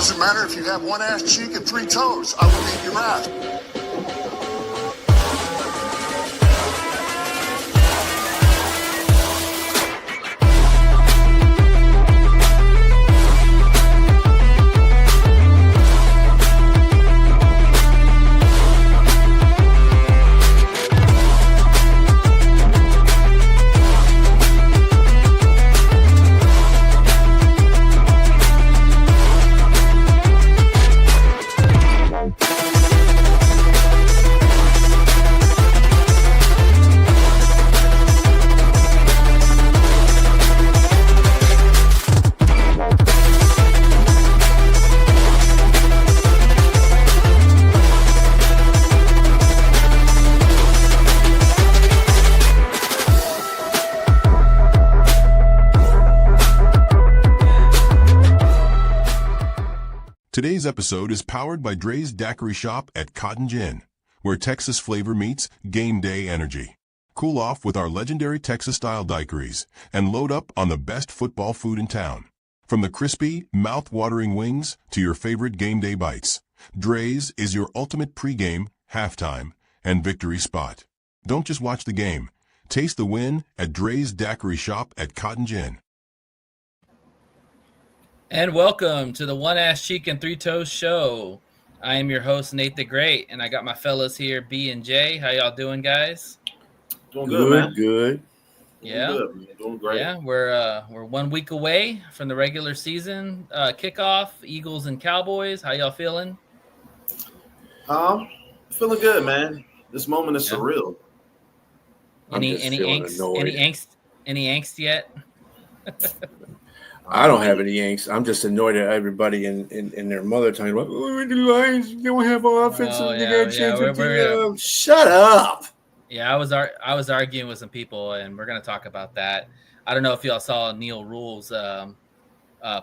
Doesn't matter if you have one ass cheek and 3 toes. I will eat your ass. Today's episode is powered by Dre's Daiquiri Shop at Cotton Gin, where Texas flavor meets game day energy. Cool off with our legendary Texas-style daiquiris and load up on the best football food in town. From the crispy, mouth-watering wings to your favorite game day bites, Dre's is your ultimate pregame, halftime, and victory spot. Don't just watch the game. Taste the win at Dre's Daiquiri Shop at Cotton Gin. And welcome to the One Ass Cheek and 3 Toes show. I am your host, Nate the Great, and I got my fellas here, B and J. How y'all doing, guys? Doing good, man. Good. Yeah, doing good, man. Doing great. Yeah, we're 1 week away from the regular season kickoff. Eagles and Cowboys. How y'all feeling? Feeling good, man. This moment is surreal. Any angst yet? I don't have any angst. I'm just annoyed at everybody in their mother tongue. Like, oh, the Lions don't have offense. Shut up. Yeah, I was arguing with some people, and we're gonna talk about that. I don't know if y'all saw Neil Rule's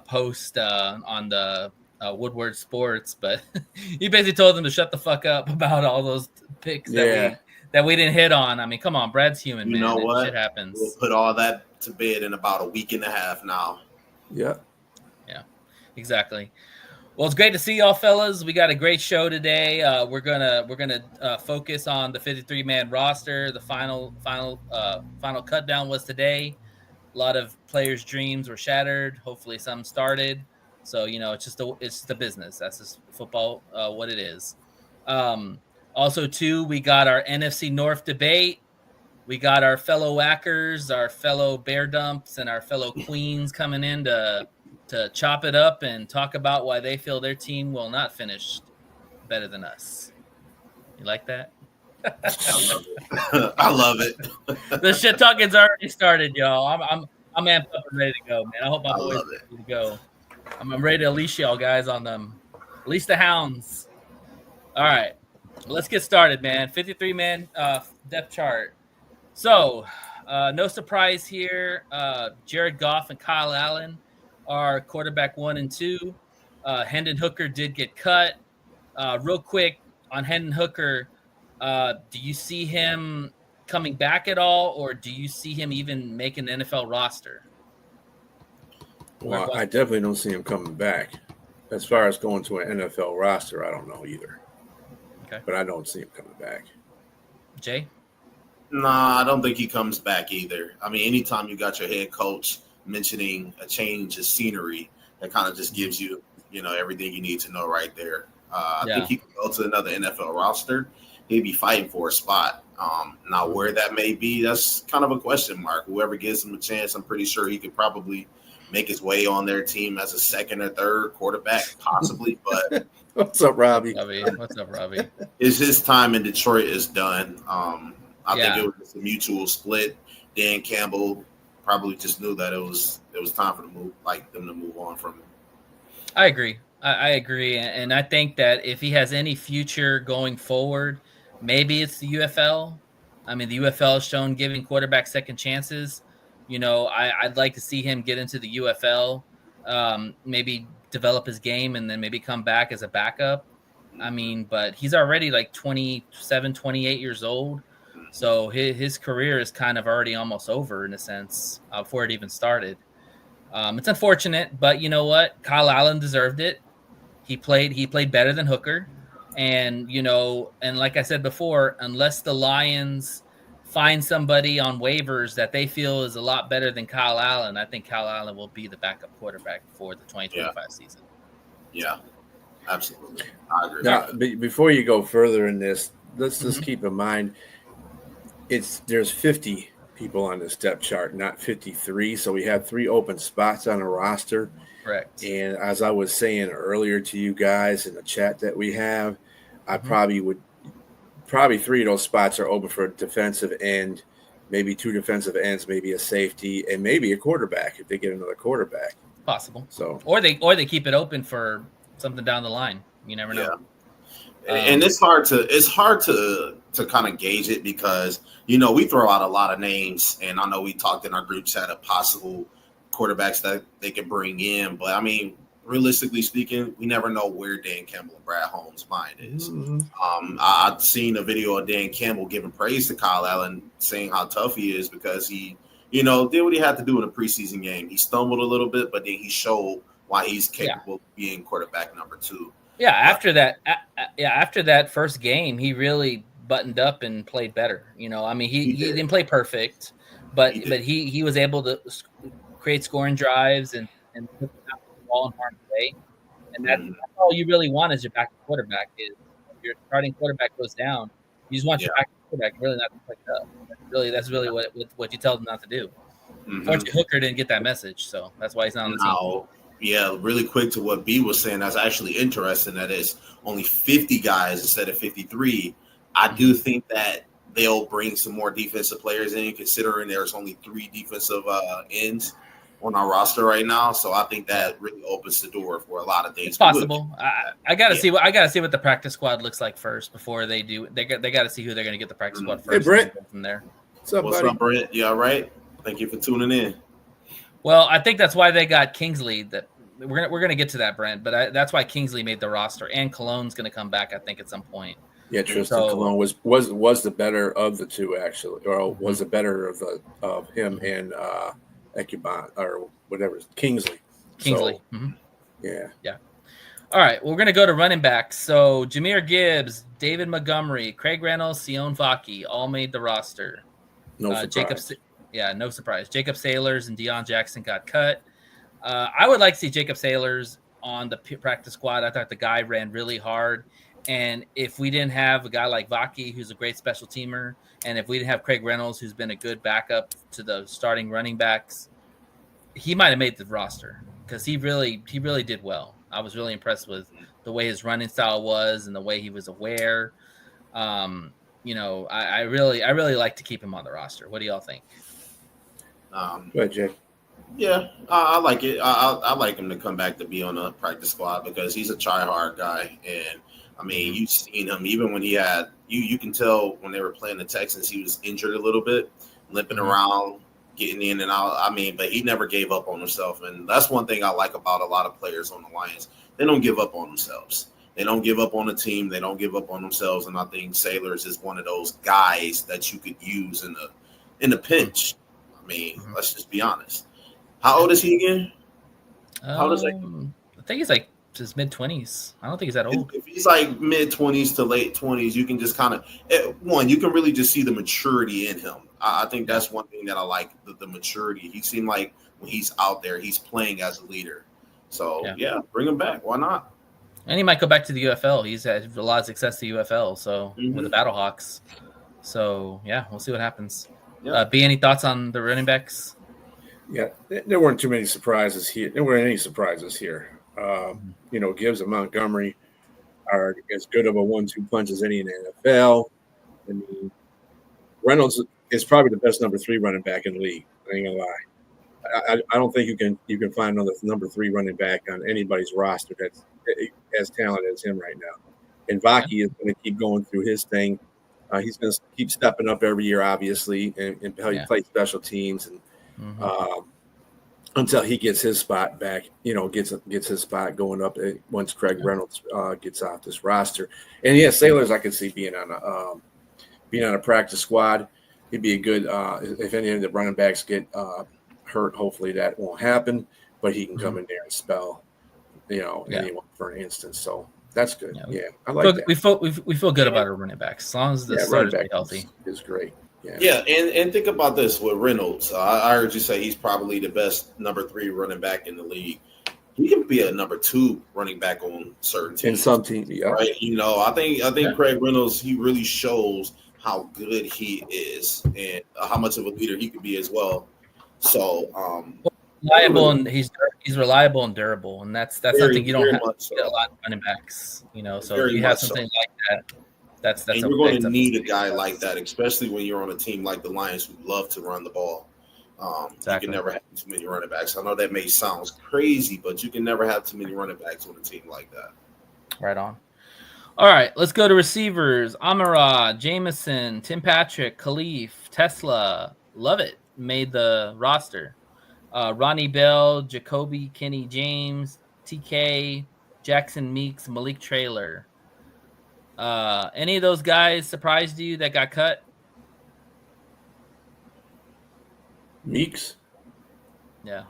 post on the Woodward Sports, but he basically told them to shut the fuck up about all those picks that we didn't hit on. I mean, come on, Brad's human, man. You know what? Shit happens. We'll put all that to bed in about a week and a half now. Yeah, exactly. Well, it's great to see y'all, fellas. We got a great show today. We're gonna focus on the 53-man roster. The final cut down was today. A lot of players' dreams were shattered. Hopefully, some started. So it's just the business. That's just football. What it is. Also, too, we got our NFC North debate. We got our fellow whackers, our fellow bear dumps, and our fellow queens coming in to chop it up and talk about why they feel their team will not finish better than us. You like that? I love it. The shit talking's already started, y'all. I'm amped up and ready to go, man. I hope my boys are ready to go. I'm ready to unleash y'all guys on them. Release the hounds. All right, let's get started, man. 53-man depth chart. So, no surprise here. Jared Goff and Kyle Allen are quarterback 1 and 2. Hendon Hooker did get cut. Real quick on Hendon Hooker, do you see him coming back at all, or do you see him even making an NFL roster? Well, I definitely don't see him coming back. As far as going to an NFL roster, I don't know either. Okay. But I don't see him coming back. Jay? Nah, I don't think he comes back either. I mean, anytime you got your head coach mentioning a change of scenery, that kind of just gives you, everything you need to know right there. I think he can go to another NFL roster. He'd be fighting for a spot. Now, where that may be, that's kind of a question mark. Whoever gives him a chance, I'm pretty sure he could probably make his way on their team as a second or third quarterback, possibly. But what's up, Robbie? What's up, Robbie? His time in Detroit is done. I think it was a mutual split. Dan Campbell probably just knew that it was time for them to move on from him. I agree. I agree, and I think that if he has any future going forward, maybe it's the UFL. I mean, the UFL has shown giving quarterbacks second chances. I'd like to see him get into the UFL, maybe develop his game, and then maybe come back as a backup. I mean, but he's already like 27, 28 years old. So his career is kind of already almost over in a sense before it even started. It's unfortunate, but you know what? Kyle Allen deserved it. He played better than Hooker. And, and like I said before, unless the Lions find somebody on waivers that they feel is a lot better than Kyle Allen, I think Kyle Allen will be the backup quarterback for the 2025 season. Yeah, absolutely. I agree. Now, before you go further in this, let's just keep in mind there's 50 people on this depth chart, not 53. So we have 3 open spots on a roster. Correct. And as I was saying earlier to you guys in the chat that we have, I probably 3 of those spots are open for a defensive end, maybe 2 defensive ends, maybe a safety, and maybe a quarterback if they get another quarterback. Possible. So or they keep it open for something down the line. You never know. Yeah. And it's hard to kind of gauge it because we throw out a lot of names, and I know we talked in our group chat of possible quarterbacks that they could bring in, but I mean, realistically speaking, we never know where Dan Campbell and Brad Holmes' mind is. I've seen a video of Dan Campbell giving praise to Kyle Allen, saying how tough he is because he, did what he had to do in a preseason game. He stumbled a little bit, but then he showed why he's capable of being quarterback number 2. Yeah, after that first game, he really buttoned up and played better. I mean, he didn't play perfect, but he was able to create scoring drives and put the ball in harm's way. And that's all you really want as your backup quarterback is if your starting quarterback goes down, you just want your backup quarterback really not to pick up. That's really what you tell them not to do. Unfortunately, Hooker didn't get that message, so that's why he's not on the team. Yeah, really quick to what B was saying, that's actually interesting. That is only 50 guys instead of 53. I do think that they'll bring some more defensive players in, considering there's only 3 defensive ends on our roster right now. So I think that really opens the door for a lot of things. It's possible. I gotta see what the practice squad looks like first before they do. They got to see who they're going to get the practice squad first. Hey, Brent. From there. What's up, Brent? You all right? Thank you for tuning in. Well, I think that's why they got Kingsley. That we're gonna get to that, Brent. But that's why Kingsley made the roster, and Cologne's gonna come back, I think, at some point. Yeah, Tristan Colon was the better of the two, actually, or was the better of him and Ekuban or whatever Kingsley. So, yeah. All right, we're gonna go to running backs. So Jahmyr Gibbs, David Montgomery, Craig Reynolds, Sion Vaki all made the roster. No surprise. No surprise. Jacob Sailors and Deion Jackson got cut. I would like to see Jacob Sailors on the practice squad. I thought the guy ran really hard. And if we didn't have a guy like Vaki, who's a great special teamer, and if we didn't have Craig Reynolds, who's been a good backup to the starting running backs, he might have made the roster because he really did well. I was really impressed with the way his running style was and the way he was aware. I really like to keep him on the roster. What do y'all think? Go ahead, Jay. Yeah, I like it. I like him to come back to be on the practice squad because he's a try-hard guy. And, I mean, you've seen him even when he had – you can tell when they were playing the Texans, he was injured a little bit, limping around, getting in and out. I mean, but he never gave up on himself. And that's one thing I like about a lot of players on the Lions. They don't give up on themselves. They don't give up on the team. They don't give up on themselves. And I think Sailors is one of those guys that you could use in the pinch. I mean, let's just be honest. How old is he again? How old is he? I think he's like his mid-20s. I don't think he's that old. If he's like mid-20s to late 20s, you can just kind of you can really just see the maturity in him. I think that's one thing that I like, the maturity. He seemed like when he's out there, he's playing as a leader. So, yeah, bring him back. Why not? And he might go back to the UFL. He's had a lot of success to UFL, so with the Battlehawks. So, yeah, we'll see what happens. Yep. B, any thoughts on the running backs? Yeah, there weren't too many surprises here. There weren't any surprises here. Gibbs and Montgomery are as good of a 1-2 punch as any in the NFL. I mean, Reynolds is probably the best number 3 running back in the league. I ain't gonna lie. I don't think you can find another number 3 running back on anybody's roster that's as talented as him right now. And Vaki is going to keep going through his thing. He's going to keep stepping up every year, obviously, and how he plays special teams and until he gets his spot back. Gets his spot going up once Craig Reynolds gets off this roster. And Sailors I could see being on a practice squad. He'd be a good if any of the running backs get hurt. Hopefully that won't happen, but he can come in there and spell anyone for instance. So that's good. Yeah, Yeah, I like that. We feel good about our running backs as long as the starters be healthy. Is great. Yeah, and think about this with Reynolds. I heard you say he's probably the best number 3 running back in the league. He can be a number 2 running back on certain teams. In some teams, yeah. Right. I think Craig Reynolds, he really shows how good he is and how much of a leader he could be as well. So reliable, and he's reliable and durable, and that's something you don't have to get a lot of running backs. So if you have something like that. That's and you're going to need a guy like that, especially when you're on a team like the Lions who love to run the ball. Exactly. You can never have too many running backs. I know that may sound crazy, but you can never have too many running backs on a team like that. Right on. All right, let's go to receivers. Amara, Jameson, Tim Patrick, Khalif, Tesla, Lovett made the roster. Ronnie Bell, Jacoby, Kenny James, TK, Jackson Meeks, Malik Traylor. Any of those guys surprised you that got cut? Meeks. Yeah.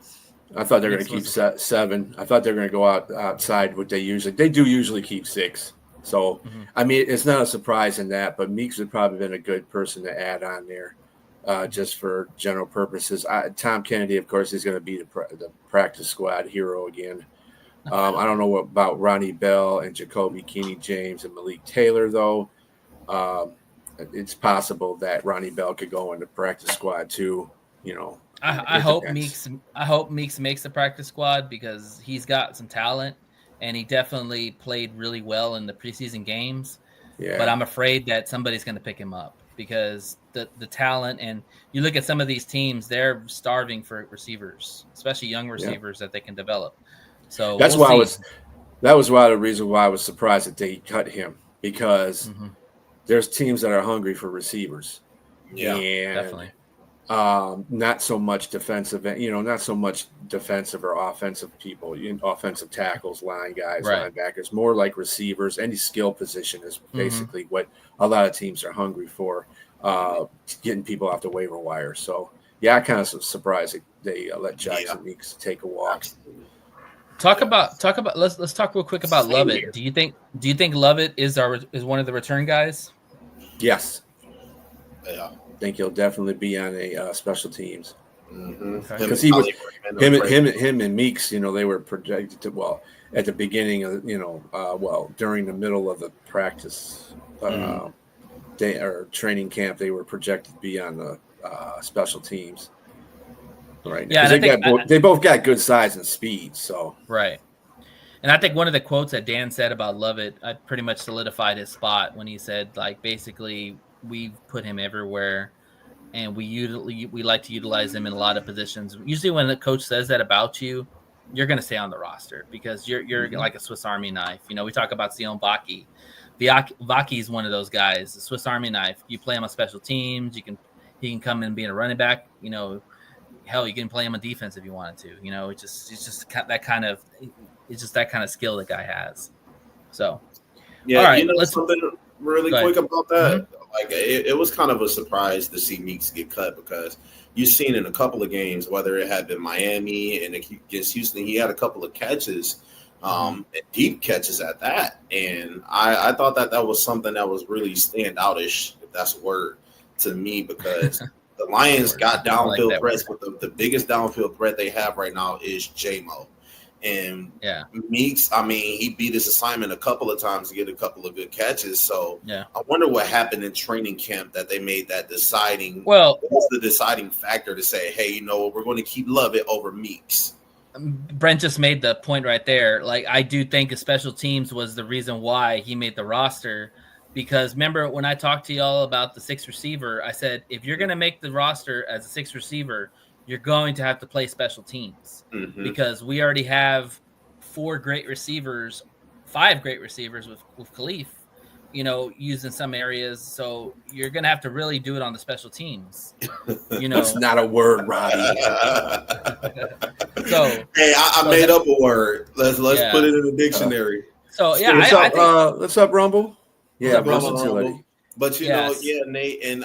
I thought they were going to keep 7. I thought they were going to go outside what they do usually keep 6. So, I mean, it's not a surprise in that, but Meeks would probably been a good person to add on there just for general purposes. Tom Kennedy, of course, is going to be the practice squad hero again. I don't know about Ronnie Bell and Jacoby, Kenny James, and Malik Taylor, though. It's possible that Ronnie Bell could go in the practice squad too. I hope Meeks makes the practice squad because he's got some talent and he definitely played really well in the preseason games. Yeah. But I'm afraid that somebody's going to pick him up because the talent, and you look at some of these teams, they're starving for receivers, especially young receivers that they can develop. So that's why that was the reason why I was surprised that they cut him, because there's teams that are hungry for receivers. Yeah, and definitely. Not so much defensive, not so much defensive or offensive people, offensive tackles, line guys, linebackers, more like receivers. Any skill position is basically what a lot of teams are hungry for, getting people off the waiver wire. So, yeah, I kind of surprised that they let Jackson Meeks take a walk. Talk about. Let's talk real quick about Lovett. Do you think Lovett is one of the return guys? Yes. Yeah. I think he'll definitely be on a special teams because he was him and Meeks. They were projected to at the beginning of during the middle of the practice day or training camp, they were projected to be on the special teams. Right. Yeah, they both got good size and speed. So right. And I think one of the quotes that Dan said about Lovett, I pretty much solidified his spot when he said, like, basically, we've put him everywhere, and we like to utilize him in a lot of positions. Usually, when the coach says that about you, you're going to stay on the roster because you're like a Swiss Army knife. We talk about Sion Vaki. Vaki is one of those guys, the Swiss Army knife. You play him on special teams. He can come in and be a running back. Hell, you can play him on defense if you wanted to. It's just that kind of skill the guy has. So, yeah. All right, let's something really quick about that. Like it was kind of a surprise to see Meeks get cut because you've seen in a couple of games, whether it had been Miami and against Houston, he had a couple of catches, and deep catches at that. And I thought that was something that was really standoutish, if that's a word, to me, because the Lions got downfield threats, but the biggest downfield threat they have right now is J-Mo. And Meeks, he beat his assignment a couple of times to get a couple of good catches. So I wonder what happened in training camp that they made that deciding. Well, what was the deciding factor to say, hey, we're going to keep Lovett over Meeks? Brent just made the point right there. Like, I do think special teams was the reason why he made the roster. Because remember when I talked to y'all about the 6th receiver, I said, if you're going to make the roster as a 6th receiver, you're going to have to play special teams because we already have 5 great receivers with Khalif, used in some areas. So you're going to have to really do it on the special teams. That's not a word, Robbie. So, hey, I made up a word. Let's put it in the dictionary. So yeah, what's up, Rumble? Yeah, versatility. But Nate, and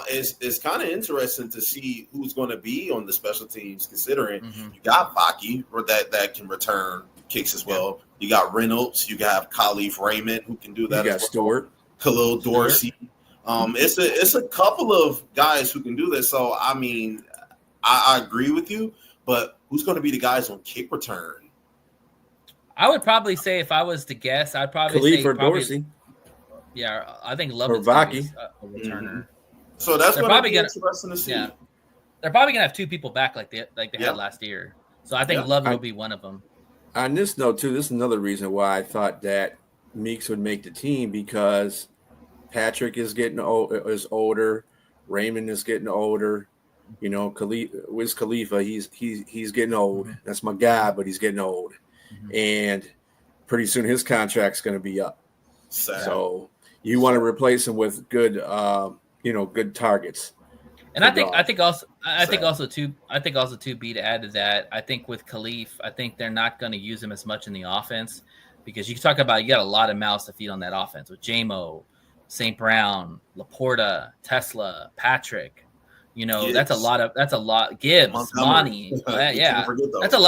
it's kind of interesting to see who's going to be on the special teams, considering you got Vaki that can return kicks as well. You got Reynolds. You got Khalif Raymond who can do that. You got Stewart, Khalil Dorsey. It's a couple of guys who can do this. So I mean, I agree with you, but who's going to be the guys on kick return? I would probably say, if I was to guess, I'd probably Khalif say or Dorsey. Yeah, I think Lovett's Vaki. a returner. Mm-hmm. So that's They're going to probably be gonna- interesting to see. Yeah, they're probably gonna have two people back like they had last year. So I think Lovett will be one of them. On this note, too, this is another reason why I thought that Meeks would make the team, because Patrick is older, Raymond is getting older. You know, Wiz Khalifa, he's getting old. Mm-hmm. That's my guy, but he's getting old, and pretty soon his contract's going to be up. Sad. So you want to replace him with good, good targets. And I think also too, B, to add to that, I think with Khalif, I think they're not going to use him as much in the offense, because you got a lot of mouths to feed on that offense with J-Mo, St. Brown, Laporta, Tesla, Patrick. You know, Gibbs. that's a lot. Gibbs, Monty, yeah, that's a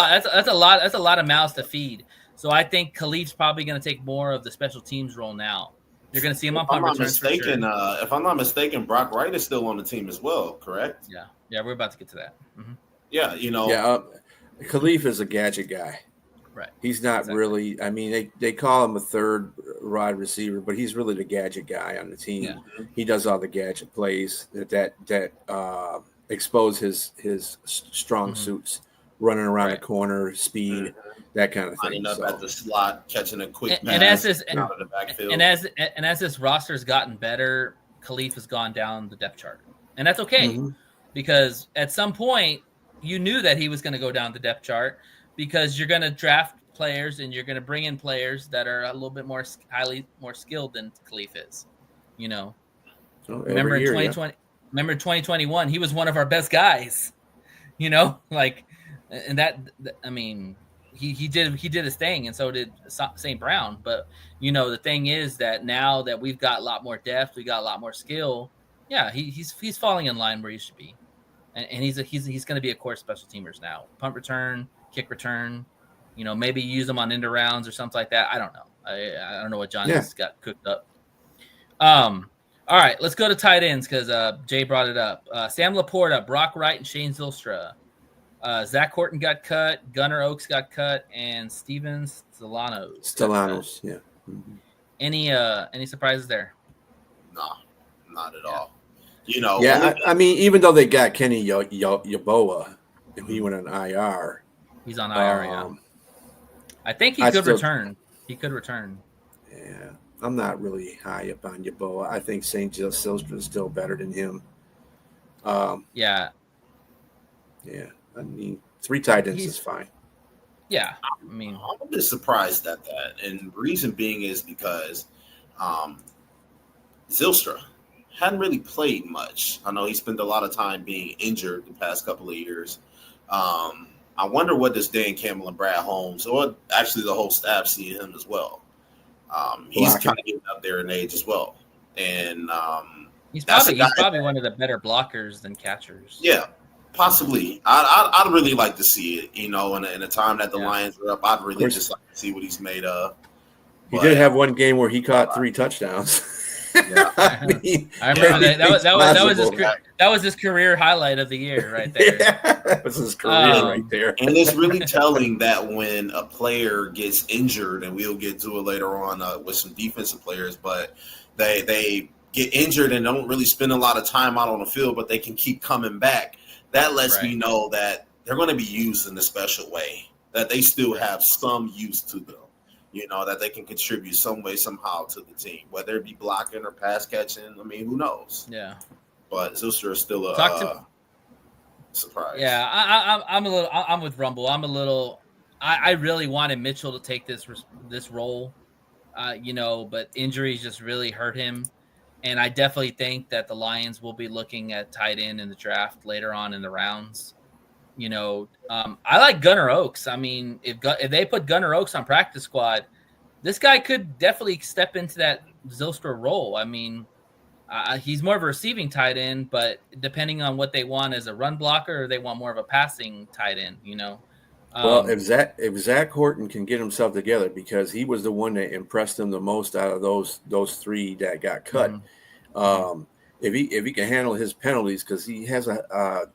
lot of mouths to feed. So I think Khalif's probably going to take more of the special teams role now. You're going to see him on punt returns for sure. If I'm not mistaken, Brock Wright is still on the team as well, correct? Yeah, we're about to get to that. Mm-hmm. Yeah, you know. Khalif is a gadget guy. Right. He's not really. I mean, they call him a third wide receiver, but he's really the gadget guy on the team. Yeah. He does all the gadget plays that expose his strong suits, running around the corner, speed, that kind of thing. Lining up at the slot, catching a quick pass and out of the backfield. And as this roster's gotten better, Khalif has gone down the depth chart, and that's okay, because at some point you knew that he was going to go down the depth chart, because you're going to draft players and you're going to bring in players that are a little bit more skilled than Khalif is. You know, remember in 2020, remember 2021, he was one of our best guys. You know, and that I mean. He did his thing, and so did St. Brown. But you know, the thing is that now that we've got a lot more depth, we got a lot more skill. Yeah, he's falling in line where he should be, and he's going to be a core special teamers now. Punt return, kick return, you know, maybe use them on end rounds or something like that. I don't know. I don't know what Johnny's got cooked up. All right, let's go to tight ends, because Jay brought it up. Sam Laporta, Brock Wright, and Shane Zylstra. Zach Horton got cut, Gunnar Oaks got cut, and Steven Stellanos. Yeah. Mm-hmm. Any surprises there? No, not at all. You know. Yeah, I mean, even though they got Kenny Yeboah, and he went on IR. He's on IR. Yeah. I think he could return. He could return. Yeah, I'm not really high up on Yeboah. I think St. Zylstra is still better than him. Yeah. Yeah. I mean, 3 tight ends is fine. Yeah, I mean, I'm just surprised at that, and the reason being is because Zylstra hadn't really played much. I know he spent a lot of time being injured the past couple of years. I wonder what does Dan Campbell and Brad Holmes, or actually the whole staff, see in him as well. He's kind of getting up there in age as well, and he's probably one of the better blockers than catchers. Yeah. Possibly. I'd really like to see it, you know, in a time that the Lions are up. I'd really just like to see what he's made of. He did have one game where he caught 3 touchdowns. Yeah. I remember that was his career highlight of the year right there. Yeah, that was his career right there. And it's really telling that when a player gets injured, and we'll get to it later on with some defensive players, but they get injured and don't really spend a lot of time out on the field, but they can keep coming back. That lets me know that they're going to be used in a special way, that they still have some use to them, you know, that they can contribute some way, somehow to the team, whether it be blocking or pass catching. I mean, who knows? Yeah. But Zylstra is still a surprise. Yeah, I'm with Rumble. I really wanted Mitchell to take this role, you know, but injuries just really hurt him. And I definitely think that the Lions will be looking at tight end in the draft later on in the rounds. You know, I like Gunnar Oaks. I mean, if they put Gunnar Oaks on practice squad, this guy could definitely step into that Zylstra role. I mean, he's more of a receiving tight end, but depending on what they want as a run blocker, or they want more of a passing tight end, you know. Well, if Zach Horton can get himself together, because he was the one that impressed him the most out of those three that got cut. If he can handle his penalties, because he has a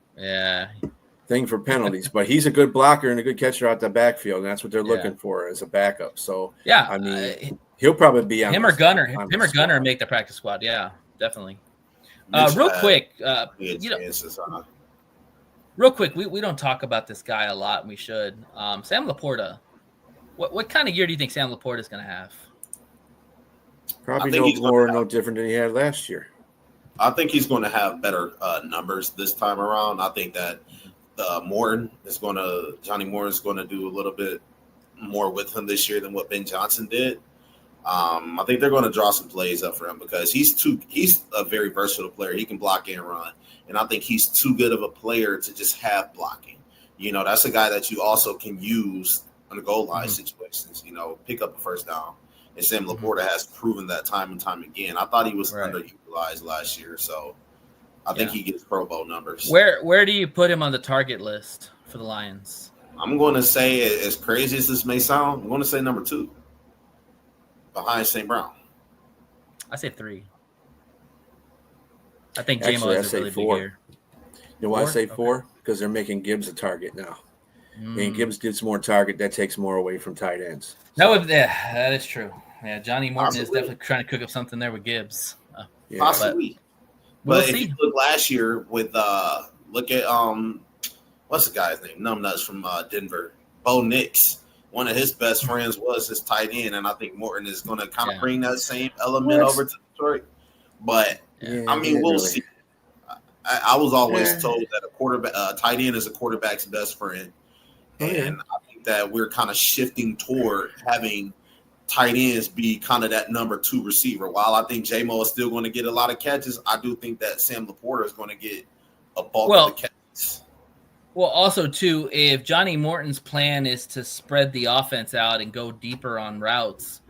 thing for penalties, but he's a good blocker and a good catcher out the backfield, and that's what they're looking for as a backup. So I mean, he'll probably be on him or Gunner make the practice squad. Yeah, definitely. Real quick, we don't talk about this guy a lot, and we should. Sam Laporta. What kind of year do you think Sam Laporta is going to have? Probably no different than he had last year. I think he's going to have better numbers this time around. I think that Johnny Morton is going to do a little bit more with him this year than what Ben Johnson did. I think they're going to draw some plays up for him because he's a very versatile player. He can block and run. And I think he's too good of a player to just have blocking. You know, that's a guy that you also can use in the goal line situations, you know, pick up a first down. And Sam Laporta has proven that time and time again. I thought he was underutilized last year, so I think he gets Pro Bowl numbers. Where do you put him on the target list for the Lions? I'm going to say, as crazy as this may sound, I'm going to say number 2, behind St. Brown. I say 3. I think J-Mo is a really 4. Big year. You know why I say 4? Because they're making Gibbs a target now. And Gibbs gets more target. That takes more away from tight ends. That is true. Yeah, Johnny Morton is definitely trying to cook up something there with Gibbs. Possibly. But if you look last year with look at what's the guy's name? Numbnuts from Denver, Bo Nix. One of his best friends was his tight end, and I think Morton is going to kind of bring that same element over to Detroit. But I mean, we'll see. I was always told that a tight end is a quarterback's best friend. And I think that we're kind of shifting toward having tight ends be kind of that number 2 receiver. While I think J-Mo is still going to get a lot of catches, I do think that Sam Laporta is going to get a bulk of the catches. Well, also, too, if Johnny Morton's plan is to spread the offense out and go deeper on routes,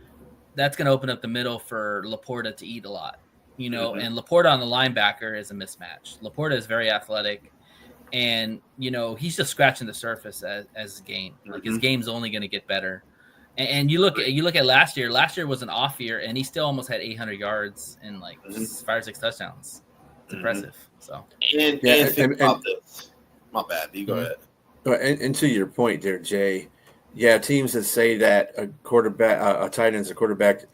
that's going to open up the middle for Laporta to eat a lot. You know, and Laporta on the linebacker is a mismatch. Laporta is very athletic. And, you know, he's just scratching the surface as his game. Like, his game's only going to get better. And you look at last year. Last year was an off year, and he still almost had 800 yards and, like, 5 or 6 touchdowns. It's impressive. So, and think about this. My bad. You go ahead. And to your point there, Jay, teams that say that a tight end's a quarterback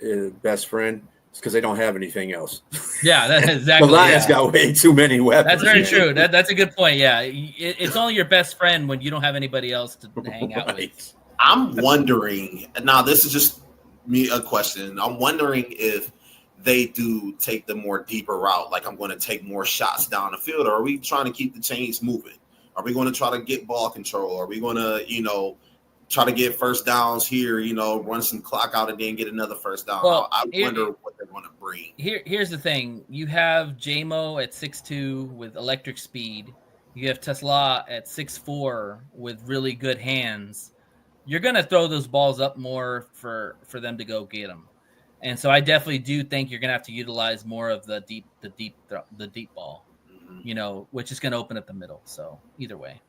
best friend, because they don't have anything else. Yeah, that's exactly. The Lions got way too many weapons. That's very true. That's a good point. Yeah, it's only your best friend when you don't have anybody else to hang out with. I'm wondering. Now, this is just me a question. I'm wondering if they do take the more deeper route. Like, I'm going to take more shots down the field, or are we trying to keep the chains moving? Are we going to try to get ball control? Are we going to, try to get first downs here, run some clock out and then get another first down? Well, I wonder what they're going to bring. Here's the thing. You have J-Mo at 6'2" with electric speed. You have Tesla at 6'4" with really good hands. You're going to throw those balls up more for them to go get them. And so I definitely do think you're going to have to utilize more of the deep ball, which is going to open up the middle. So either way.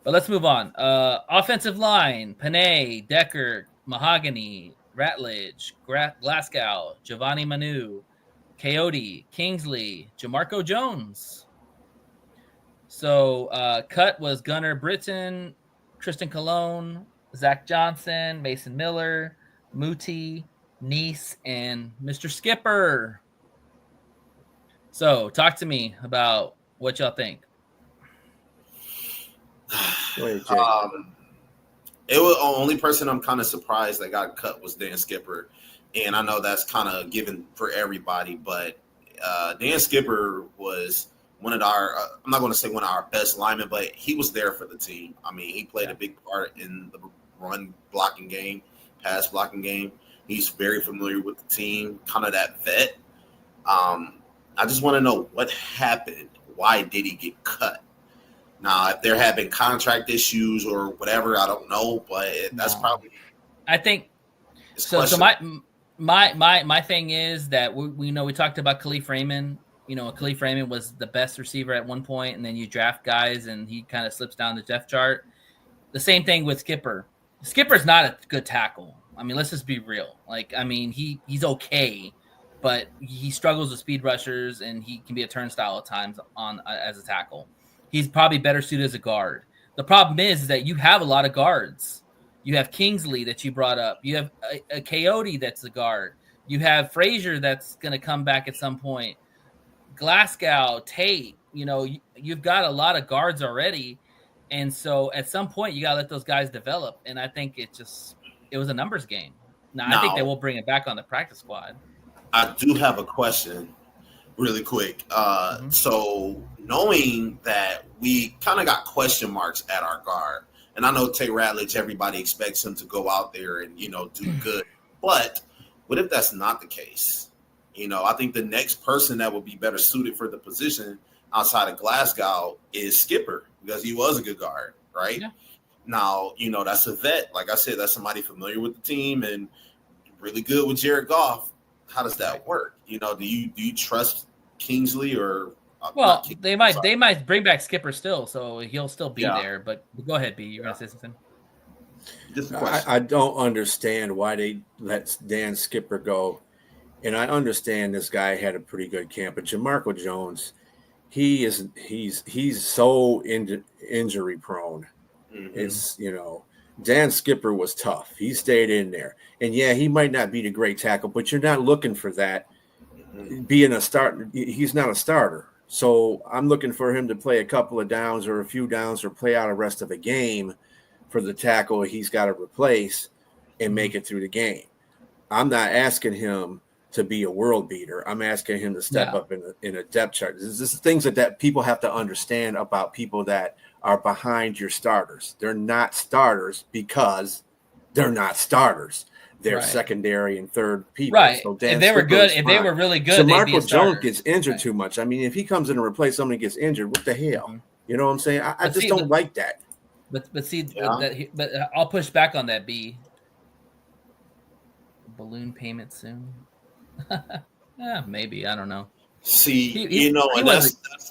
But let's move on. Offensive line: Panay, Decker, Mahogany, Ratledge, Glasgow, Giovanni Manu, Coyote, Kingsley, Jamarco Jones. So cut was Gunnar Britton, Tristan Colon, Zach Johnson, Mason Miller, Muti, Neese, and Mr. Skipper. So talk to me about what y'all think. It was the only person I'm kind of surprised that got cut was Dan Skipper, and I know that's kind of given for everybody, but Dan Skipper was one of our I'm not going to say one of our best linemen, but he was there for the team. I mean, he played a big part in the run blocking game, pass blocking game. He's very familiar with the team, kind of that vet. I just want to know what happened. Why did he get cut? Now, if there have been contract issues or whatever, I don't know, but that's probably. I think so. So my thing is that we know we talked about Khalif Raymond. Khalif Raymond was the best receiver at one point, and then you draft guys, and he kind of slips down the depth chart. The same thing with Skipper. Skipper's not a good tackle. I mean, let's just be real. Like, I mean, he's okay, but he struggles with speed rushers, and he can be a turnstile at times as a tackle. He's probably better suited as a guard. The problem is that you have a lot of guards. You have Kingsley that you brought up. You have a Coyote that's a guard. You have Frazier that's going to come back at some point. Glasgow, Tate, you've got a lot of guards already. And so at some point you got to let those guys develop. And I think it was a numbers game. Now, I think they will bring it back on the practice squad. I do have a question really quick. So knowing that we kind of got question marks at our guard, and I know Tate Ratledge, everybody expects him to go out there and, do good. But what if that's not the case? I think the next person that would be better suited for the position outside of Glasgow is Skipper, because he was a good guard, right? Yeah. Now, that's a vet. Like I said, that's somebody familiar with the team and really good with Jared Goff. How does that work? Do you trust Kingsley or? Well, they might bring back Skipper still, so he'll still be there. But go ahead, B. You're gonna say something. Just a question. I don't understand why they let Dan Skipper go, and I understand this guy had a pretty good camp, but Jamarco Jones, he's so injury prone. Mm-hmm. It's Dan Skipper was tough. He stayed in there, and he might not be the great tackle, but you're not looking for that. Being a starter, he's not a starter. So I'm looking for him to play a couple of downs or a few downs or play out the rest of a game for the tackle he's got to replace and make it through the game. I'm not asking him to be a world beater. I'm asking him to step up in a depth chart. This is things that people have to understand about people that are behind your starters. They're not starters because they're not starters. They're secondary and third people. Right. So if they were good, if they were really good, Marco Jones gets injured too much. I mean, if he comes in and replace somebody gets injured, what the hell? Mm-hmm. You know what I'm saying? I just don't like that. But I'll push back on that. B. Balloon payment soon. Maybe, I don't know. See,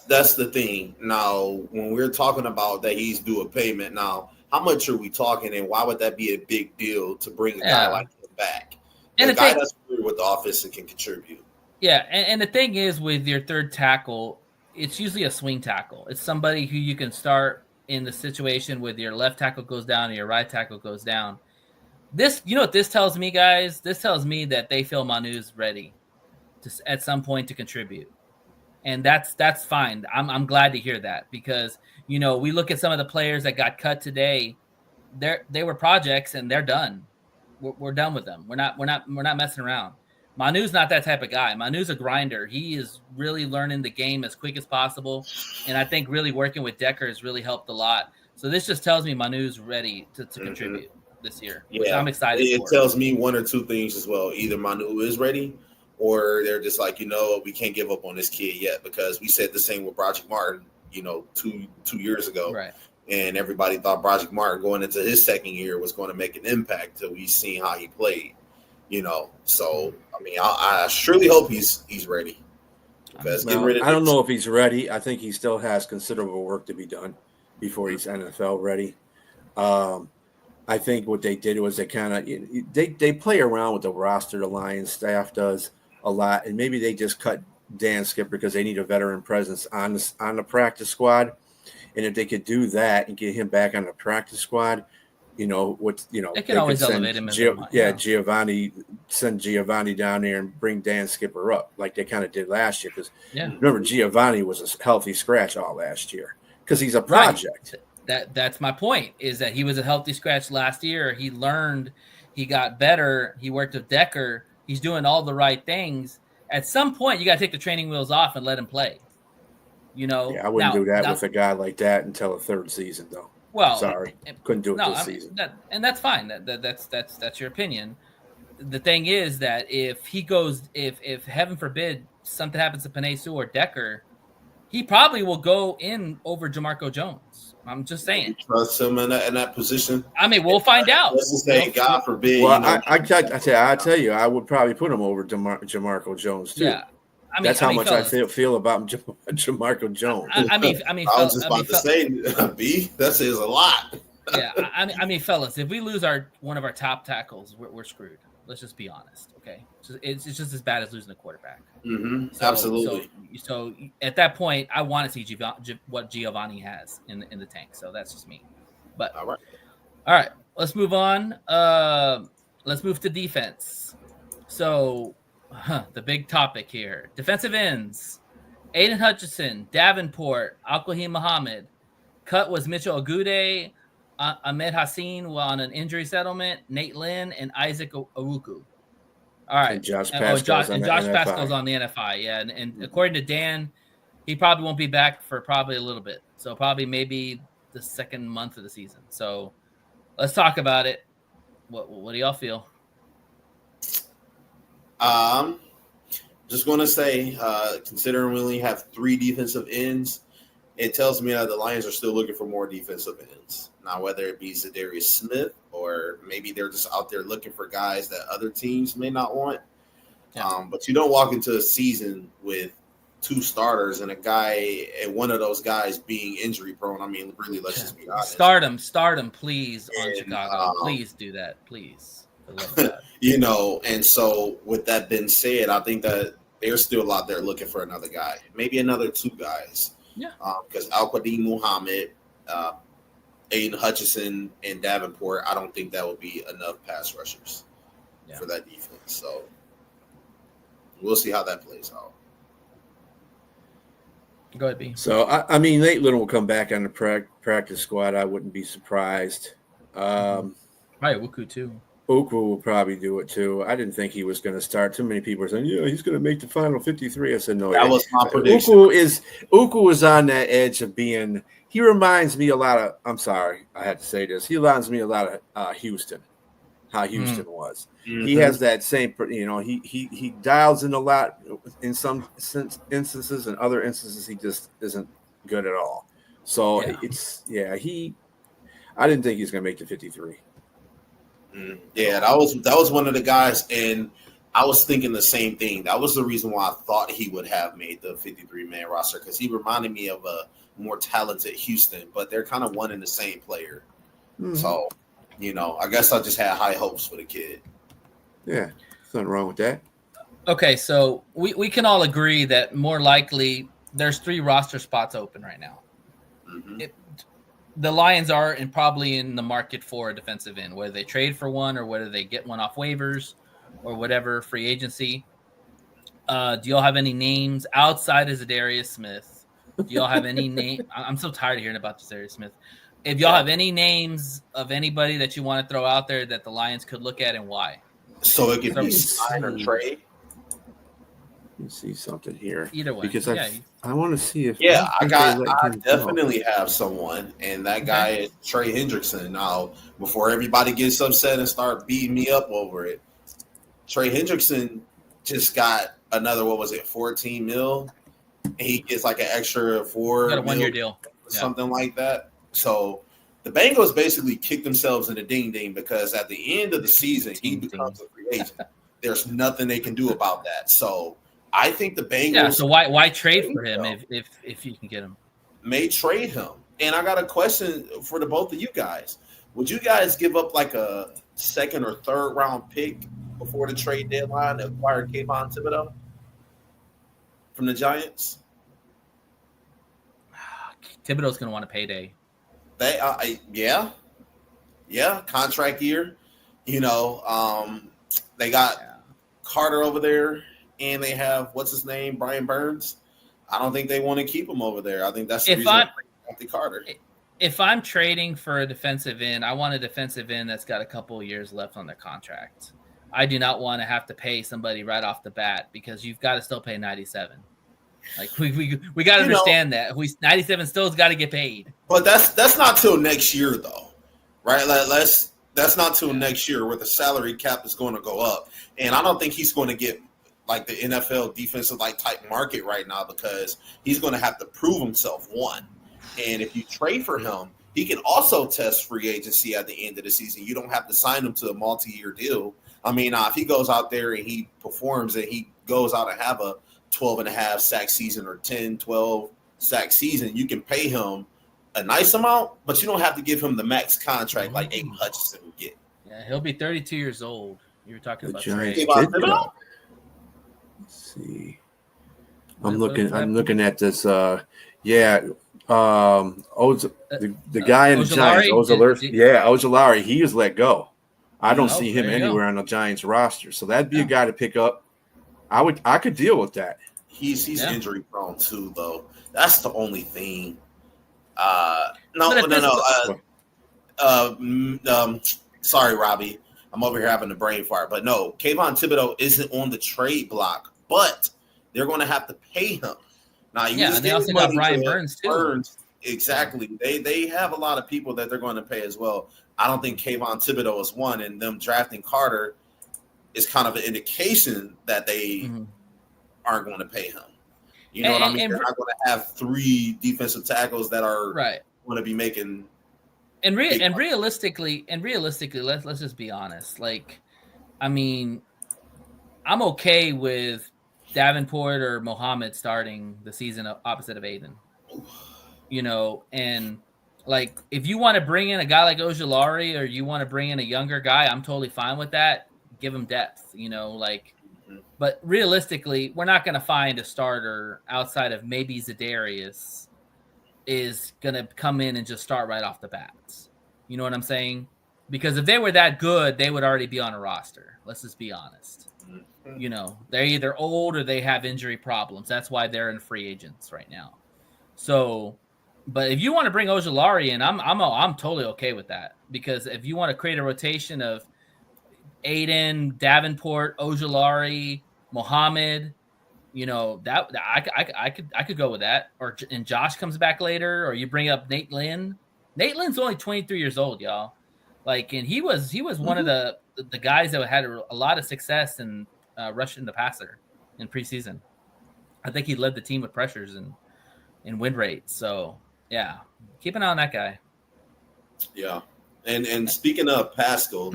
that's the thing. Now, when we're talking about that he's due a payment, now how much are we talking, and why would that be a big deal to bring a guy like him back? And a guy that's familiar with the offense and can contribute. Yeah, and the thing is, with your third tackle, it's usually a swing tackle. It's somebody who you can start in the situation with your left tackle goes down and your right tackle goes down. This, what this tells me, guys? This tells me that they feel Manu's ready at some point to contribute, and that's fine. I'm glad to hear that, because we look at some of the players that got cut today. They were projects and they're done. We're done with them. We're not messing around. Manu's not that type of guy. Manu's a grinder. He is really learning the game as quick as possible, and I think really working with Decker has really helped a lot. So this just tells me Manu's ready to contribute this year, which I'm excited for. It tells me one or two things as well. Either Manu is ready, or they're just like, we can't give up on this kid yet, because we said the same with Broderick Martin, 2 years ago. Right. And everybody thought Broderick Martin going into his second year was going to make an impact till we seen how he played, So, I mean, I surely hope he's ready. Because I don't know if he's ready. I think he still has considerable work to be done before he's NFL ready. I think what they did was they kind of they play around with the roster. The Lions staff does a lot, and maybe they just cut Dan Skipper because they need a veteran presence on the practice squad. And if they could do that and get him back on the practice squad, they can always elevate him. Giovanni, send Giovanni down there and bring Dan Skipper up like they kind of did last year. Because remember, Giovanni was a healthy scratch all last year because he's a project. Right. That's my point, is that he was a healthy scratch last year. He learned, he got better. He worked with Decker. He's doing all the right things. At some point, you got to take the training wheels off and let him play. I wouldn't do that with a guy like that until the third season, though. Well, sorry, couldn't do it this season. And that's fine. That's your opinion. The thing is that if he goes, if heaven forbid something happens to Penei Sewell or Decker, he probably will go in over Jamarco Jones. I'm just saying. You trust him in that position? I mean, we'll find out. Let's just say, God forbid. Well, I tell you, I would probably put him over Jamarco Jones too. Yeah. That's how much I feel about Jamarco Jones. I mean, I was just about to say, B, that says a lot. Yeah, I mean, fellas, if we lose one of our top tackles, we're screwed. Let's just be honest, okay? It's just as bad as losing a quarterback. Absolutely. So at that point, I want to see what Giovanni has in the tank. So that's just me. But All right, let's move on. Let's move to defense. So the big topic here: defensive ends. Aiden Hutchinson, Davenport, Alquahim Muhammad. Cut was Mitchell Agude, Ahmed Hassan on an injury settlement, Nate Lynn, and Isaac Owuku. All right. And Josh Pascal's on the NFI. Yeah. And according to Dan, he probably won't be back for probably a little bit. So probably maybe the second month of the season. So let's talk about it. What do y'all feel? Just going to say, considering we only have 3 defensive ends, it tells me that the Lions are still looking for more defensive ends. Now, whether it be Zadarius Smith or maybe they're just out there looking for guys that other teams may not want. Yeah. But you don't walk into a season with 2 starters and one of those guys being injury prone. I mean, really, let's just be honest. Start him, please, on Chicago. Please do that, please. And so with that being said, I think that they're still out there looking for another guy, maybe another 2 guys. Yeah. Because Alquahim Muhammad, Aiden Hutchinson, and Davenport, I don't think that would be enough pass rushers for that defense. So we'll see how that plays out. Go ahead, B. So, I mean, Nate Lynn will come back on the practice squad. I wouldn't be surprised. Probably Wuku, too. Uku will probably do it too. I didn't think he was going to start. Too many people are saying, he's going to make the final 53. I said, no. That was my prediction. Uku is on that edge of being. He reminds me a lot of. I'm sorry, I had to say this. He reminds me a lot of Houston. How Houston was. Mm-hmm. He has that same. He dials in a lot in some instances, and other instances he just isn't good at all. So I didn't think he was going to make the 53. Yeah, that was one of the guys, and I was thinking the same thing. That was the reason why I thought he would have made the 53-man roster, because he reminded me of a more talented Houston, but they're kind of one and the same player. Mm-hmm. So, I guess I just had high hopes for the kid. Yeah, nothing wrong with that. Okay, so we can all agree that more likely there's 3 roster spots open right now. Mm-hmm. The Lions are probably in the market for a defensive end, whether they trade for one or whether they get one off waivers or whatever, free agency. Do y'all have any names outside of Zadarius Smith? Do y'all have any name? I'm so tired of hearing about Zadarius Smith. If y'all have any names of anybody that you want to throw out there that the Lions could look at and why? So it could be sign or trade. Let me see something here. Either way, because I want to see if I definitely have someone, and that guy is Trey Hendrickson. Now, before everybody gets upset and start beating me up over it, Trey Hendrickson just got another 14 mil. He gets like an extra 4 got a 1-year deal, something like that. So the Bengals basically kicked themselves in the ding because at the end of the season, he becomes a free agent. There's nothing they can do about that. So I think the Bengals. Yeah. So why trade for him if you can get him? May trade him. And I got a question for the both of you guys. Would you guys give up like a 2nd or 3rd round pick before the trade deadline to acquire Kayvon Thibodeau from the Giants? Thibodeau's going to want a payday. Contract year. They got Carter over there. And they have, what's his name, Brian Burns. I don't think they want to keep him over there. I think that's the reason they Carter. If I'm trading for a defensive end, I want a defensive end that's got a couple of years left on their contract. I do not want to have to pay somebody right off the bat because you've got to still pay 97. Like we got to understand that 97 still has got to get paid. But that's not till next year though, right? That's not till next year where the salary cap is going to go up, and I don't think he's going to get like the NFL defensive type market right now because he's going to have to prove himself, one. And if you trade for him, he can also test free agency at the end of the season. You don't have to sign him to a multi-year deal. I mean, if he goes out there and he performs and he goes out and have a 12.5 sack season or 10, 12 sack season, you can pay him a nice amount, but you don't have to give him the max contract like Aiden Hutchinson would get. Yeah, he'll be 32 years old. You were talking about Giants trade. did that. Let's see. I'm looking at this. The guy in the Giants, Ojulari, he is let go. I don't see him anywhere on the Giants roster, so that'd be a guy to pick up. I could deal with that. He's injury prone too, though. That's the only thing. Sorry, Robbie. I'm over here having a brain fart, but no, Kayvon Thibodeau isn't on the trade block, but they're going to have to pay him. Now, and they also got Brian Burns too. Exactly. They have a lot of people that they're going to pay as well. I don't think Kayvon Thibodeau is one, and them drafting Carter is kind of an indication that they aren't going to pay him. You know what I mean? They're not going to have 3 defensive tackles that are going to be making. And realistically, let's just be honest. Like, I mean, I'm okay with Davenport or Mohammed starting the season opposite of Aiden. You know, and like if you want to bring in a guy like Ojulari or you want to bring in a younger guy, I'm totally fine with that. Give him depth, you know, like. But realistically, we're not going to find a starter outside of maybe Za'Darius is going to come in and just start right off the bats. You know what I'm saying? Because if they were that good, they would already be on a roster. Let's just be honest. You know, they're either old or they have injury problems. That's why they're in free agents right now. So, but if you want to bring Ojulari in, I'm totally okay with that. Because if you want to create a rotation of Aiden, Davenport, Ojulari, Mohammed, you know, that I could go with that. And Josh comes back later, or you bring up Nate Lynn. Nate Lynn's only 23 years old, y'all. Like, and he was one of the guys that had a lot of success in rushing the passer in preseason. I think he led the team with pressures and win rates. So yeah, keep an eye on that guy. Yeah, and speaking of Pascal,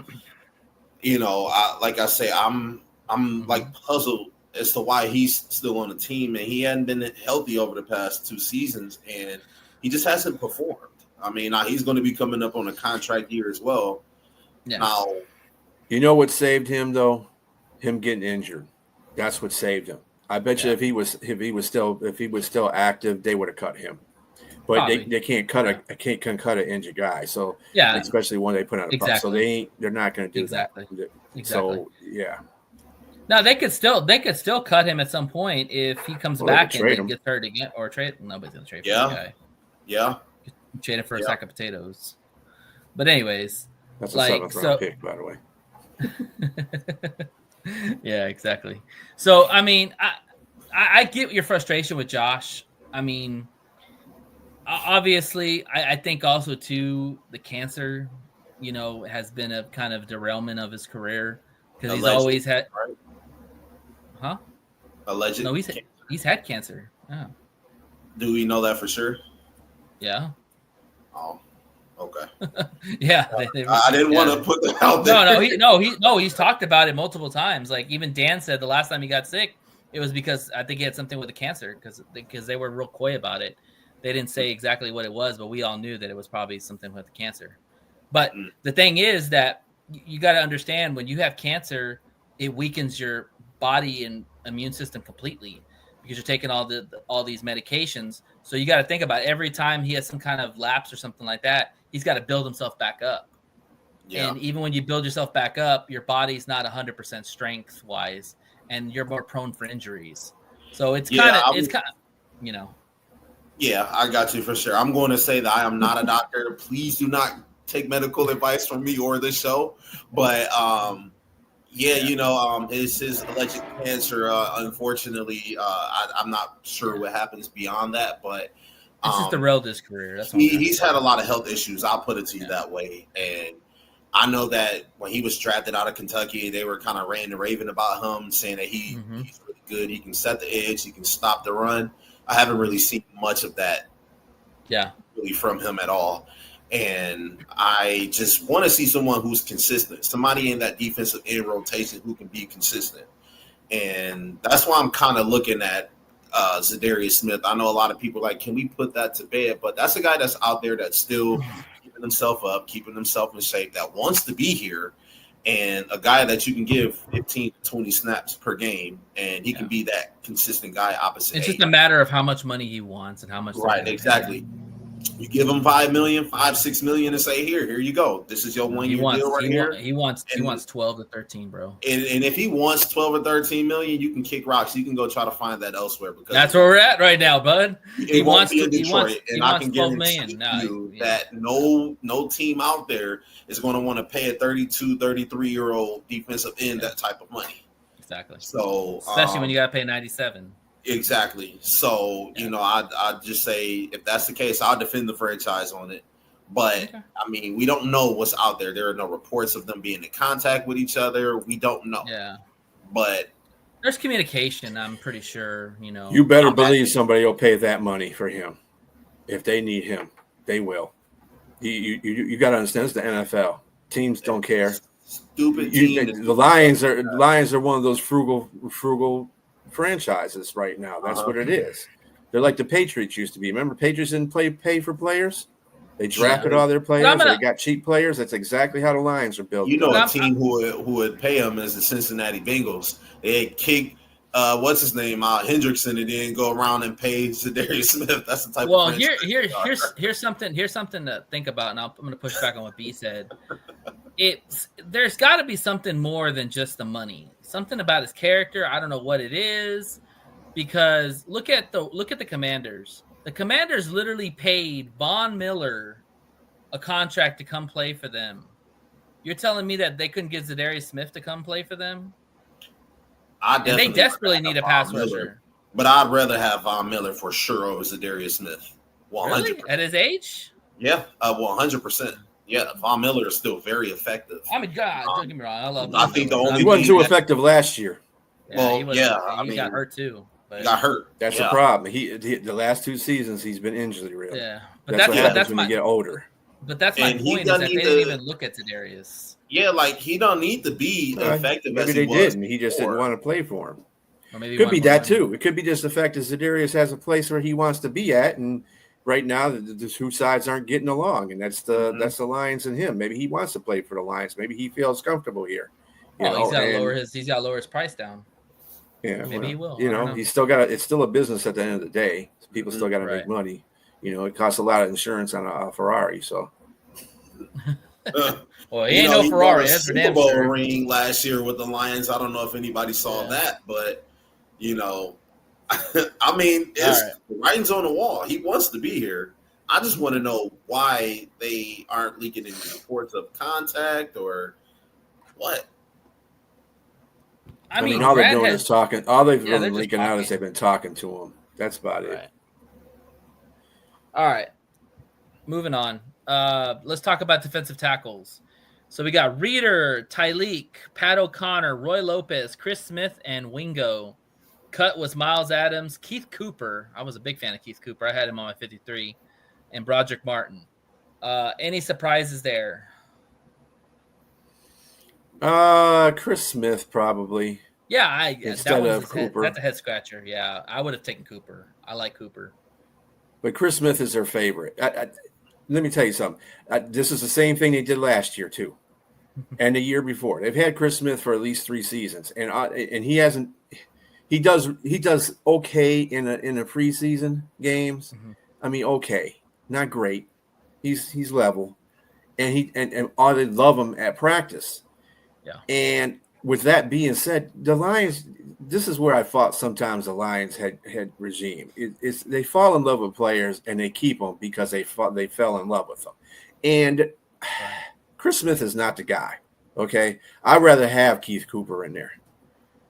you know, like I say, I'm like puzzled as to why he's still on the team, and he hadn't been healthy over the past 2 seasons, and he just hasn't performed. I mean, now he's going to be coming up on a contract year as well. Yeah. Now, you know what saved him though? Him getting injured. That's what saved him. I bet you if he was still active, they would have cut him. But they can't cut an injured guy. So especially when they put on a puck. So they're not going to do that. Exactly. So No, they could still cut him at some point if he comes back and gets hurt again, or trade. Nobody's going to trade for the guy. Yeah. Trade him for a sack of potatoes. But anyways, that's a 7th round pick, by the way. Yeah, exactly. So I mean, I get your frustration with Josh. I mean, obviously, I think also too the cancer, you know, has been a kind of derailment of his career because he's always had. Huh? Alleged. No, he's had cancer. Yeah. Do we know that for sure? Yeah. Oh, okay. Yeah, I didn't want to put that out there. He's talked about it multiple times. Like even Dan said the last time he got sick, it was because I think he had something with the cancer because they were real coy about it. They didn't say exactly what it was, but we all knew that it was probably something with the cancer. But the thing is that you got to understand when you have cancer, it weakens your body and immune system completely because you're taking all these medications. So you got to think about every time he has some kind of lapse or something like that, he's got to build himself back up. Yeah. And even when you build yourself back up, your body's not 100% strength wise, and you're more prone for injuries. So it's kind of, you know. Yeah, I got you for sure. I'm going to say that I am not a doctor. Please do not take medical advice from me or this show. But you know, his alleged cancer. Unfortunately, I'm not sure what happens beyond that. But it's just derailed his career. That's he's had a lot of health issues. I'll put it to you that way. And I know that when he was drafted out of Kentucky, they were kind of ranting and raving about him, saying that he's really good. He can set the edge. He can stop the run. I haven't really seen much of that. Yeah, really from him at all. And I just want to see someone who's consistent, somebody in that defensive end rotation who can be consistent. And that's why I'm kind of looking at Zadarius Smith. I know a lot of people like, can we put that to bed? But that's a guy that's out there that's still keeping himself up, keeping himself in shape, that wants to be here, and a guy that you can give 15 to 20 snaps per game, and he can be that consistent guy opposite. It's just a matter of how much money he wants and how much. Right, exactly. You give him $5 million, $6 million, and say, here you go. This is your 1 year deal right here. He wants 12 to 13, bro. And if he wants 12 or 13 million, you can kick rocks. You can go try to find that elsewhere, because that's where we're at right now, bud. He wants be in Detroit, and I can guarantee you that no team out there is going to want to pay a 32, 33-year-old defensive end that type of money. Exactly. So especially when you got to pay 97. Exactly. So, I'd just say, if that's the case, I'll defend the franchise on it. But, I mean, we don't know what's out there. There are no reports of them being in contact with each other. We don't know. Yeah. But there's communication, I'm pretty sure, You better believe somebody will pay that money for him. If they need him, they will. You got to understand, it's the NFL. Teams don't care. Stupid team. The Lions are one of those frugal franchises right now. That's what it is. They're like the Patriots used to be. Remember, Patriots didn't pay for players. They drafted all their players. They got cheap players. That's exactly how the Lions are built. A team who would pay them is the Cincinnati Bengals. They had kicked what's his name out Hendrickson, and then go around and pay Zadarius Smith. That's the type. Well, of here's something to think about, and I'm going to push back on what B said. There's got to be something more than just the money. Something about his character. I don't know what it is, because look at the Commanders. The Commanders literally paid Von Miller a contract to come play for them. You're telling me that they couldn't get Zadarius Smith to come play for them? They desperately need a pass rusher. But I'd rather have Von Miller for sure over Zadarius Smith. 100%. Really? At his age? Yeah, 100%. Yeah, Von Miller is still very effective. I mean, God, don't get me wrong. I love. I think he wasn't too effective last year. He got hurt too. He got hurt. That's the problem. He the last 2 seasons he's been injury riddled. Yeah, but that's what happens when you get older. But that's my point. Is that they didn't even look at Zadarius. Yeah, like he don't need to be effective. Maybe as they he was didn't. He just didn't want to play for him. Or maybe could be that too. It could be just the fact that Zadarius has a place where he wants to be at, and right now the 2 sides aren't getting along, and that's the Lions and him. Maybe he wants to play for the Lions. Maybe he feels comfortable here. He's got to lower his price down. Yeah, maybe he will. He's still got it's still a business at the end of the day. People still got to make money. It costs a lot of insurance on a Ferrari. So, well, he ain't no Ferrari. That's for damn sure. Super Bowl ring last year with the Lions. I don't know if anybody saw that, but I mean, it's writing's on the wall. He wants to be here. I just want to know why they aren't leaking any reports of contact or what. I mean, all they're doing is talking. All they've been leaking out is they've been talking to him. That's about it. All right. Moving on. Let's talk about defensive tackles. So we got Reeder, Tyleek, Pat O'Connor, Roy Lopez, Chris Smith, and Wingo. Cut was Miles Adams, Keith Cooper. I was a big fan of Keith Cooper. I had him on my 53. And Broderick Martin. Any surprises there? Chris Smith probably. Yeah, instead of Cooper. That's a head scratcher. Yeah, I would have taken Cooper. I like Cooper. But Chris Smith is their favorite. Let me tell you something. This is the same thing they did last year too, and the year before. They've had Chris Smith for at least 3 seasons, and he hasn't. He does okay in a preseason games. Mm-hmm. I mean, okay, not great. He's level, and they love him at practice. Yeah. And with that being said, the Lions. This is where I thought sometimes the Lions had regime. It's they fall in love with players and they keep them because they fell in love with them. And Chris Smith is not the guy. Okay, I'd rather have Keith Cooper in there.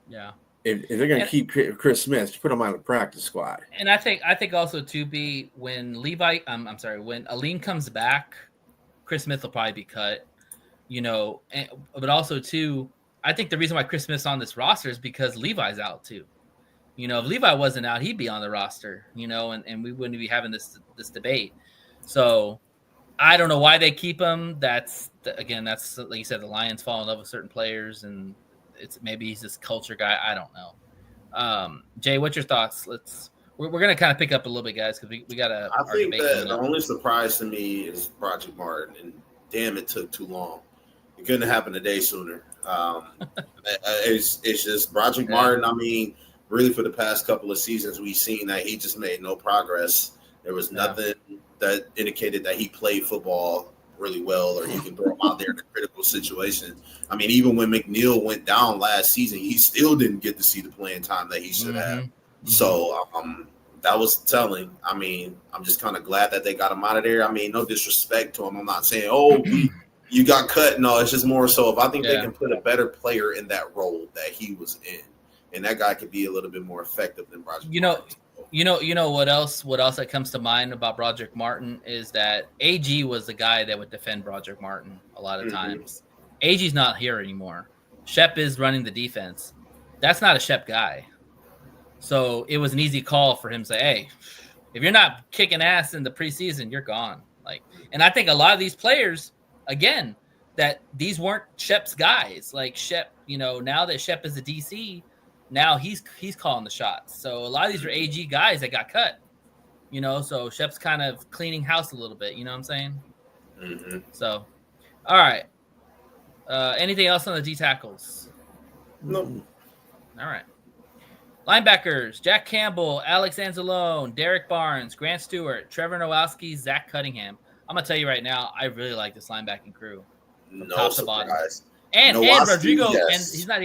Yeah. If they're going to keep Chris Smith, put him on the practice squad. And I think also to be when when Aline comes back, Chris Smith will probably be cut. But also too. I think the reason why Chris Smith's on this roster is because Levi's out too. If Levi wasn't out, he'd be on the roster, and we wouldn't be having this debate. So I don't know why they keep him. That's like you said, the Lions fall in love with certain players, and maybe he's this culture guy. I don't know. Jay, what's your thoughts? We're going to kind of pick up a little bit, guys, because we got to. I think that the only surprise to me is Project Martin, and damn, it took too long. It couldn't happen a day sooner. It's just Project Martin. I mean, really, for the past couple of seasons, we've seen that he just made no progress. There was nothing that indicated that he played football really well, or he can throw him out there in a critical situation. I mean, even when McNeil went down last season, he still didn't get to see the playing time that he should have. So that was telling. I mean, I'm just kind of glad that they got him out of there. I mean, no disrespect to him. I'm not saying, you got cut. No, it's just more so if I think they can put a better player in that role that he was in, and that guy could be a little bit more effective than Project Martin. You know what else that comes to mind about Broderick Martin is that AG was the guy that would defend Broderick Martin a lot of times. AG's not here anymore. Shep is running the defense. That's not a Shep guy. So it was an easy call for him to say, hey, if you're not kicking ass in the preseason, you're gone. And I think a lot of these players, again, that these weren't Shep's guys. Like Shep, now that Shep is a DC, now he's calling the shots. So a lot of these are AG guys that got cut, so Shep's kind of cleaning house a little bit. You know what I'm saying? So, all right. Anything else on the D tackles? No. All right. Linebackers: Jack Campbell, Alex Anzalone, Derek Barnes, Grant Stewart, Trevor Nowalski, Zach Cunningham. I'm gonna tell you right now, I really like this linebacking crew. No top surprise. To bottom. And Rodrigo, and he's not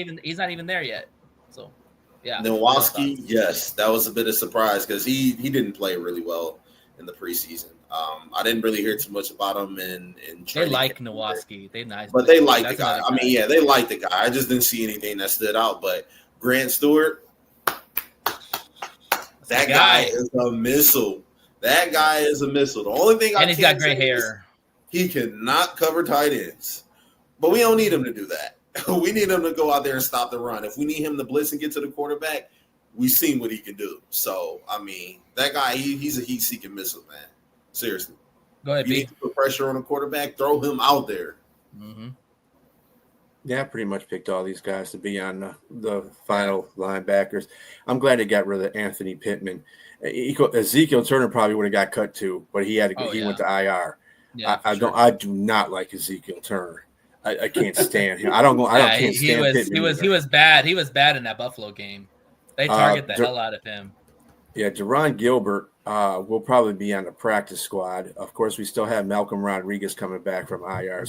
even there yet. So, yeah. Nowalski, yes, that was a bit of surprise because he didn't play really well in the preseason. I didn't really hear too much about him in they like Nowalski. They nice, but they like the guy. I mean, yeah, they like the guy. I just didn't see anything that stood out. But Grant Stewart, that guy is a missile. That guy is a missile. The only thing he's got gray hair. He cannot cover tight ends, but we don't need him to do that. We need him to go out there and stop the run. If we need him to blitz and get to the quarterback, we've seen what he can do. So, I mean, that guy, he's a heat-seeking missile, man. Seriously. Go ahead, you need to put pressure on the quarterback, throw him out there. Yeah, I pretty much picked all these guys to be on the final linebackers. I'm glad they got rid of Anthony Pittman. Ezekiel Turner probably would have got cut too, but he had to go. He went to IR. Yeah, I do not like Ezekiel Turner. I can't stand him. I can't stand Pittman. He was bad. He was bad in that Buffalo game. They target the hell out of him. Yeah, Jerron Gilbert will probably be on the practice squad. Of course, we still have Malcolm Rodriguez coming back from IR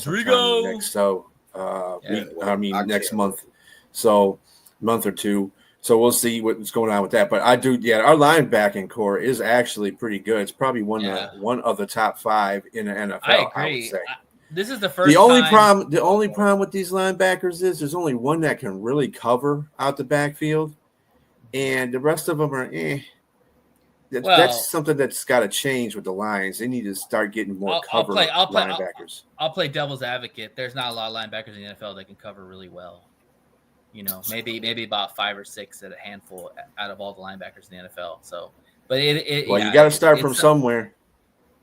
next month. So month or two. So we'll see what's going on with that. But I do, our linebacking core is actually pretty good. It's probably one of the top 5 in the NFL. I agree. I would say. This is the first. The only problem with these linebackers is there's only one that can really cover out the backfield, and the rest of them are That's something that's got to change with the Lions. They need to start getting more linebackers. I'll play devil's advocate. There's not a lot of linebackers in the NFL that can cover really well. Maybe about 5 or 6 at a handful out of all the linebackers in the NFL. So, but you got to start from somewhere.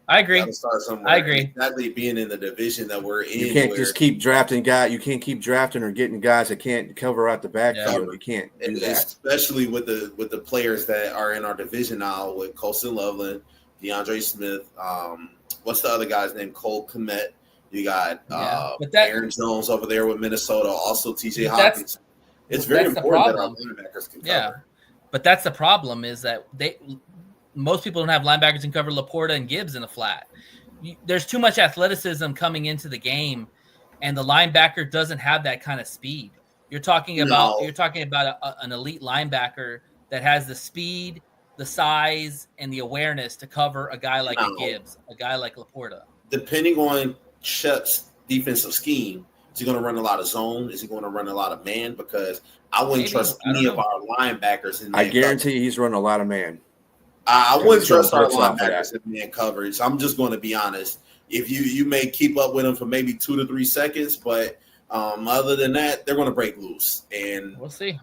I agree. I agree. Exactly, being in the division that we're in. You can't just keep drafting guys. You can't keep drafting or getting guys that can't cover out the backfield. You can't do that. Especially with the players that are in our division now, with Colson Loveland, DeAndre Smith. What's the other guy's name? Cole Kmet. You got Aaron Jones over there with Minnesota. Also, TJ Hopkins. It's very important that our linebackers can cover. Yeah, but that's the problem is that most people don't have linebackers can cover Laporta and Gibbs in the flat. There's too much athleticism coming into the game, and the linebacker doesn't have that kind of speed. You're talking about an elite linebacker that has the speed, the size, and the awareness to cover a guy like a Gibbs, a guy like Laporta. Depending on Shep's defensive scheme, is he going to run a lot of zone? Is he going to run a lot of man? Because I wouldn't trust any of our linebackers. I guarantee he's running a lot of man. I wouldn't trust our linebackers in man coverage. I'm just going to be honest. If you may keep up with them for maybe 2 to 3 seconds, but other than that, they're going to break loose. And we'll see.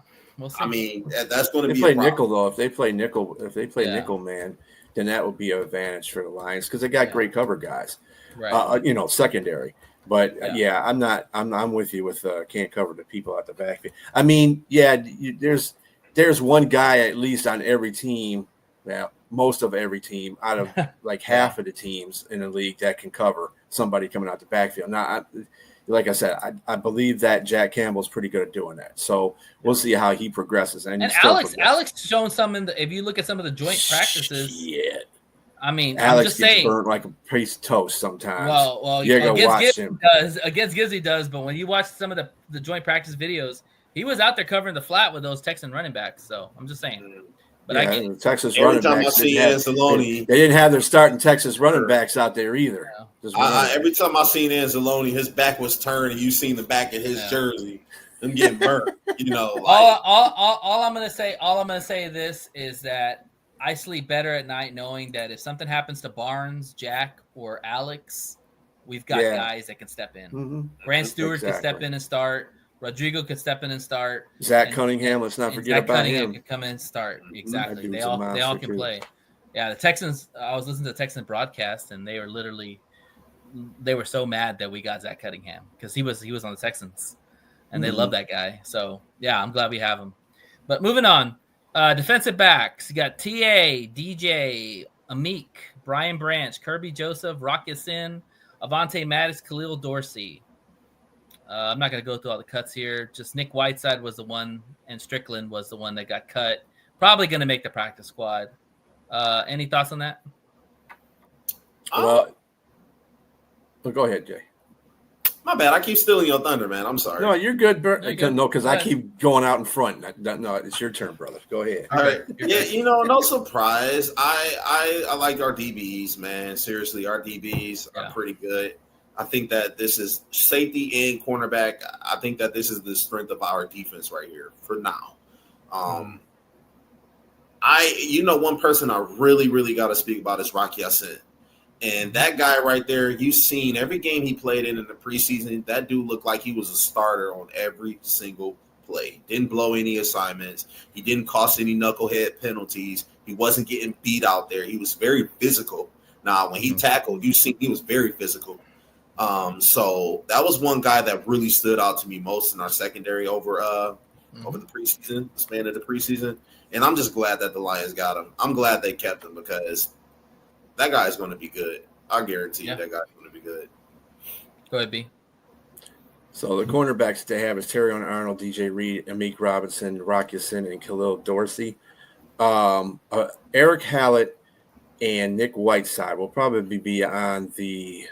I mean, that's going to be a problem. Nickel though. If they play nickel man, then that would be an advantage for the Lions because they got great cover guys. Right. Secondary. But I'm with you with can't cover the people at the backfield. I mean, there's there's one guy at least on every team, most of every team out of like half of the teams in the league that can cover somebody coming out the backfield. Now, like I said, I believe that Jack Campbell's pretty good at doing that. So we'll see how he progresses. And Alex shown some if you look at some of the joint practices. Shit. I mean, Alex I'm just saying, burnt like a piece of toast sometimes. Well, you go watch him. Against Gibbs he does, but when you watch some of the joint practice videos, he was out there covering the flat with those Texan running backs. So I'm just saying. But yeah, I get the Texas every running time backs. I see Anzalone, they didn't have their starting Texas running backs out there either. Every time I seen Anzalone, his back was turned, and you seen the back of his jersey. Them getting burnt. All I'm gonna say this is that I sleep better at night knowing that if something happens to Barnes, Jack, or Alex, we've got guys that can step in. Mm-hmm. Grant Stewart can step in and start. Rodrigo could step in and start. Zach Cunningham, let's not forget about him. Could come in and start. Exactly. They all can play. Yeah, the Texans. I was listening to the Texan broadcast, and they were so mad that we got Zach Cunningham because he was on the Texans, and they love that guy. So yeah, I'm glad we have him. But moving on, defensive backs. You got TA, DJ, Amik, Brian Branch, Kirby Joseph, Rock Yassin, Avante Maddox, Khalil Dorsey. I'm not going to go through all the cuts here. Just Nick Whiteside was the one, and Strickland was the one that got cut. Probably going to make the practice squad. Any thoughts on that? Well, go ahead, Jay. My bad. I keep stealing your thunder, man. I'm sorry. No, you're good, Bert. No, because I keep going out in front. No, it's your turn, brother. Go ahead. All right. Yeah, no surprise. I like our DBs, man. Seriously, our DBs are pretty good. I think that this is safety and cornerback. I think that this is the strength of our defense right here for now. One person I really, really got to speak about is Rock Yassin. And that guy right there, you've seen every game he played in the preseason. That dude looked like he was a starter on every single play. Didn't blow any assignments. He didn't cost any knucklehead penalties. He wasn't getting beat out there. He was very physical. Now, when he tackled, you see he was very physical. So that was one guy that really stood out to me most in our secondary over the preseason, the span of the preseason. And I'm just glad that the Lions got him. I'm glad they kept him because that guy's going to be good. I guarantee you that guy's going to be good. Go ahead, B. So the cornerbacks they have is Terrion Arnold, DJ Reed, Amik Robinson, Rock Yassin, and Khalil Dorsey. Eric Hallett and Nick Whiteside will probably be on the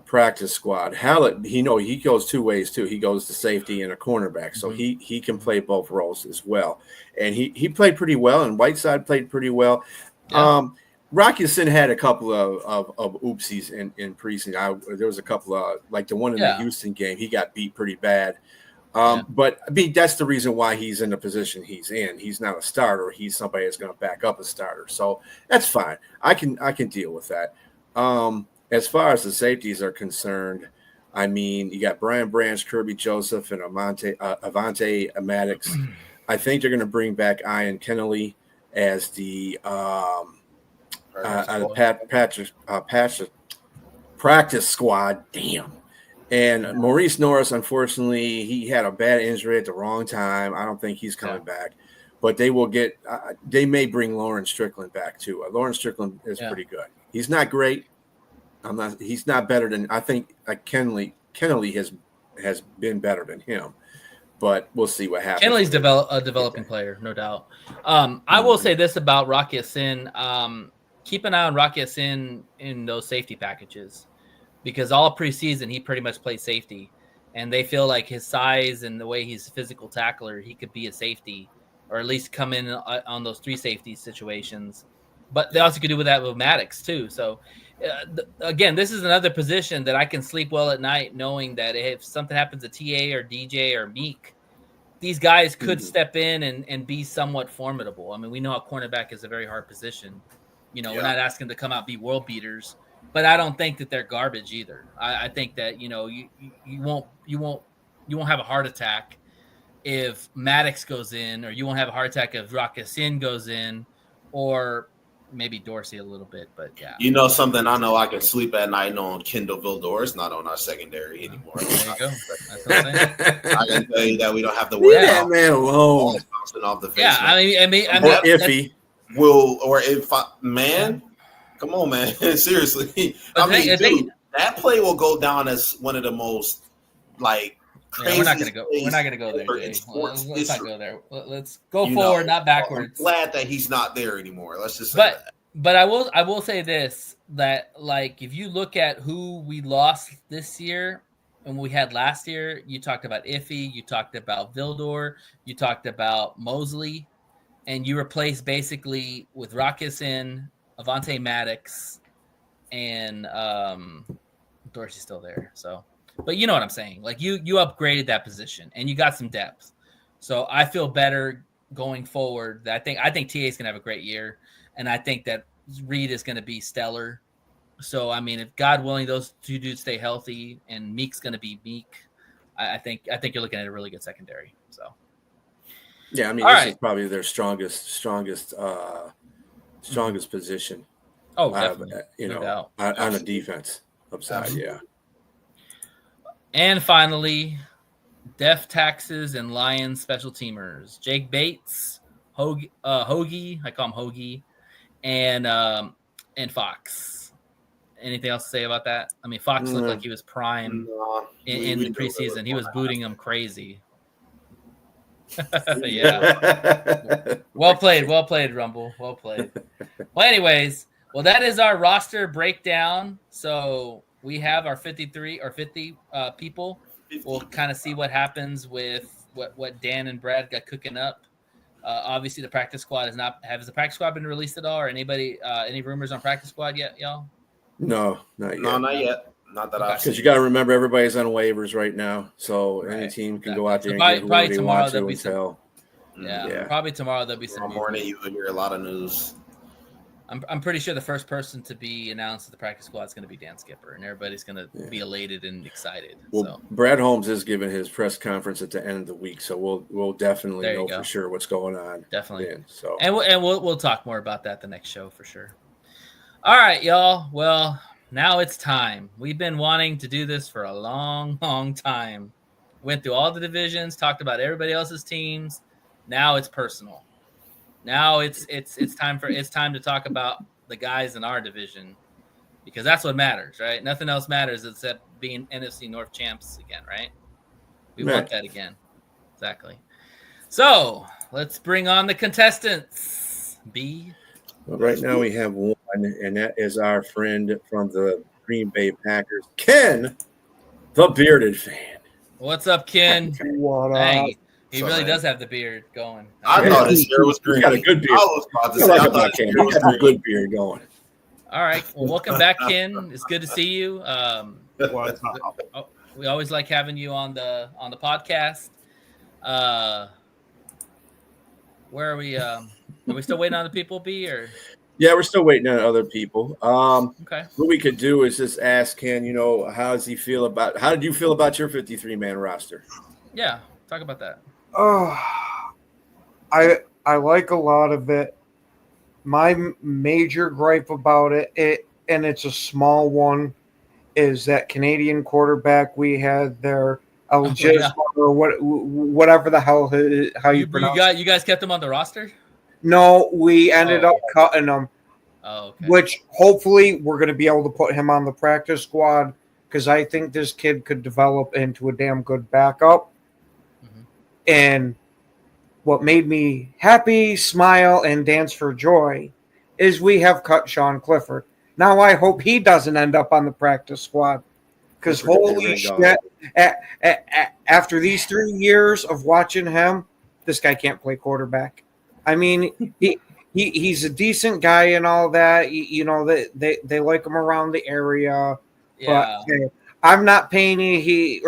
practice squad. Hallett, he goes two ways too. He goes to safety and a cornerback, so he can play both roles as well. And he played pretty well, and Whiteside played pretty well. Yeah. Rock Yassin had a couple of oopsies in preseason. There was a couple of like the one in the Houston game. He got beat pretty bad. But I mean that's the reason why he's in the position he's in. He's not a starter. He's somebody that's going to back up a starter. So that's fine. I can deal with that. As far as the safeties are concerned, I mean, you got Brian Branch, Kirby Joseph, and Avante Maddox. I think they're going to bring back Ian Kennelly as the practice squad. Damn. And Maurice Norris, unfortunately, he had a bad injury at the wrong time. I don't think he's coming back. But they will get they may bring Lawrence Strickland back, too. Lawrence Strickland is pretty good. He's not great. He's not better than I think Kennelly has been better than him, but we'll see what happens. Kennelly's a developing player, no doubt. I will say this about Rock Yassin. Keep an eye on Rock Yassin in those safety packages because all preseason he pretty much played safety, and they feel like his size and the way he's a physical tackler, he could be a safety or at least come in on those three safety situations. But they also could do that with Maddox too. So. Again, this is another position that I can sleep well at night knowing that if something happens to TA or DJ or Meek, these guys could step in and be somewhat formidable. I mean, we know how cornerback is a very hard position. We're not asking them to come out and be world beaters, but I don't think that they're garbage either. I think that, you won't have a heart attack if Maddox goes in, or you won't have a heart attack if Rock Yassin goes in, or maybe Dorsey a little bit, but yeah. Something I know I can sleep at night knowing Kendall Vildor not on our secondary anymore. There you go. That's what I'm saying. I can tell you that we don't have to worry that man alone. something off the face. Yeah, I mean, or iffy. Come on, man. Seriously. But dude, that play will go down as one of the most crazy. We're not gonna go. We're not gonna go there, Jay. Let's not go there. Let's go forward, not backwards. I'm glad that he's not there anymore. Let's just say that. But I will say this, that if you look at who we lost this year and we had last year, you talked about Iffy, you talked about Vildor, you talked about Mosley, and you replaced basically with Rockison, Avante Maddox, and Dorsey's still there. So, but you know what I'm saying? You upgraded that position and you got some depth. So I feel better going forward. I think TA is gonna have a great year, and I think that Reed is gonna be stellar. So I mean, if God willing, those two dudes stay healthy, and Meek's gonna be Meek, I think you're looking at a really good secondary. So yeah, I mean, this is probably their strongest position. Oh, definitely. On the defense upside, yeah. And finally, Def Taxes and Lions special teamers: Jake Bates, Hoagie, I call him Hoagie, and Fox. Anything else to say about that? I mean, Fox looked like he was prime in the preseason. He was booting him crazy. Yeah. Well played, Rumble. Well played. Well, anyways, that is our roster breakdown. So we have our 50 people. We'll kind of see what happens with what Dan and Brad got cooking up. Obviously, the practice squad has the practice squad been released at all, or anybody any rumors on practice squad yet, y'all? No, not yet. No, not yet. Not that I've seen. Because you got to remember, everybody's on waivers right now, so any team can go out there and get whoever they want to until. Yeah, probably tomorrow there'll be some. Tomorrow morning you will hear a lot of news. I'm pretty sure the first person to be announced at the practice squad is going to be Dan Skipper, and everybody's going to be elated and excited. Well, Brad Holmes is giving his press conference at the end of the week, so we'll definitely know for sure what's going on. Definitely. Then, so we'll talk more about that the next show for sure. All right, y'all. Well, now it's time. We've been wanting to do this for a long, long time. Went through all the divisions, talked about everybody else's teams. Now it's personal. Now it's time to talk about the guys in our division, because that's what matters, right? Nothing else matters except being NFC North champs again, right? We want that again. Exactly. So let's bring on the contestants. Well, right now we have one, and that is our friend from the Green Bay Packers, Ken, the bearded fan. What's up, Ken? What up? Hey, he really does have the beard going. I thought his hair was green. He's got a good beard. I was about to say, I thought Ken. He's got a good beard going. All right. Well, welcome back, Ken. It's good to see you. What's up? We always like having you on the podcast. Where are we? Are we still waiting on the people, B? Or yeah, we're still waiting on other people. Okay. What we could do is just ask Ken. How did you feel about your 53-man roster? Yeah, talk about that. I like a lot of it. My major gripe about it, and it's a small one, is that Canadian quarterback we had there, or whatever the hell how you pronounce it. You guys kept him on the roster? No, we ended up cutting him. Oh, okay. Which hopefully we're going to be able to put him on the practice squad, because I think this kid could develop into a damn good backup. Mm-hmm. And what made me happy, smile, and dance for joy is we have cut Sean Clifford. Now I hope he doesn't end up on the practice squad, because holy shit, after these 3 years of watching him, this guy can't play quarterback. I mean, he's a decent guy and all that. They like him around the area. Yeah. But I'm not paying you.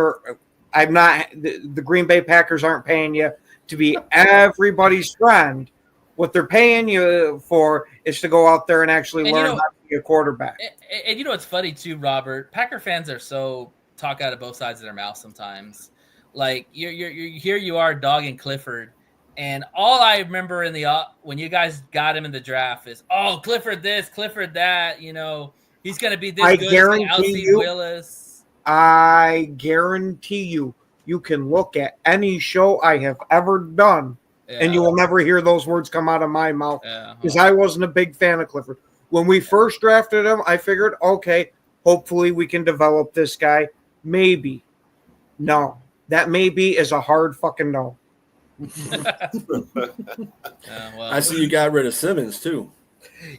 The Green Bay Packers aren't paying you to be everybody's friend. What they're paying you for is to go out there and actually learn how to be a quarterback. And what's funny too, Robert? Packer fans are so talk out of both sides of their mouth sometimes. Like you're here, you are dogging Clifford, and all I remember when you guys got him in the draft is, oh, Clifford this, Clifford that. He's going to be this good as Alcee Willis. I guarantee you can look at any show I have ever done And you will never hear those words come out of my mouth because I wasn't a big fan of Clifford. When we first drafted him, I figured, okay, hopefully we can develop this guy. Maybe. No. That maybe is a hard fucking no. I see you got rid of Simmons, too.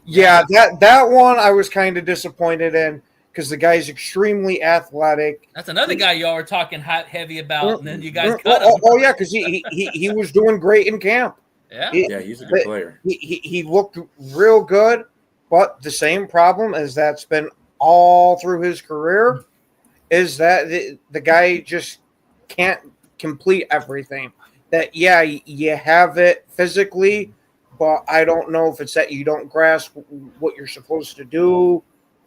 Yeah, that one I was kind of disappointed in because the guy's extremely athletic. That's another guy y'all were talking hot heavy about, and then you guys cut him. Oh yeah, because he was doing great in camp. Yeah, he's a good player. He looked real good, but the same problem as that's been all through his career is that the guy just can't complete everything. That you have it physically, but I don't know if it's that you don't grasp what you're supposed to do.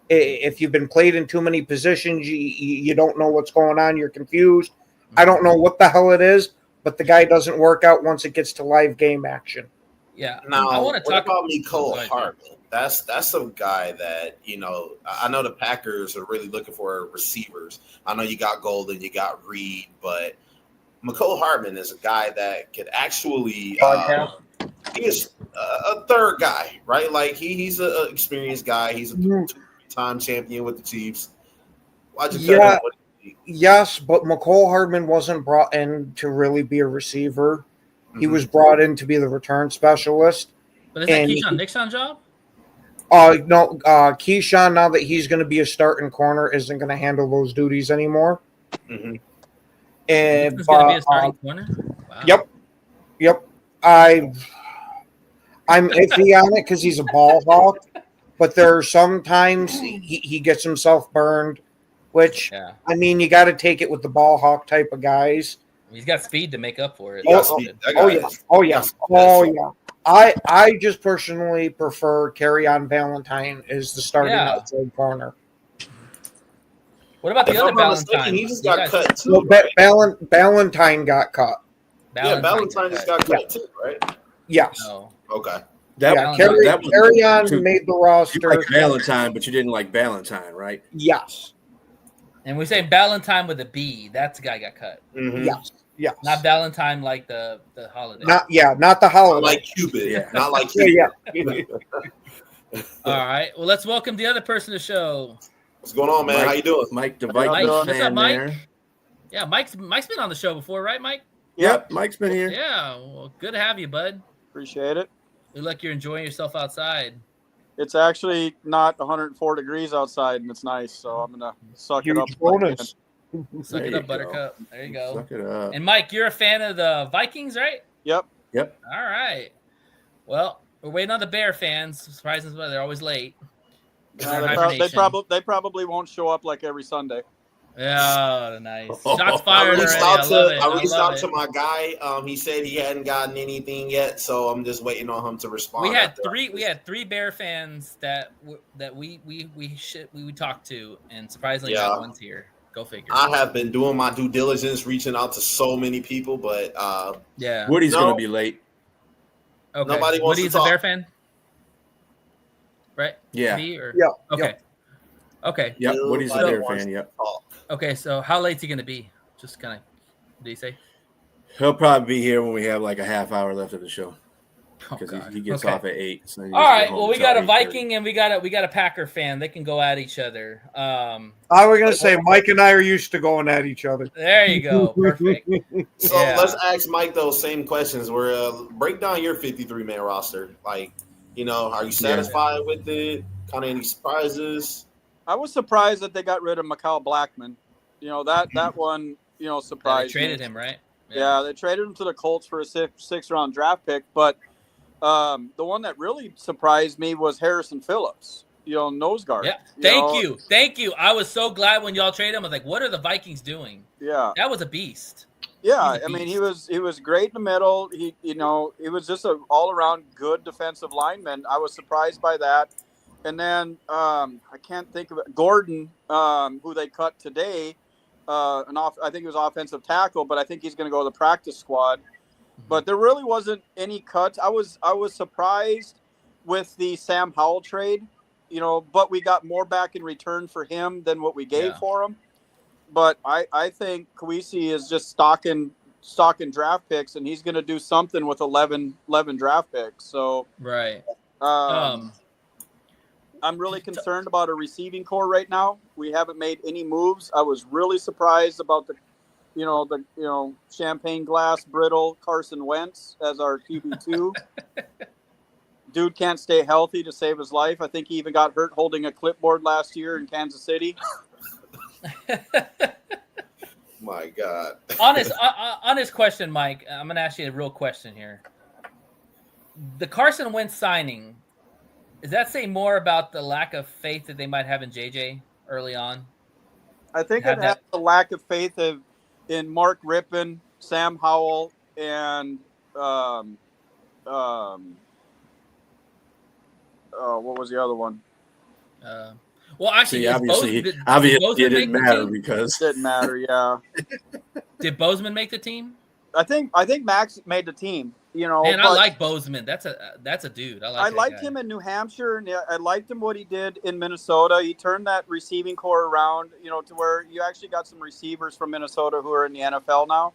If you've been played in too many positions, you don't know what's going on. You're confused. I don't know what the hell it is, but the guy doesn't work out once it gets to live game action. Yeah. Now, I want to talk about Mecole Hardman. That's a guy that, I know the Packers are really looking for receivers. I know you got Golden, you got Reed, but Mecole Hardman is a guy that could actually he is a third guy, right? Like he's an experienced guy. He's a two-time champion with the Chiefs. Why'd you tell him what yes, but Mecole Hardman wasn't brought in to really be a receiver. He was brought in to be the return specialist. But is that Keyshawn Nixon's job? No, Keyshawn, now that he's going to be a starting corner, isn't going to handle those duties anymore. Mm-hmm. And he's going to be a starting corner? Wow. Yep. I'm iffy on it because he's a ball hawk, but there are sometimes he gets himself burned, which, I mean, you got to take it with the ball hawk type of guys. He's got speed to make up for it. Oh yeah. I just personally prefer Kerryon Valentine as the starting outside corner. What about the other Valentine? He just got cut too. Valentine got cut. Valentine just got cut too, right? Yes. Oh. Okay. Kerryon made the roster. You like Valentine, but you didn't like Valentine, right? Yes. And we say Valentine with a B. That's the guy got cut. Mm-hmm. Yes. Not Valentine like the holiday. Not the holiday. Not like Cupid. Yeah. Not like Cupid. All right. Well, let's welcome the other person to the show. What's going on, man? How you doing? Mike, the Viking fan. What's up, Mike? There. Yeah, Mike's been on the show before, right, Mike? Yep, Mike's been here. Yeah. Well, good to have you, bud. Appreciate it. Look like you're enjoying yourself outside. It's actually not 104 degrees outside, and it's nice, so I'm going to suck it up. Bonus. Suck it up, Buttercup. There you go. Suck it up. And Mike, you're a fan of the Vikings, right? Yep. All right. Well, we're waiting on the Bear fans. Surprisingly, they're always late. They probably won't show up like every Sunday. Yeah, nice. Shots fired I reached out to my guy. He said he hadn't gotten anything yet, so I'm just waiting on him to respond. We had three Bear fans that we talked to, and surprisingly, that one's here. Go figure. I have been doing my due diligence, reaching out to so many people, but Woody's going to be late. Okay. Nobody wants Woody's to talk. a Bear fan, right? Yeah. Okay. Okay. Yep. Woody's a Bear fan. Yep. Okay. So how late's he going to be? Just kind of. Did he say? He'll probably be here when we have like a half hour left of the show. Because he gets off at 8. So all right. Well, we got a Viking and we got a Packer fan. They can go at each other. I was gonna say Mike and I are used to going at each other. There you go. Perfect. So let's ask Mike those same questions. Where break down your 53-man roster. Like, are you satisfied with it? Kind of any surprises? I was surprised that they got rid of Mecole Blackman. That one, surprised they traded him, right? Yeah, they traded him to the Colts for a six-round draft pick, but. The one that really surprised me was Harrison Phillips, nose guard. Yeah, thank you. I was so glad when y'all traded him. I was like, what are the Vikings doing? Yeah, that was a beast. Yeah, I mean, he was great in the middle. He was just an all-around good defensive lineman. I was surprised by that. And then I can't think of it. Gordon, who they cut today, I think he was offensive tackle, but I think he's going to go to the practice squad. But there really wasn't any cuts. I was surprised with the Sam Howell trade, but we got more back in return for him than what we gave for him. But I think Kawisi is just stocking stocking draft picks, and he's going to do something with 11 draft picks. So Right. I'm really concerned about a receiving core right now. We haven't made any moves. I was really surprised about the champagne glass brittle Carson Wentz as our QB2. Dude can't stay healthy to save his life. I think he even got hurt holding a clipboard last year in Kansas City. My God. Honest question, Mike. I'm going to ask you a real question here. The Carson Wentz signing, does that say more about the lack of faith that they might have in JJ early on? I think it has a lack of faith in Mark Rippon, Sam Howell, and what was the other one? Well, actually, obviously it didn't matter because it didn't matter. Yeah. Did Bozeman make the team? I think Max made the team. Man, I like Bozeman. That's a dude. I liked him in New Hampshire, and I liked him what he did in Minnesota. He turned that receiving core around, to where you actually got some receivers from Minnesota who are in the NFL now.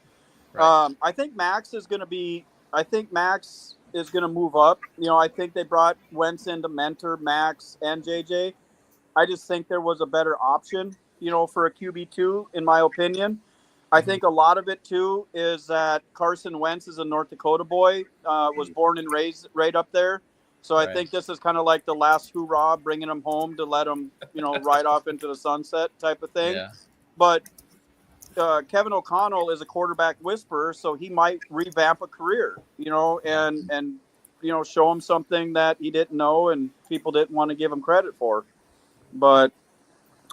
Right. I think Max is going to move up. I think they brought Wentz in to mentor Max and JJ. I just think there was a better option, for a QB2, in my opinion. I think a lot of it, too, is that Carson Wentz is a North Dakota boy, was born and raised right up there. So I think this is kind of like the last hoorah, bringing him home to let him, ride off into the sunset type of thing. Yeah. But Kevin O'Connell is a quarterback whisperer, so he might revamp a career, and show him something that he didn't know and people didn't want to give him credit for. But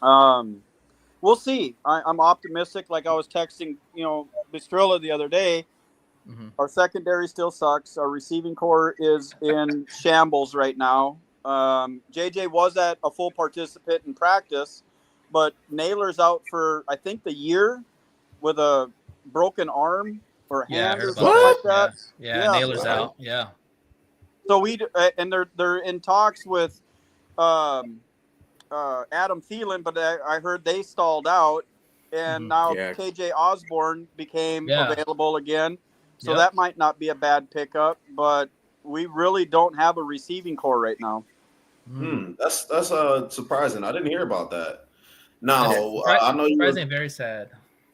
we'll see. I'm optimistic. Like I was texting, Bistrilla the other day. Mm-hmm. Our secondary still sucks. Our receiving core is in shambles right now. JJ was at a full participant in practice, but Naylor's out for, I think, the year with a broken arm or hand or something like that. Yeah, Naylor's out. Yeah. So and they're in talks with Adam Thielen, but I heard they stalled out, and now KJ Osborne became available again. So that might not be a bad pickup, but we really don't have a receiving core right now. That's surprising. I didn't hear about that. No, I know surprising, very sad.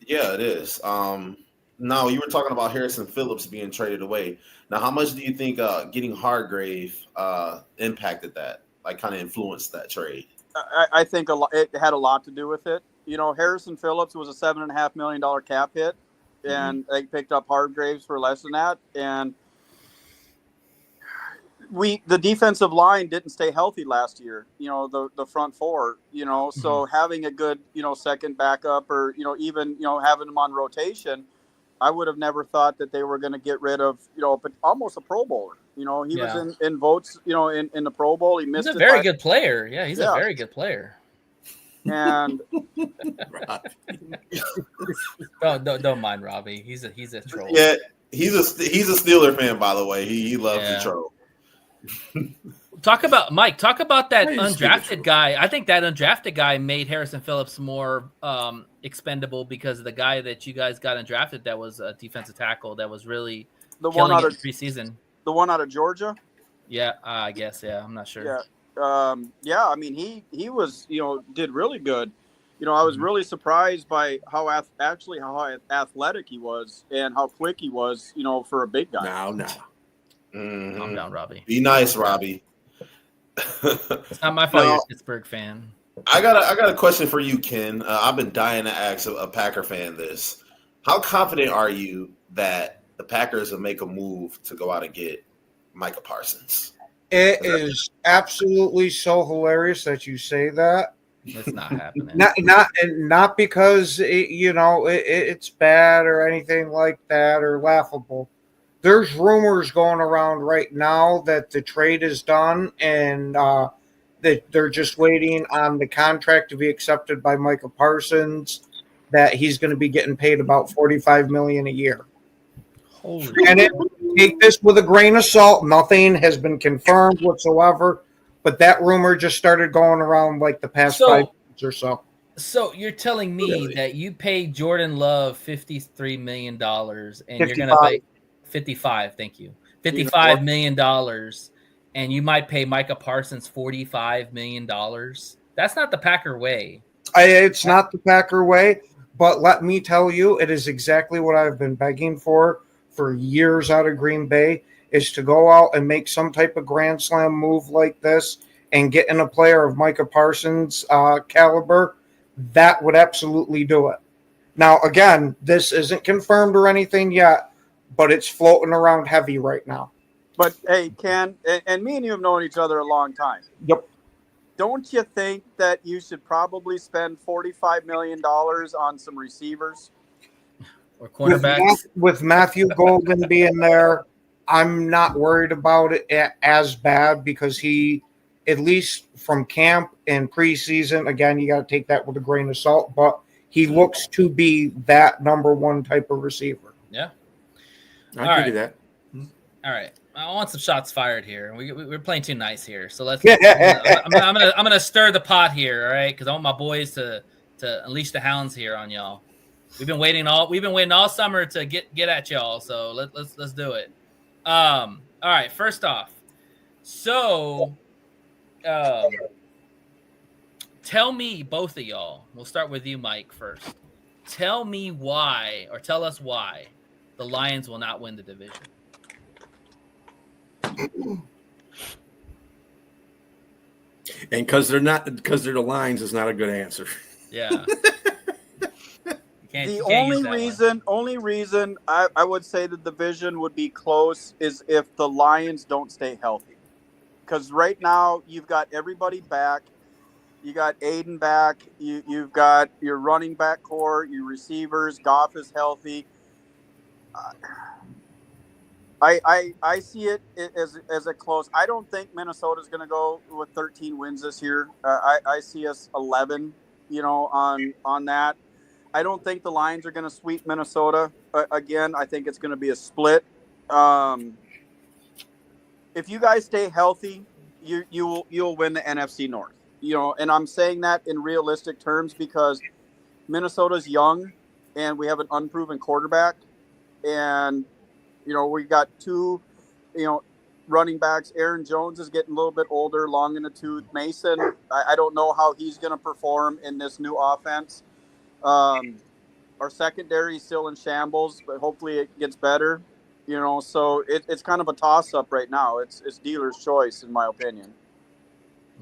Yeah, it is. Now you were talking about Harrison Phillips being traded away. Now, how much do you think getting Hargrave impacted that? Like, kind of influenced that trade? I think it had a lot to do with it. Harrison Phillips was a $7.5 million cap hit, and they picked up Hargraves for less than that. And the defensive line didn't stay healthy last year. The front four. So having a good second backup, or even having them on rotation, I would have never thought that they were going to get rid of but almost a Pro Bowler. He was in votes in the Pro Bowl. He missed. He's a very good player. Yeah, he's a very good player. And don't mind Robbie. He's a troll. Yeah, he's a Steeler fan, by the way. He loves the troll. Talk about that undrafted guy. I think that undrafted guy made Harrison Phillips more expendable, because of the guy that you guys got undrafted that was a defensive tackle that was really the one out of preseason. The one out of Georgia. Yeah, I guess. Yeah, I'm not sure. Yeah. I mean, he was did really good. I was really surprised by how athletic he was and how quick he was. For a big guy. No. Calm down, Robbie. Be nice, Robbie. It's not my fault you're a Pittsburgh fan. I got a question for you, Ken. I've been dying to ask a Packer fan this. How confident are you that the Packers will make a move to go out and get Micah Parsons? It is absolutely so hilarious that you say that. It's not happening. Not because it's bad or anything like that or laughable. There's rumors going around right now that the trade is done and that they're just waiting on the contract to be accepted by Micah Parsons, that he's going to be getting paid about $45 million a year. Take this with a grain of salt. Nothing has been confirmed whatsoever, but that rumor just started going around like the past 5 months or so. So you're telling me Really? that you paid Jordan Love $53 million and you're going 55. to pay 55, thank you. $55 million and you might pay Micah Parsons $45 million. That's not the Packer way. It's not the Packer way, but let me tell you, it is exactly what I've been begging for years out of Green Bay, is to go out and make some type of grand slam move like this and get in a player of Micah Parsons' caliber. That would absolutely do it. Now, again, this isn't confirmed or anything yet, but it's floating around heavy right now. But hey, Ken, and me and you have known each other a long time. Yep. Don't you think that you should probably spend $45 million on some receivers? Or cornerbacks? With Matthew Golden being there, I'm not worried about it as bad because he, at least from camp and preseason, again, you got to take that with a grain of salt, but he looks to be that number one type of receiver. Yeah. I can do that. All right. I want some shots fired here. We're playing too nice here. So let's. Yeah. I'm gonna stir the pot here, all right? Because I want my boys to unleash the hounds here on y'all. We've been waiting all summer to get at y'all. So let's do it. All right. First off, so tell me, both of y'all. We'll start with you, Mike, first. Tell me why, or tell us why, the Lions will not win the division. And because they're the Lions is not a good answer. Yeah. The only reason I would say the division would be close is if the Lions don't stay healthy. Because right now you've got everybody back. You got Aiden back. You've got your running back core, your receivers. Goff is healthy. I see it as a close. I don't think Minnesota's going to go with 13 wins this year. I see us 11, on that. I don't think the Lions are going to sweep Minnesota again. I think it's going to be a split. If you guys stay healthy, you'll win the NFC North. And I'm saying that in realistic terms because Minnesota's young and we have an unproven quarterback, and we got two, running backs. Aaron Jones is getting a little bit older, long in the tooth. Mason, I don't know how he's going to perform in this new offense. Our secondary is still in shambles, but hopefully it gets better. So it's kind of a toss-up right now. It's dealer's choice, in my opinion.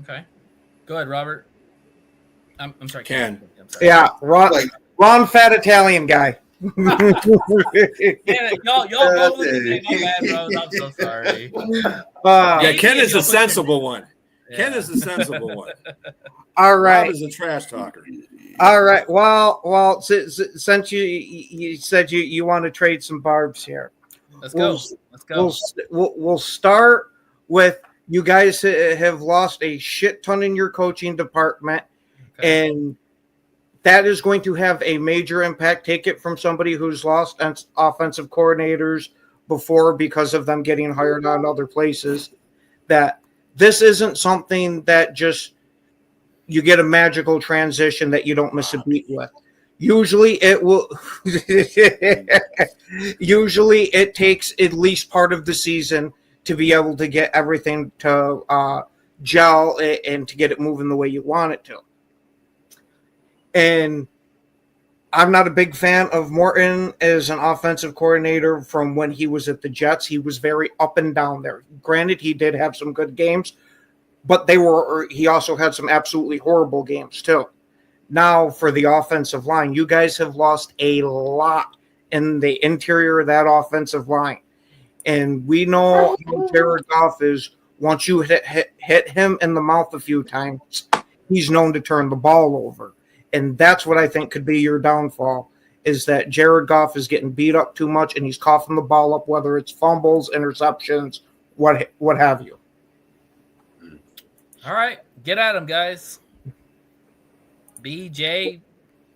Okay. Go ahead, Robert. I'm sorry, Ken. I'm sorry. Yeah, Ron fat Italian guy. Yeah, y'all both look at me. My bad, bro. I'm so sorry. Ken is a sensible one. Yeah. Ken is a sensible one. All right. Rob is a trash talker. All right. Well, since you said you want to trade some barbs here, Let's go. We'll start with you guys have lost a shit ton in your coaching department, and that is going to have a major impact. Take it from somebody who's lost offensive coordinators before because of them getting hired on other places, that this isn't something that just you get a magical transition that you don't miss a beat with. Usually it will. Usually it takes at least part of the season to be able to get everything to gel and to get it moving the way you want it to. And I'm not a big fan of Morton as an offensive coordinator from when he was at the Jets. He was very up and down there. Granted, he did have some good games, but he also had some absolutely horrible games too. Now for the offensive line, you guys have lost a lot in the interior of that offensive line. And we know how Jared Goff is. Once you hit him in the mouth a few times, he's known to turn the ball over. And that's what I think could be your downfall, is that Jared Goff is getting beat up too much and he's coughing the ball up, whether it's fumbles, interceptions, what have you. All right. Get at him, guys. BJ,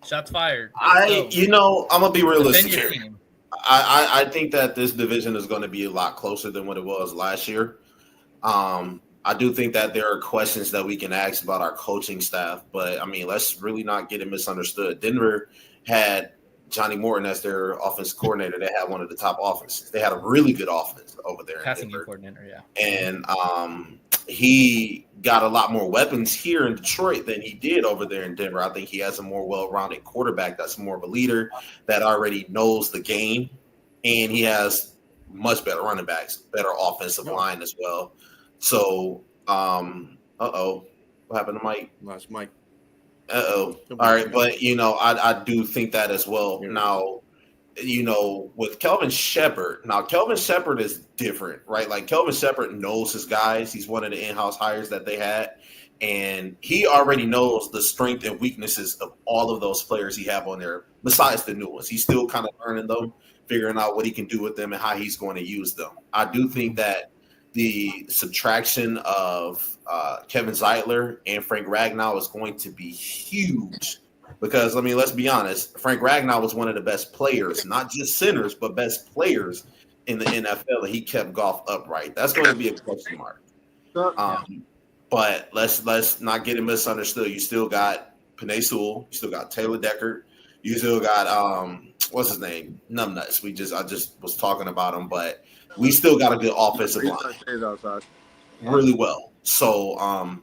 shots fired. I'm going to be realistic here. I think that this division is going to be a lot closer than what it was last year. I do think that there are questions that we can ask about our coaching staff, but I mean, let's really not get it misunderstood. Denver had Johnny Morton as their offensive coordinator. They had one of the top offenses. They had a really good offense over there. Passing game coordinator, yeah. And he got a lot more weapons here in Detroit than he did over there in Denver. I think he has a more well-rounded quarterback that's more of a leader that already knows the game, and he has much better running backs, better offensive line as well. So, what happened to Mike? Last Mike. All right, but I do think that as well. Now, with Kelvin Shepherd, Kelvin Shepherd is different, right? Like Kelvin Shepherd knows his guys. He's one of the in-house hires that they had, and he already knows the strength and weaknesses of all of those players he have on there. Besides the new ones, he's still kind of learning them, figuring out what he can do with them and how he's going to use them. I do think that the subtraction of Kevin Zeitler and Frank Ragnow is going to be huge because, I mean, let's be honest, Frank Ragnow was one of the best players, not just centers, but best players in the NFL, and he kept Goff upright. That's going to be a question mark. But let's not get it misunderstood. You still got Penei Sewell, you still got Taylor Deckard, you still got what's his name? Numbnuts. I just was talking about him, but we still got a good offensive line. Really well. So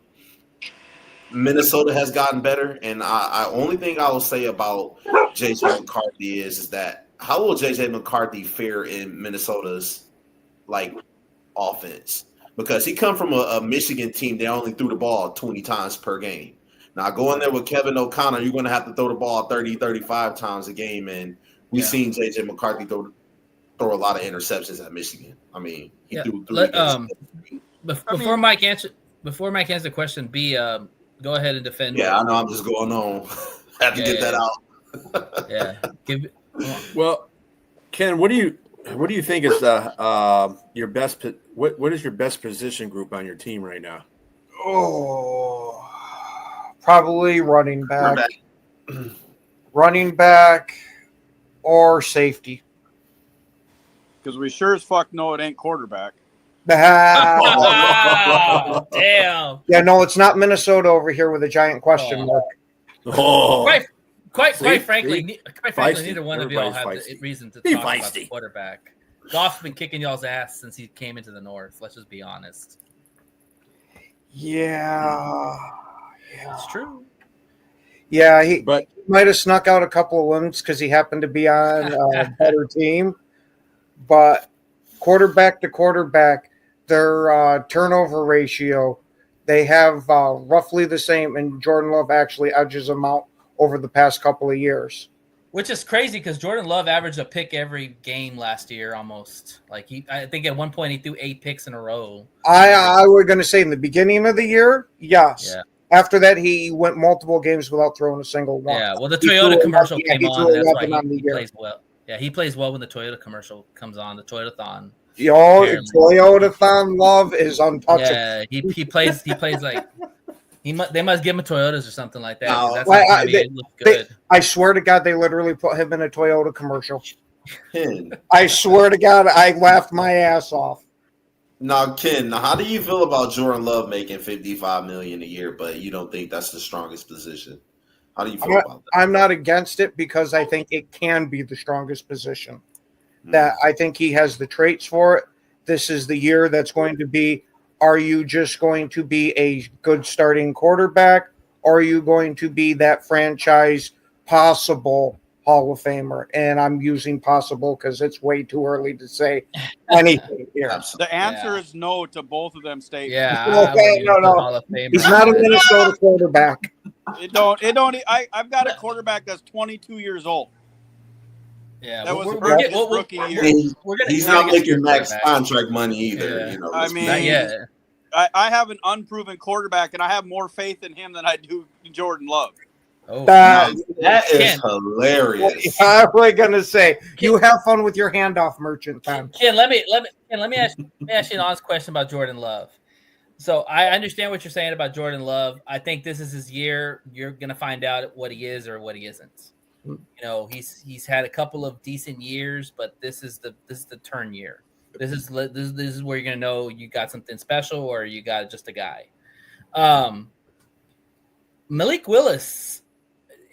Minnesota has gotten better, and I only thing I will say about JJ McCarthy is that how will JJ McCarthy fare in Minnesota's offense? Because he come from a Michigan team that only threw the ball 20 times per game. Now, going there with Kevin O'Connor, you're going to have to throw the ball 30, 35 times a game, and we've seen JJ McCarthy throw a lot of interceptions at Michigan. I mean, he threw three. Before Mike answers the question, go ahead and defend. Yeah, I know. I'm just going on. Have to get that out. Well, Ken, what do you think is your best? What is your best position group on your team right now? Oh, probably running back or safety. Because we sure as fuck know it ain't quarterback. Oh, damn. Yeah, no, it's not Minnesota over here with a giant question mark. Quite frankly, neither one of y'all have the reason to talk about the quarterback. Goff's been kicking y'all's ass since he came into the North. Let's just be honest. Yeah. It's true. Yeah, he might have snuck out a couple of wins because he happened to be on a better team. But quarterback to quarterback, their turnover ratio, they have roughly the same, and Jordan Love actually edges them out over the past couple of years. Which is crazy because Jordan Love averaged a pick every game last year almost. I think at one point he threw 8 picks in a row. I was going to say in the beginning of the year, yes. Yeah. After that, he went multiple games without throwing a single one. Yeah, well, the Toyota commercial came on. That's why he plays well. Yeah, he plays well when the Toyota commercial comes on, the Toyota-thon. Toyota-thon Love is untouchable. Yeah, he plays like they must give him a Toyotas or something like that. I swear to God, they literally put him in a Toyota commercial. I swear to God, I laughed my ass off. Now, Ken, how do you feel about Jordan Love making $55 million a year, but you don't think that's the strongest position? How do you feel about that? I'm not against it because I think it can be the strongest position. That I think he has the traits for it. This is the year that's going to be, are you just going to be a good starting quarterback, or are you going to be that franchise possible Hall of Famer? And I'm using possible because it's way too early to say anything here. The answer is no to both of them statements. Yeah, no. He's not a Minnesota quarterback. I've got a quarterback that's 22 years old. Yeah, that was rookie year. He's not making max contract money either. Yeah. I mean, I have an unproven quarterback, and I have more faith in him than I do in Jordan Love. Oh, that is hilarious. I'm going to say, you have fun with your handoff, merchant time. Ken, let me ask you an honest question about Jordan Love. So I understand what you're saying about Jordan Love. I think this is his year. You're going to find out what he is or what he isn't. You know, he's had a couple of decent years, but this is the turn year. This is where you're gonna know you got something special or you got just a guy. Malik Willis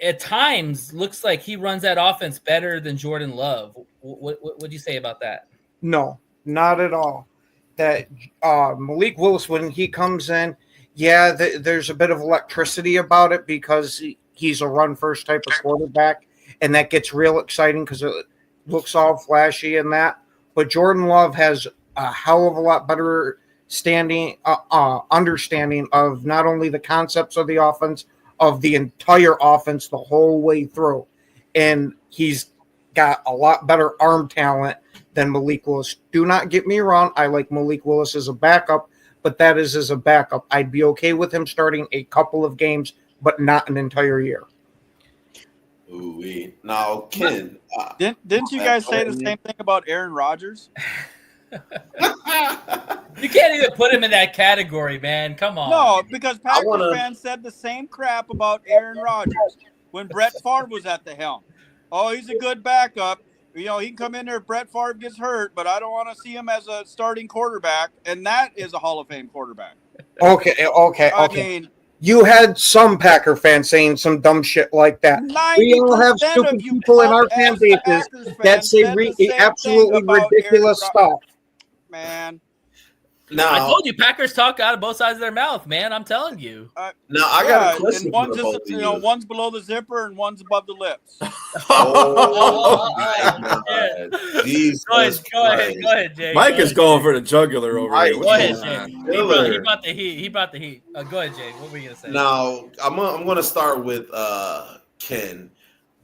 at times looks like he runs that offense better than Jordan Love. What do you say about that? No, not at all. That Malik Willis, when he comes in, yeah, there's a bit of electricity about it because he's a run-first type of quarterback, and that gets real exciting because it looks all flashy and that. But Jordan Love has a hell of a lot better understanding of not only the concepts of the offense, of the entire offense the whole way through. And he's got a lot better arm talent than Malik Willis. Do not get me wrong. I like Malik Willis as a backup, but that is as a backup. I'd be okay with him starting a couple of games, but not an entire year. Ooh, now, Ken. Didn't you guys say the same thing about Aaron Rodgers? You can't even put him in that category, man. Come on. No, because Packers fans said the same crap about Aaron Rodgers when Brett Favre was at the helm. Oh, he's a good backup. You know, he can come in there if Brett Favre gets hurt, but I don't want to see him as a starting quarterback, and that is a Hall of Fame quarterback. Okay. I mean, you had some Packer fans saying some dumb shit like that. We all have stupid people in our fan bases that say absolutely ridiculous stuff. Man. Now, I told you, Packers talk out of both sides of their mouth, man. I'm telling you. Now, I got a question. And one's just, one's below the zipper and one's above the lips. Go ahead, Jay. Mike is going for the jugular over here. Go ahead, Jay. He brought the heat. Go ahead, Jay. What were you gonna say? Now, I'm going to start with Ken.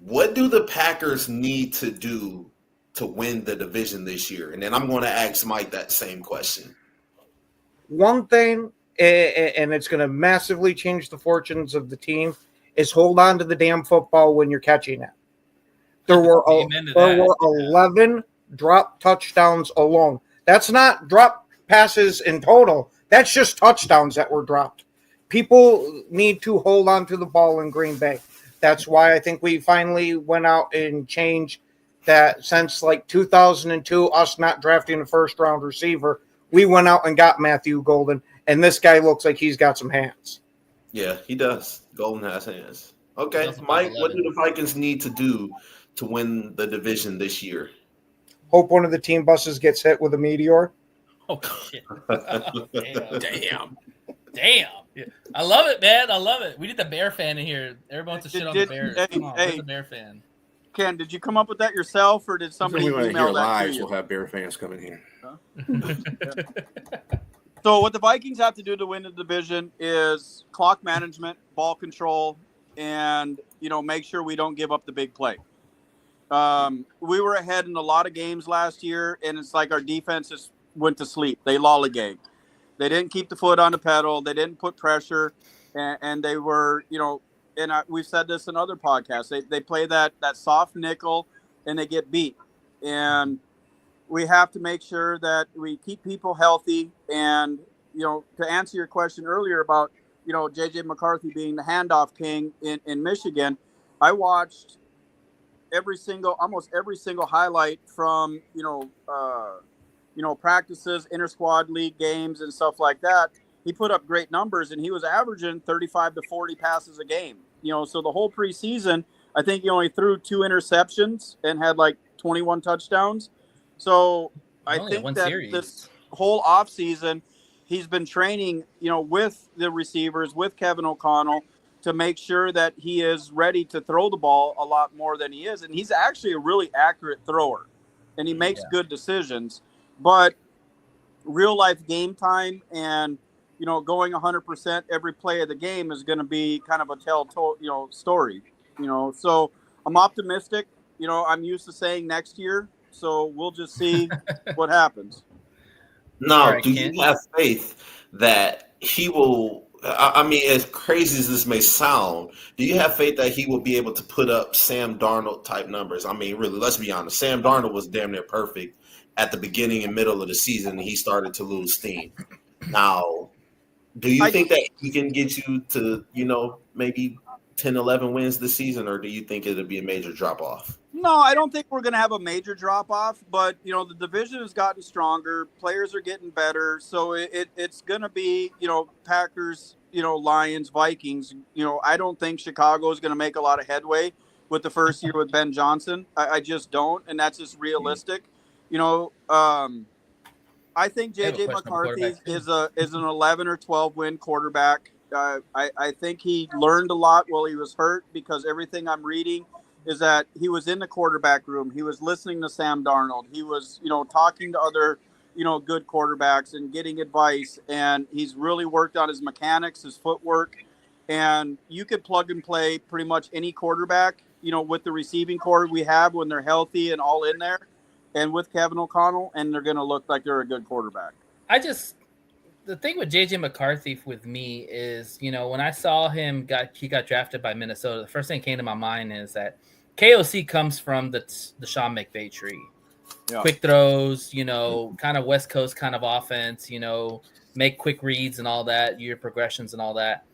What do the Packers need to do to win the division this year? And then I'm going to ask Mike that same question. One thing, and it's going to massively change the fortunes of the team, is hold on to the damn football when you're catching it. There were 11 drop touchdowns alone. That's not drop passes in total. That's just touchdowns that were dropped. People need to hold on to the ball in Green Bay. That's why I think we finally went out and changed that since like 2002, us not drafting a first-round receiver, we went out and got Matthew Golden, and this guy looks like he's got some hands. Yeah, he does. Golden has hands. Okay, Mike, what do the Vikings need to do to win the division this year? Hope one of the team buses gets hit with a meteor. Oh, shit. Damn. Yeah. I love it, man. I love it. We need the Bear fan in here. Everyone wants to shit on the Bears. Come on, where's the Bear fan? Ken, did you come up with that yourself, or did somebody email that to you? We'll have Bear fans come in here. So what the Vikings have to do to win the division is clock management, ball control, and make sure we don't give up the big play. We were ahead in a lot of games last year, and it's like our defense just went to sleep. They lollygagged. They didn't keep the foot on the pedal. They didn't put pressure, and they were, and we've said this in other podcasts. They play that soft nickel, and they get beat. And we have to make sure that we keep people healthy. And, to answer your question earlier about, J.J. McCarthy being the handoff king in Michigan, I watched almost every single highlight from, practices, inter-squad league games and stuff like that. He put up great numbers, and he was averaging 35 to 40 passes a game. So the whole preseason, I think he only threw 2 interceptions and had like 21 touchdowns. So I think that this whole offseason, he's been training, with the receivers, with Kevin O'Connell, to make sure that he is ready to throw the ball a lot more than he is. And he's actually a really accurate thrower, and he makes good decisions. But real life game time and, going 100% every play of the game is going to be kind of a story, So I'm optimistic. I'm used to saying next year. So we'll just see what happens. Now, do you have faith that he will? I mean, as crazy as this may sound, do you have faith that he will be able to put up Sam Darnold type numbers? I mean, really, let's be honest. Sam Darnold was damn near perfect at the beginning and middle of the season, and he started to lose steam. Now, do you think that he can get you to, maybe 10, 11 wins this season, or do you think it'll be a major drop off? No, I don't think we're going to have a major drop off, but the division has gotten stronger. Players are getting better, so it's going to be Packers, Lions, Vikings. I don't think Chicago is going to make a lot of headway with the first year with Ben Johnson. I just don't, and that's just realistic. I think JJ McCarthy is an 11 or 12 win quarterback. I think he learned a lot while he was hurt, because everything I'm reading is that he was in the quarterback room. He was listening to Sam Darnold. He was, talking to other, good quarterbacks and getting advice. And he's really worked on his mechanics, his footwork. And you could plug and play pretty much any quarterback, with the receiving core we have when they're healthy and all in there, and with Kevin O'Connell, and they're going to look like they're a good quarterback. The thing with JJ McCarthy with me is, when I saw him he got drafted by Minnesota, the first thing that came to my mind is that KOC comes from the Sean McVay tree. Yeah. Quick throws, kind of West Coast kind of offense, make quick reads and all that, your progressions and all that.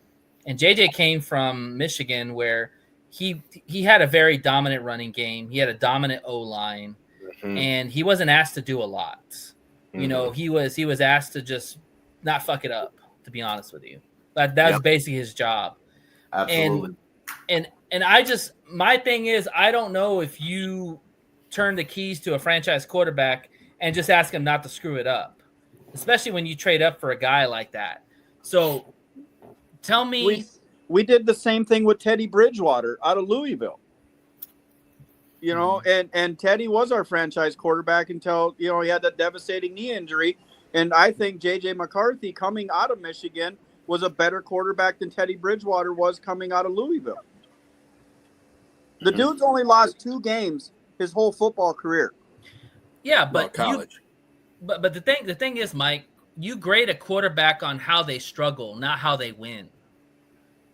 And JJ came from Michigan, where he had a very dominant running game. He had a dominant O-line, and he wasn't asked to do a lot. He was asked to just not fuck it up, to be honest with you. That was basically his job. Absolutely. And my thing is, I don't know if you turn the keys to a franchise quarterback and just ask him not to screw it up, especially when you trade up for a guy like that. So tell me. We did the same thing with Teddy Bridgewater out of Louisville. And Teddy was our franchise quarterback until, he had that devastating knee injury. And I think J.J. McCarthy coming out of Michigan was a better quarterback than Teddy Bridgewater was coming out of Louisville. The dude's only lost 2 games his whole football career. Yeah, but college. But the thing is, Mike, you grade a quarterback on how they struggle, not how they win.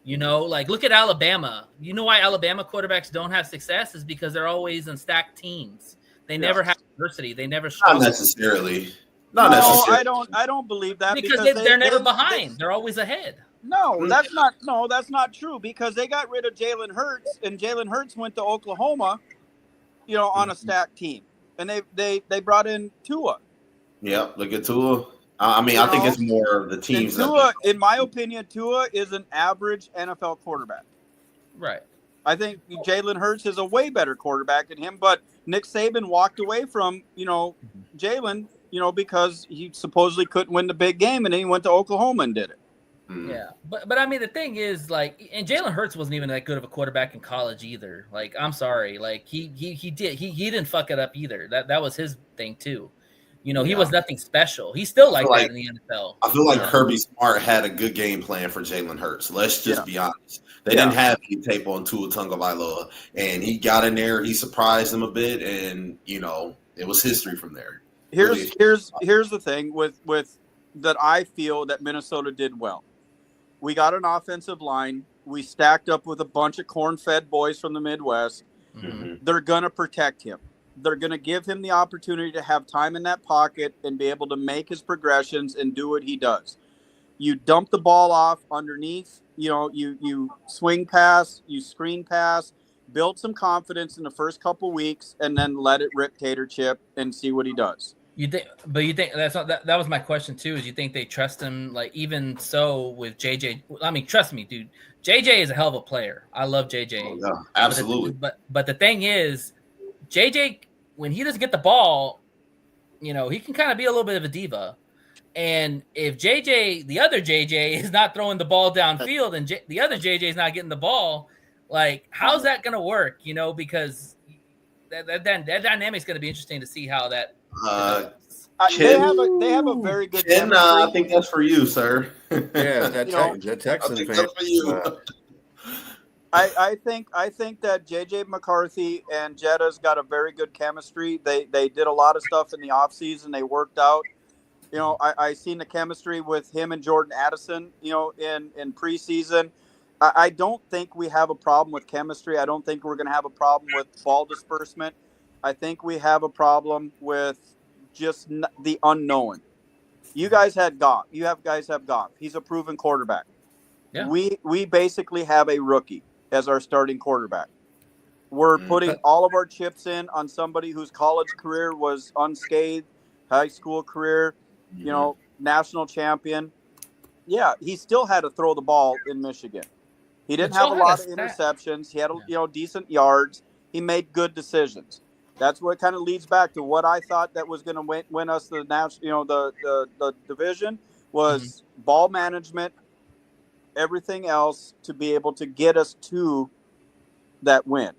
Look at Alabama. You know why Alabama quarterbacks don't have success is because they're always in stacked teams. They never have adversity. They never struggle. Not necessarily. No, I don't believe that, because they're never behind. They're always ahead. No, that's not true, because they got rid of Jalen Hurts, and Jalen Hurts went to Oklahoma, on a stacked team, and they brought in Tua. Yeah, look at Tua. I think it's more of the teams. Tua, in my opinion, Tua is an average NFL quarterback. Right. I think Jalen Hurts is a way better quarterback than him, but Nick Saban walked away from, Jalen, because he supposedly couldn't win the big game, and then he went to Oklahoma and did it. Yeah, but the thing is, and Jalen Hurts wasn't even that good of a quarterback in college either. I'm sorry, he didn't fuck it up either. That was his thing too. He was nothing special. He's still that in the NFL. I feel like Kirby Smart had a good game plan for Jalen Hurts. Let's just be honest. They didn't have any tape on Tua Tagovailoa, and he got in there. He surprised them a bit, and it was history from there. Here's the thing with that I feel that Minnesota did well. We got an offensive line. We stacked up with a bunch of corn-fed boys from the Midwest. Mm-hmm. They're gonna protect him. They're going to give him the opportunity to have time in that pocket and be able to make his progressions and do what he does. You dump the ball off underneath, you swing pass, you screen pass, build some confidence in the first couple weeks, and then let it rip tater chip and see what he does. You think that's not that was my question too, is you think they trust him, even so with JJ? I mean, trust me, dude. JJ is a hell of a player. I love JJ. Oh, yeah, absolutely. But the thing is, JJ, when he doesn't get the ball, he can kind of be a little bit of a diva. And if the other JJ is not throwing the ball downfield and the other JJ is not getting the ball, how's that going to work? Because that dynamic is going to be interesting to see how that. They have a very good. Ken, I think that's for you, sir. Yeah, that Texan fan. That's for you. I think that JJ McCarthy and Jetta's got a very good chemistry. They did a lot of stuff in the offseason. They worked out. I seen the chemistry with him and Jordan Addison, in preseason. I don't think we have a problem with chemistry. I don't think we're going to have a problem with ball disbursement. I think we have a problem with just the unknown. You guys had Goff. Guys have Goff. He's a proven quarterback. Yeah. We basically have a rookie as our starting quarterback. we're putting all of our chips in on somebody whose college career was unscathed, high school career, national champion. Yeah, he still had to throw the ball in Michigan. He didn't have a lot of interceptions. He had, decent yards. He made good decisions. That's what kind of leads back to what I thought that was going to win us the national, the division was ball management, everything else to be able to get us to that win.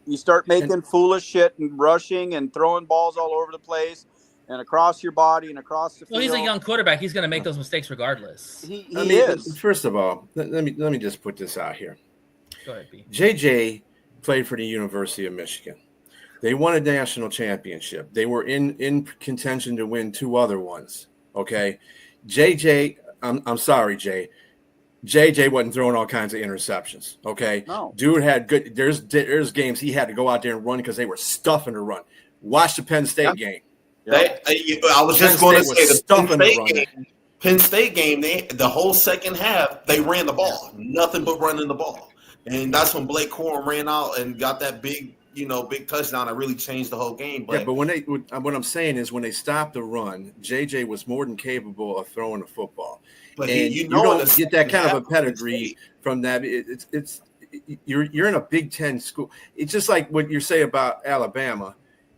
You start making foolish shit and rushing and throwing balls all over the place and across your body and across the field. Well, he's a young quarterback. He's going to make those mistakes regardless. He is. First of all, let me just put this out here. Go ahead, B. JJ played for the University of Michigan. They won a national championship. They were in contention to win 2 other ones. Okay, JJ, I'm sorry, Jay. JJ wasn't throwing all kinds of interceptions. Okay, no. Dude had good. There's games he had to go out there and run because they were stuffing to run. Watch the Penn State game. I was just going to say the Penn State game. The whole second half they ran the ball, nothing but running the ball, and that's when Blake Corum ran out and got that big touchdown that really changed the whole game. But what I'm saying is when they stopped the run, JJ was more than capable of throwing the football. But you don't get that kind of a pedigree from that. You're in a Big Ten school. It's just like what you say about Alabama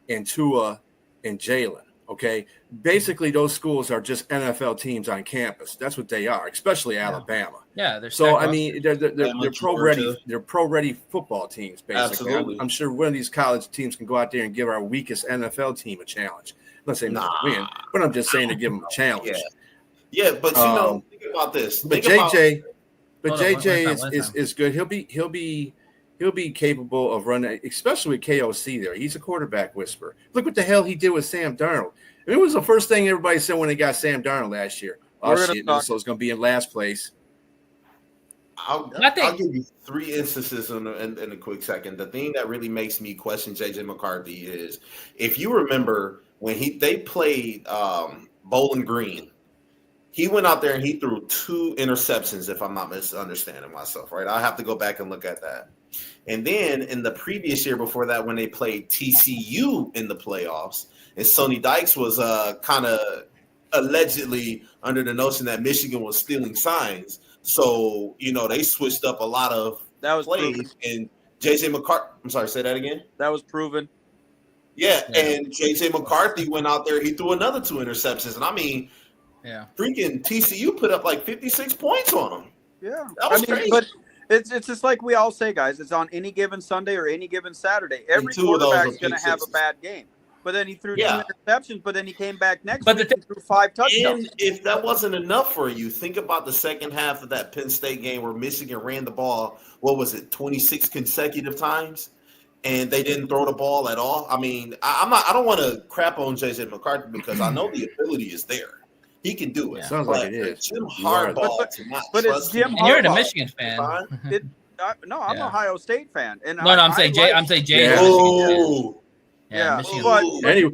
and Tua and Jalen. Okay, basically those schools are just NFL teams on campus. That's what they are, especially Alabama. Yeah, they're they're pro ready. They're pro ready football teams. Basically, I'm sure one of these college teams can go out there and give our weakest NFL team a challenge. I'm not saying not to win, but I'm just saying to give them a challenge. Yeah, but think about this. But JJ is good. He'll be capable of running, especially with KOC there. He's a quarterback whisperer. Look what the hell he did with Sam Darnold. It was the first thing everybody said when they got Sam Darnold last year. Oh, shit, so it's going to be in last place. I'll give you 3 instances in a quick second. The thing that really makes me question J.J. McCarthy is, if you remember, when they played Bowling Green, he went out there and he threw 2 interceptions, if I'm not misunderstanding myself, right? I'll have to go back and look at that. And then in the previous year before that, when they played TCU in the playoffs, and Sonny Dykes was kind of allegedly under the notion that Michigan was stealing signs. So, they switched up a lot of plays. Proven. And J.J. McCarthy – I'm sorry, say that again? That was proven. Yeah, and J.J. McCarthy went out there. He threw another 2 interceptions. And, freaking TCU put up like 56 points on him. Yeah. That was crazy. But it's just like we all say, guys. It's on any given Sunday or any given Saturday. Every quarterback's going to have a bad game. But then he threw 2 interceptions, but then he came back next week and threw 5 touchdowns. And if that wasn't enough for you, think about the second half of that Penn State game where Michigan ran the ball, 26 consecutive times, and they didn't throw the ball at all. I don't want to crap on J.J. McCarthy because I know the ability is there. He can do it. Sounds like it is. Jim Harbaugh but it's Jim Harbaugh. And you're a Michigan fan. No, I'm an Ohio State fan. And I'm saying Jay. I'm saying Jay. Yeah, Michigan. Anyway,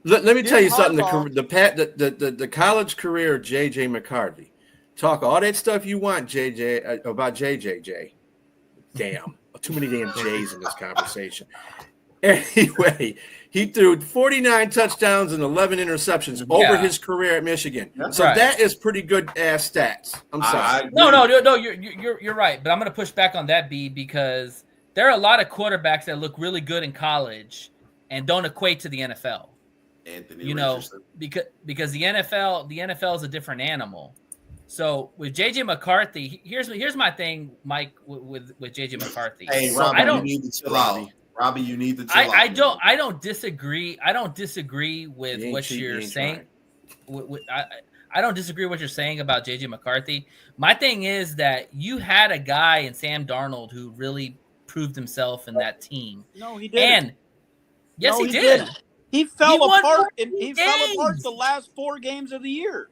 let me tell you something. The college career of J.J. McCarthy. Talk all that stuff you want, JJ, about JJ. Damn, too many damn J's in this conversation. Anyway, he threw 49 touchdowns and 11 interceptions over his career at Michigan. That is pretty good ass stats. I'm sorry. No, you're right. But I'm going to push back on that, B, because there are a lot of quarterbacks that look really good in college and don't equate to the NFL. Anthony because the NFL is a different animal. So with JJ McCarthy, here's my thing, Mike, with JJ McCarthy. Hey, Robbie, you need to chill out. Robbie, you need to chill out. I don't disagree. I don't disagree with what you're saying. I don't disagree with what you're saying about JJ McCarthy. My thing is that you had a guy in Sam Darnold who really proved himself in that team. No, he didn't. And yes, he did. He fell apart, and he fell apart the last 4 games of the year.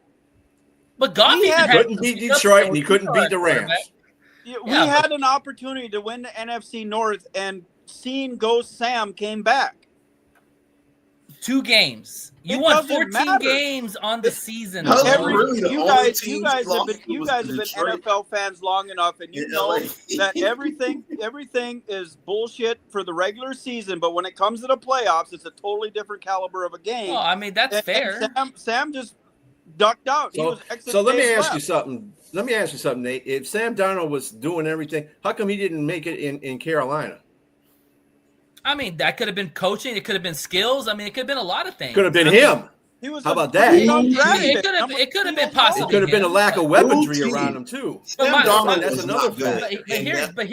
But Goff couldn't beat Detroit, and he couldn't beat the Rams. We had an opportunity to win the NFC North, and seeing Ghost Sam came back. 2 games. You It won doesn't 14 matter. games on the season. Those bro. are really the You only guys teams have lost been was Detroit NFL fans long enough, and you and know LA. that everything is bullshit for the regular season. But when it comes to the playoffs, it's a totally different caliber of a game. Well, I mean, that's And fair. Sam just ducked out. He So, was exit so let me stage ask you left. something. Let me ask you something, Nate. If Sam Darnold was doing everything, how come he didn't make it in Carolina? I mean, that could have been coaching. It could have been skills. I mean, it could have been a lot of things. Could have been him. He was How a about that? pretty young draft It pick, could have- number it could have 3 been overall. possible. It could have been a lack of weaponry around him too. But Sam my- Darnold that's was another not good. fact. But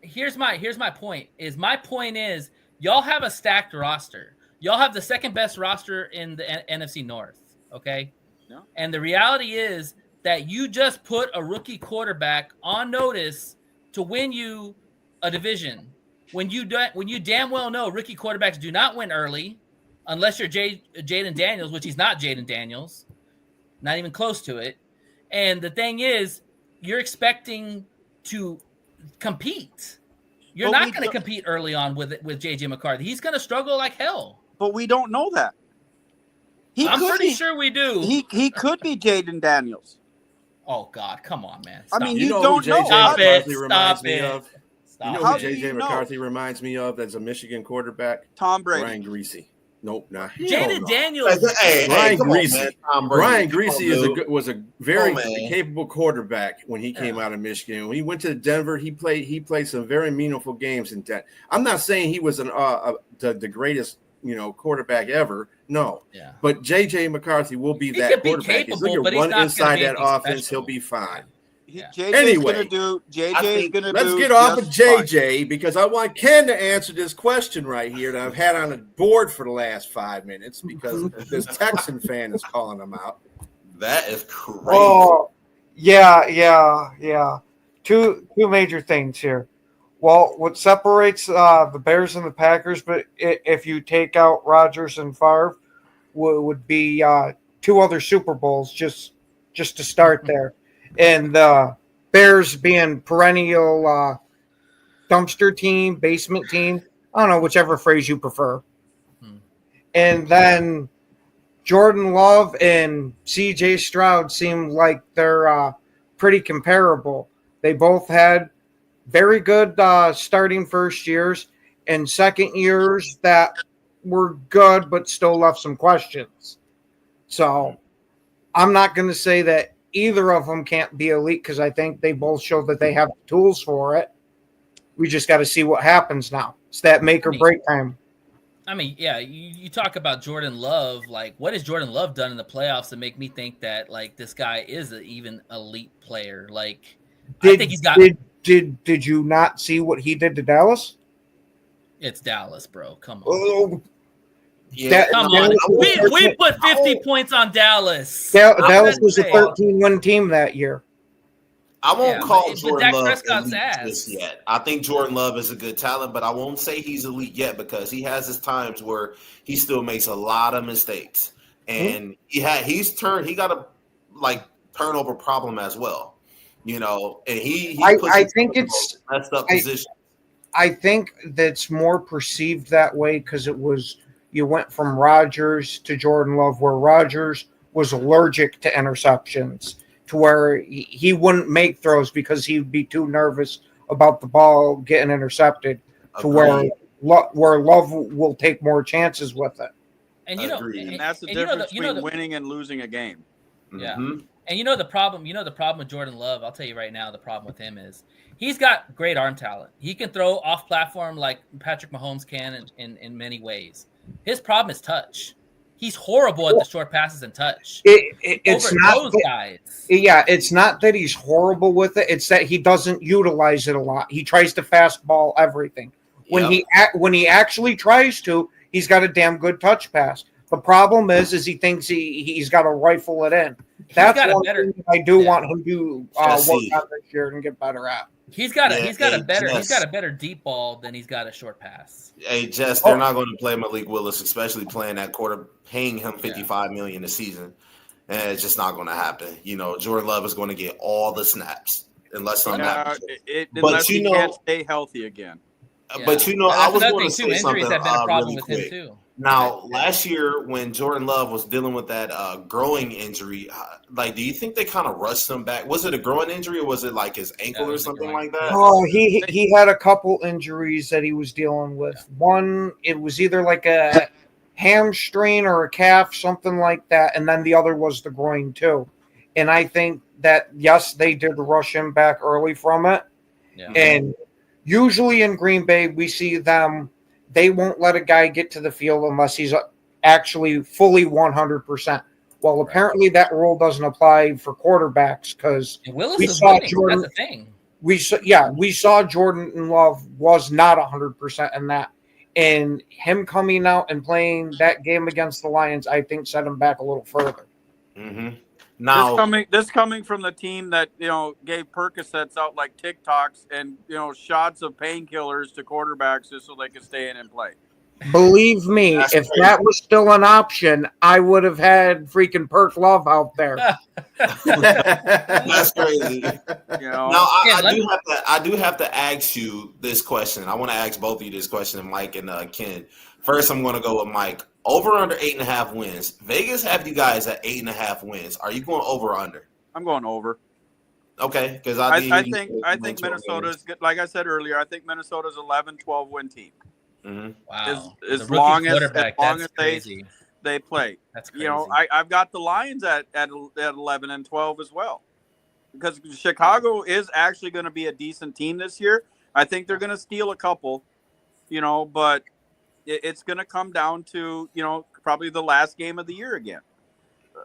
here's my point. My point is y'all have a stacked roster. Y'all have the second best roster in the NFC North. Okay. Yeah. And the reality is that you just put a rookie quarterback on notice to win you a division. When you damn well know rookie quarterbacks do not win early, unless you're Jaden Daniels, which he's not Jaden Daniels, not even close to it. And the thing is, you're expecting to compete. You're But not we going to don't- compete early on with JJ McCarthy. He's going to struggle like hell. But we don't know that. I'm pretty sure we do. He could be Jaden Daniels. Oh God, come on, man! I Stop mean, it. you know don't who know. JJ Stop it. McCarthy reminds Stop me it. of? Stop You know it. How who do JJ you know? McCarthy reminds me of as a Michigan quarterback? Tom Brady. Brian Greasy. Nope, not Jaden Daniels. Hey, Brian come on, Greasy. man. Tom Brady. Brian Come on, Greasy dude. was a very Come on, man. capable quarterback when he came out of Michigan. When he went to Denver, he played some very meaningful games in Denver. I'm not saying he was the greatest quarterback ever. No, Yeah. but JJ McCarthy will be He that could be quarterback. He's capable, going but to he's run not gonna inside be that anything offense. special. He'll be fine. Yeah. JJ's Anyway, gonna do. I JJ's think- gonna Let's do. get off of just fine. JJ because I want Ken to answer this question right here that I've had on the board for the last 5 minutes because this Texan fan is calling him out. That is crazy. Oh, yeah. Two major things here. Well, what separates the Bears and the Packers, but if you take out Rodgers and Favre, would be 2 other Super Bowls just to start there, and the Bears being perennial dumpster team, basement team. I don't know, whichever phrase you prefer. And then Jordan Love and C.J. Stroud seem like they're pretty comparable. They both had very good starting first years and second years that were good but still left some questions. So I'm not going to say that either of them can't be elite because I think they both show that they have the tools for it. We just got to see what happens now. It's that make or break time. I mean, yeah, you talk about Jordan Love. Like, what has Jordan Love done in the playoffs to make me think that like this guy is an even elite player? Like, I think he's got. Did you not see what he did to Dallas? It's Dallas, bro. Come on. Oh, Yeah, Come no, on. I won't- We put 50 points on Dallas. Dallas was a say. 13-win team that year. I won't Yeah, call but Jordan Dak Love Prescott's elite ass. just yet. I think Jordan Love is a good talent, but I won't say he's elite yet because he has his times where he still makes a lot of mistakes, and he's got a turnover problem as well, and he I puts think himself it's- in messed up position. I think that's more perceived that way because you went from Rodgers to Jordan Love, where Rodgers was allergic to interceptions, to where he wouldn't make throws because he'd be too nervous about the ball getting intercepted, to where Love will take more chances with it. And you know, Agreed. And that's the and you know difference between winning and losing a game. Yeah. Mhm. And you know the problem with Jordan Love, I'll tell you right now, the problem with him is he's got great arm talent. He can throw off platform like Patrick Mahomes can in many ways. His problem is touch. He's horrible at the short passes and touch. It's Over not those that, guys. yeah, it's not that he's horrible with it. It's that he doesn't utilize it a lot. He tries to fastball everything. When he actually tries to, he's got a damn good touch pass. The problem is he thinks he's got to rifle it in. That's one thing I do want him to work on this year and get better at. He's got a better deep ball than he's got a short pass. Hey, Jess, they're not going to play Malik Willis, especially playing that quarter, paying him $55 million a season, and it's just not going to happen. Jordan Love is going to get all the snaps unless something happens. Unless he can't stay healthy again. But I was going to say Injuries something have been a problem really with quick. him too. Now, last year when Jordan Love was dealing with that growing injury, do you think they kind of rushed him back? Was it a growing injury or was it like his ankle or something like that? Oh, he had a couple injuries that he was dealing with. One, it was either like a hamstring or a calf, something like that, and then the other was the groin too. And I think that yes, they did rush him back early from it. Yeah. And usually in Green Bay, we see them. They won't let a guy get to the field unless he's actually fully 100%. Well, apparently that rule doesn't apply for quarterbacks because we saw Jordan. That's the thing. We saw Jordan Love was not 100% in that, and him coming out and playing that game against the Lions, I think, set him back a little further. Mm-hmm. Now, this coming from the team that gave Percocets out like TikToks and shots of painkillers to quarterbacks just so they could stay in and play. Believe me, if that was still an option, I would have had freaking Perk Love out there. That's crazy. Now, I do have to ask you this question. I want to ask both of you this question, Mike and Ken. First, I'm going to go with Mike. Over under 8.5 wins. Vegas have you guys at 8.5 wins. Are you going over or under? I'm going over. Okay, because I think Minnesota's good. Like I said earlier, I think Minnesota's 11-12 win team. Mm-hmm. Wow. As long as crazy. they play. That's crazy. I've got the Lions at 11 and 12 as well, because Chicago is actually going to be a decent team this year. I think they're going to steal a couple, but it's going to come down to probably the last game of the year again.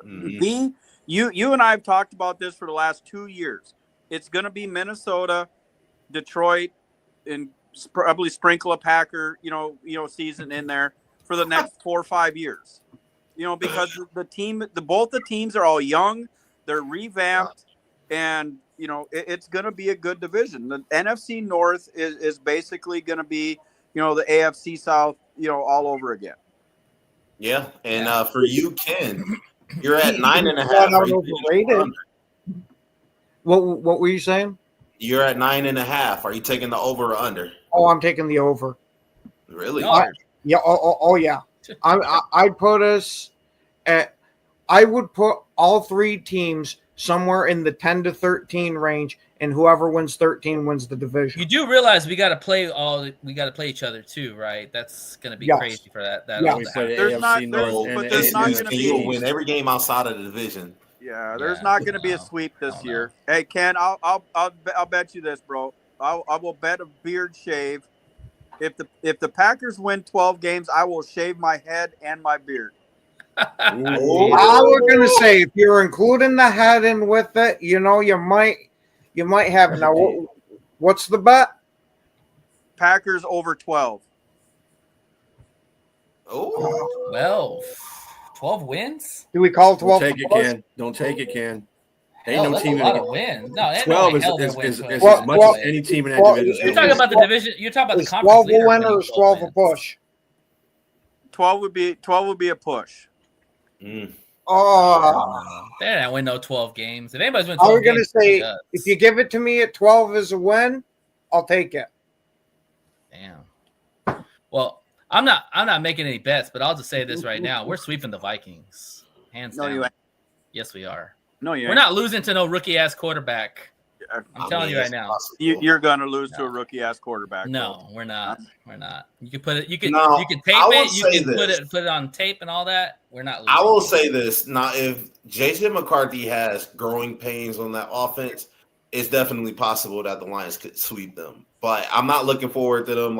Mm-hmm. You and I have talked about this for the last 2 years. It's going to be Minnesota, Detroit, and probably sprinkle a Packer season in there for the next 4 or 5 years. Because both the teams are all young, they're revamped, and it's going to be a good division. The NFC North is basically going to be the AFC South all over again. Yeah, and for you, Ken, you're at 9.5. What were you saying? You're at 9.5. Are you taking the over or under? Oh, I'm taking the over. Really? Yeah. Oh, yeah. I'd put us at. I would put all three teams somewhere in the 10 to 13 range, and whoever wins 13 wins the division. You do realize we got to play each other too, right? That's going to be crazy for that. There's not going to be. You'll win every game outside of the division. Yeah, there's not going to be a sweep this year. Hey, Ken, I'll bet you this, bro. I will bet a beard shave. If the Packers win 12 games, I will shave my head and my beard. I was gonna say, if you're including the head in with it, you might have. Now, what's the bet? Packers over 12. Oh, 12 wins? Do we call 12? Don't take it, Ken. Ain't no team going to win. No, 12 is as much as any team in that division. You're talking about the division. You're talking about the conference. 12 will win or is 12 a push? 12 would be a push. Oh, they didn't win no 12 games. If anybody's win 12 I was going to say, if you give it to me at 12 as a win, I'll take it. Damn. Well, I'm not making any bets, but I'll just say this right now: we're sweeping the Vikings, hands down. You ain't. Yes, we are. No, you ain't. We're not losing to no rookie ass quarterback. I'm telling you right now. You're going to lose to a rookie ass quarterback. No, we're not. We're not. You can put it. You can tape it. You can put it on tape and all that. We're not losing. I will say this. Now, if JJ McCarthy has growing pains on that offense, it's definitely possible that the Lions could sweep them. But I'm not looking forward to them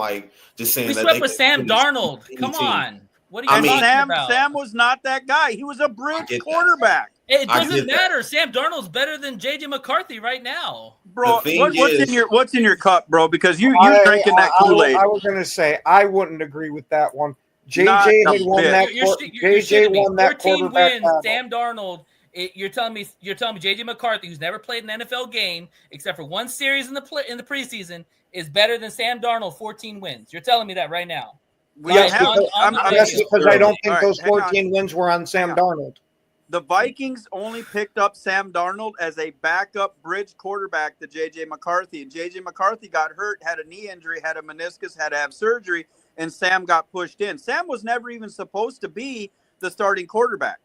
just saying that. We swept with Sam Darnold. Come on. What are you talking about? Sam was not that guy. He was a bridge quarterback. It doesn't matter. Sam Darnold's better than JJ McCarthy right now. Bro, what's in your cup, bro? Because you're drinking that Kool-Aid. I was going to say, I wouldn't agree with that one. JJ won that. JJ won that 14 wins. Sam Darnold. You're telling me JJ McCarthy, who's never played an NFL game except for one series in the preseason, is better than Sam Darnold. 14 wins. You're telling me that right now. Yes, because I don't think those 14 wins were on Sam Darnold. The Vikings only picked up Sam Darnold as a backup bridge quarterback to J.J. McCarthy. And J.J. McCarthy got hurt, had a knee injury, had a meniscus, had to have surgery. and Sam got pushed in. Sam was never even supposed to be the starting quarterback.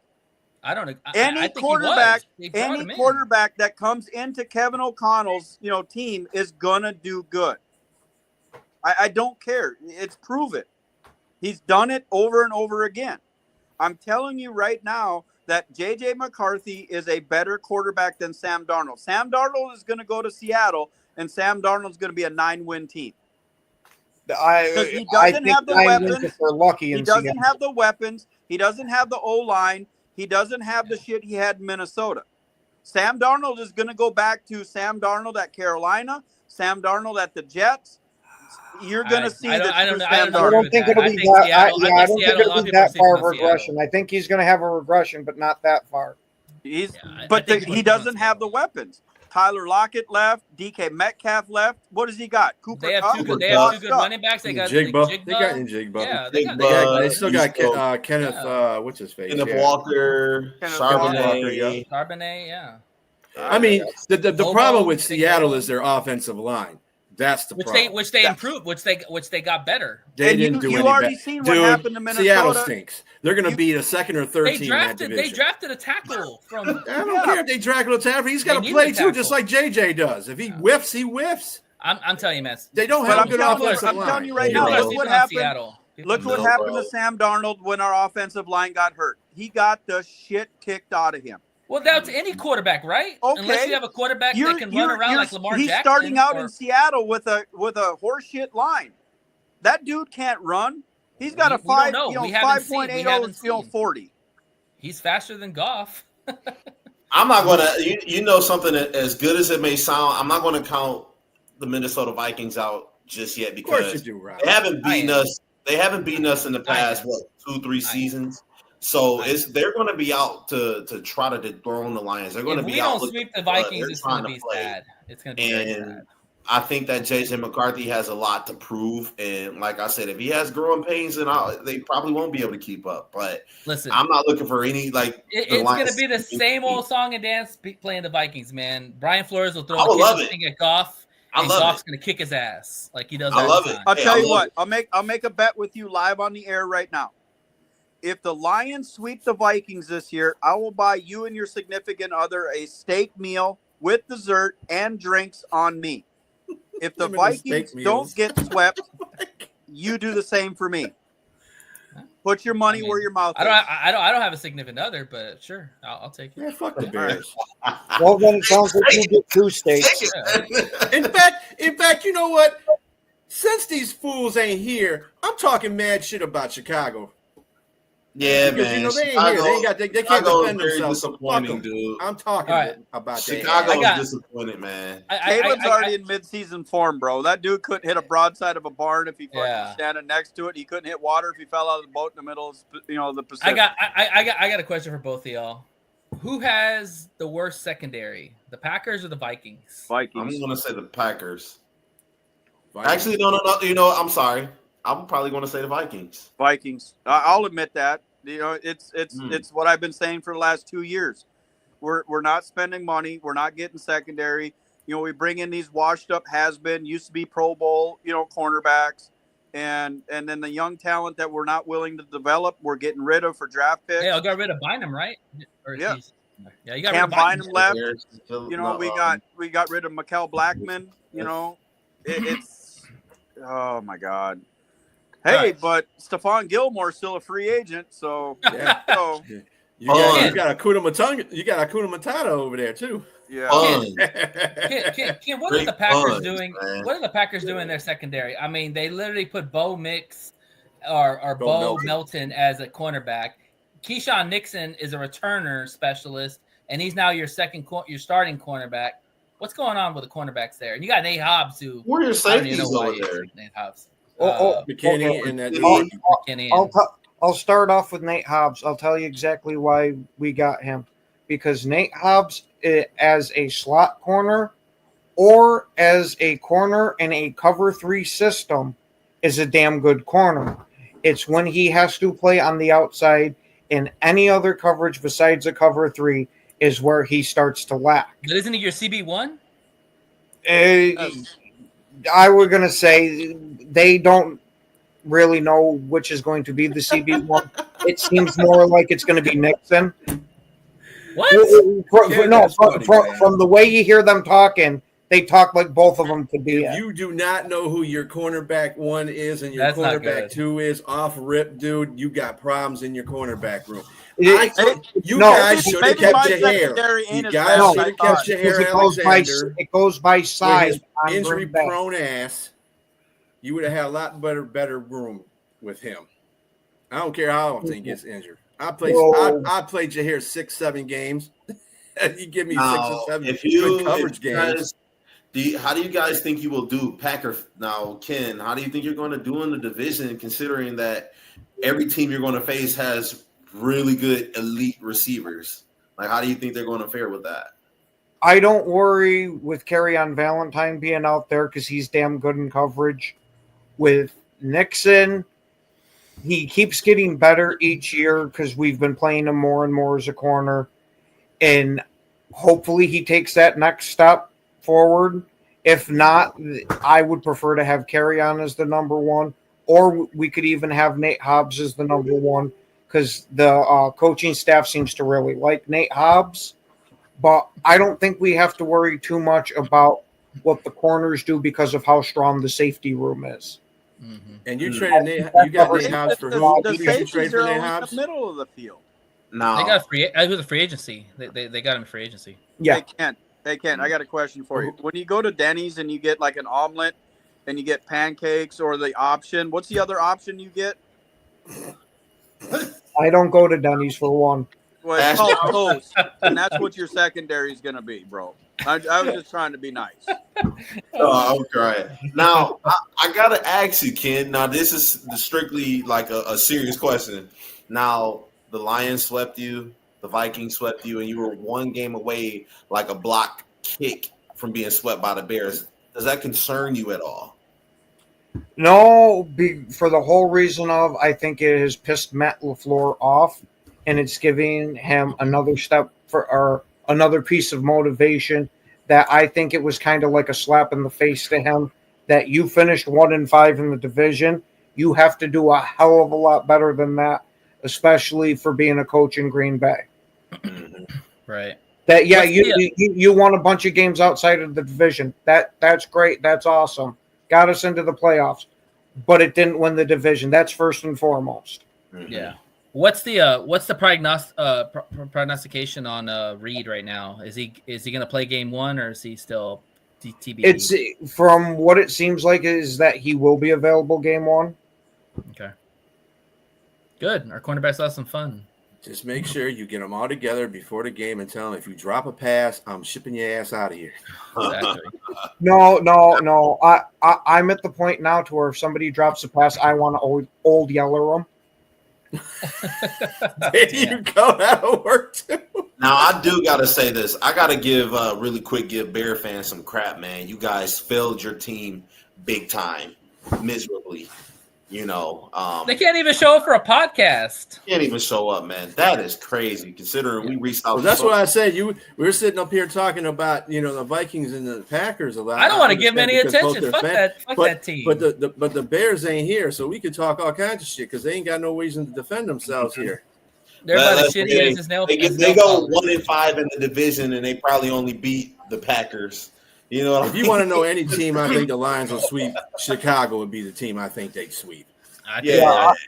I don't know. Any quarterback that comes into Kevin O'Connell's, team is gonna do good. I don't care. It's proven. He's done it over and over again. I'm telling you right now that J.J. McCarthy is a better quarterback than Sam Darnold. Sam Darnold is going to go to Seattle, and Sam Darnold is going to be a 9-win team. Because he doesn't have the weapons. We're lucky. He doesn't have the weapons. He doesn't have the O-line. He doesn't have the shit he had in Minnesota. Sam Darnold is going to go back to Sam Darnold at Carolina, Sam Darnold at the Jets. You're going to see that. I don't think it'll be that. I don't think it'll be that far of a regression. I think he's going to have a regression, but not that far. He doesn't have the weapons. Tyler Lockett left. DK Metcalf left. What does he got? Cooper They have Kupp? two good running backs. They got Jigba. Jigba. They got Jigba. Yeah, they still got Kenneth. What's his face? Kenneth Walker, Charbonnet. Charbonnet, yeah. I mean, the problem with Seattle is their offensive line. That's the problem. Which they improved, which they got better. They didn't do anything. You already seen what happened to Minnesota. Seattle stinks. They're going to be a second or third team in that division. They drafted a tackle from. I don't care if they drafted a tackle. He's got to play too, just like JJ does. If he whiffs, he whiffs. I'm telling you, man. They don't have a good offensive line. I'm telling you right now. Look what happened. Look what happened to Sam Darnold when our offensive line got hurt. He got the shit kicked out of him. Well, that's any quarterback, right? Okay. Unless you have a quarterback that can run around like Lamar Jackson. He's starting out in Seattle with a horseshit line. That dude can't run. He's got a 5.80, 40. He's faster than Goff. I'm not going to, something as good as it may sound, I'm not going to count the Minnesota Vikings out just yet because they haven't beaten us. They haven't beaten us in the past, 2-3 seasons. So they're going to be out to try to dethrone the Lions. They're going to be out. If we don't sweep the Vikings, it's going to be sad. It's going to be very sad. I think that J.J. McCarthy has a lot to prove. And like I said, if he has growing pains, then they probably won't be able to keep up. But listen, I'm not looking for any it's going to be the same old song and dance playing the Vikings, man. Brian Flores will throw the thing at Goff. And Goff's going to kick his ass like he does. I love it. I'll tell you what. I'll make a bet with you live on the air right now. If the Lions sweep the Vikings this year, I will buy you and your significant other a steak meal with dessert and drinks on me. If the Vikings don't get swept, you do the same for me. Put your money where your mouth is. I don't have a significant other, but sure, I'll take it. Yeah, fuck the Bears. Well, then it sounds like you get 2 steaks. In fact, you know what? Since these fools ain't here, I'm talking mad shit about Chicago. Yeah, because, man. They ain't here. They can't defend themselves. Disappointing, dude. I'm talking about that. Chicago's disappointed, man. Caleb's already in mid-season form, bro. That dude couldn't hit a broadside of a barn if he was standing next to it. He couldn't hit water if he fell out of the boat in the middle of the Pacific. I got a question for both of y'all. Who has the worst secondary, the Packers or the Vikings? I'm going to say the Packers. Actually, no. I'm sorry. I'm probably going to say the Vikings. I'll admit that. It's what I've been saying for the last 2 years. We're not spending money. We're not getting secondary. We bring in these washed up has-been, used to be Pro Bowl, cornerbacks, and then the young talent that we're not willing to develop, we're getting rid of for draft picks. Yeah, I got rid of Bynum, right? Yeah, you got rid of Bynum left. We got rid of Mikael Blackman. It's oh my God. Hey, but Stephon Gilmore's still a free agent, so yeah. You got a Kuna Matata over there too. Yeah. Ken, what are the Packers doing? Man. What are the Packers doing in their secondary? I mean, they literally put Bo Mix or Bo Melton as a cornerback. Keyshawn Nixon is a returner specialist, and he's now your starting cornerback. What's going on with the cornerbacks there? And you got Nate Hobbs, who where are your safeties over there? Nate Hobbs. McKinney and that. I'll start off with Nate Hobbs. I'll tell you exactly why we got him. Because Nate Hobbs, as a slot corner or as a corner in a cover 3 system, is a damn good corner. It's when he has to play on the outside in any other coverage besides a cover 3 is where he starts to lack. But isn't he your CB1? I was going to say they don't really know which is going to be the CB1. It seems more like it's going to be Nixon. What? From the way you hear them talking, they talk like both of them could be. If you do not know who your cornerback 1 is and your That's not cornerback good. 2 is, off rip, dude, you got problems in your cornerback room. It- Guys should have Maybe my kept your hair. secondary ain't You as guys bad as should I have thought. kept your because hair, Alexander. it goes by With size. his on Green Bay. injury-prone ass, you would have had a lot better room with him. I don't care how often he gets injured. I played Jaheir 6-7 games. You give me 6 or 7 good coverage games. How do you guys think you will do, Packer? Now, Ken, how do you think you're going to do in the division, considering that every team you're going to face has really good elite receivers? Like, how do you think they're going to fare with that? I don't worry with Kerryon Valentine being out there because he's damn good in coverage. With Nixon, he keeps getting better each year because we've been playing him more and more as a corner. And hopefully he takes that next step forward. If not, I would prefer to have Kerryon as the number 1. Or we could even have Nate Hobbs as the number 1 because the coaching staff seems to really like Nate Hobbs. But I don't think we have to worry too much about what the corners do because of how strong the safety room is. Mm-hmm. And you traded you got Nate Hobbs for who? The Who did you trade safeties for are Nate only in Hobbs? the middle of the field. No, They got it was a free agency. They got him in free agency. Yeah. Hey, Ken, I got a question for you. When you go to Denny's and you get like an omelet and you get pancakes or the option, what's the other option you get? I don't go to Denny's for one. Well, it's called toast, and that's what your secondary is going to be, bro. I was just trying to be nice. Oh, I'm crying. Now, I got to ask you, Ken. Now, this is strictly like a serious question. Now, the Lions swept you, the Vikings swept you, and you were one game away, like a block kick from being swept by the Bears. Does that concern you at all? No, for the whole reason of I think it has pissed Matt LaFleur off, and it's giving him another step or another piece of motivation that I think it was kind of like a slap in the face to him that you finished 1-5 in the division. You have to do a hell of a lot better than that, especially for being a coach in Green Bay. Right. That you won a bunch of games outside of the division. That's great. That's awesome. Got us into the playoffs, but it didn't win the division. That's first and foremost. Yeah. What's the prognostication on Reed right now? Is he going to play game 1 or is he still TBD? It's from what it seems like is that he will be available game 1. Okay. Good. Our cornerbacks will have some fun. Just make sure you get them all together before the game and tell them if you drop a pass, I'm shipping your ass out of here. Exactly. No. I'm at the point now to where if somebody drops a pass, I want to old yeller them. There you go. That'll work too. Now, I do got to say this. I got to give Bear fans some crap, man. You guys failed your team big time, miserably. You know, they can't even show up for a podcast. Can't even show up, man. That is crazy. Considering we reached out. Well, that's what I said. We're sitting up here talking about the Vikings and the Packers a lot. I don't want to give them any attention. Fuck that team. But the Bears ain't here, so we could talk all kinds of shit because they ain't got no reason to defend themselves here. They're about as shitty as nail. They go 1-5 in the division, and they probably only beat the Packers. You know, if you want to know any team, I think the Lions will sweep. Chicago would be the team I think they'd sweep. I think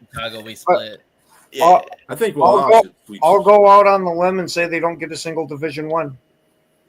Chicago we split. I think I'll go out on the limb and say they don't get a single division win.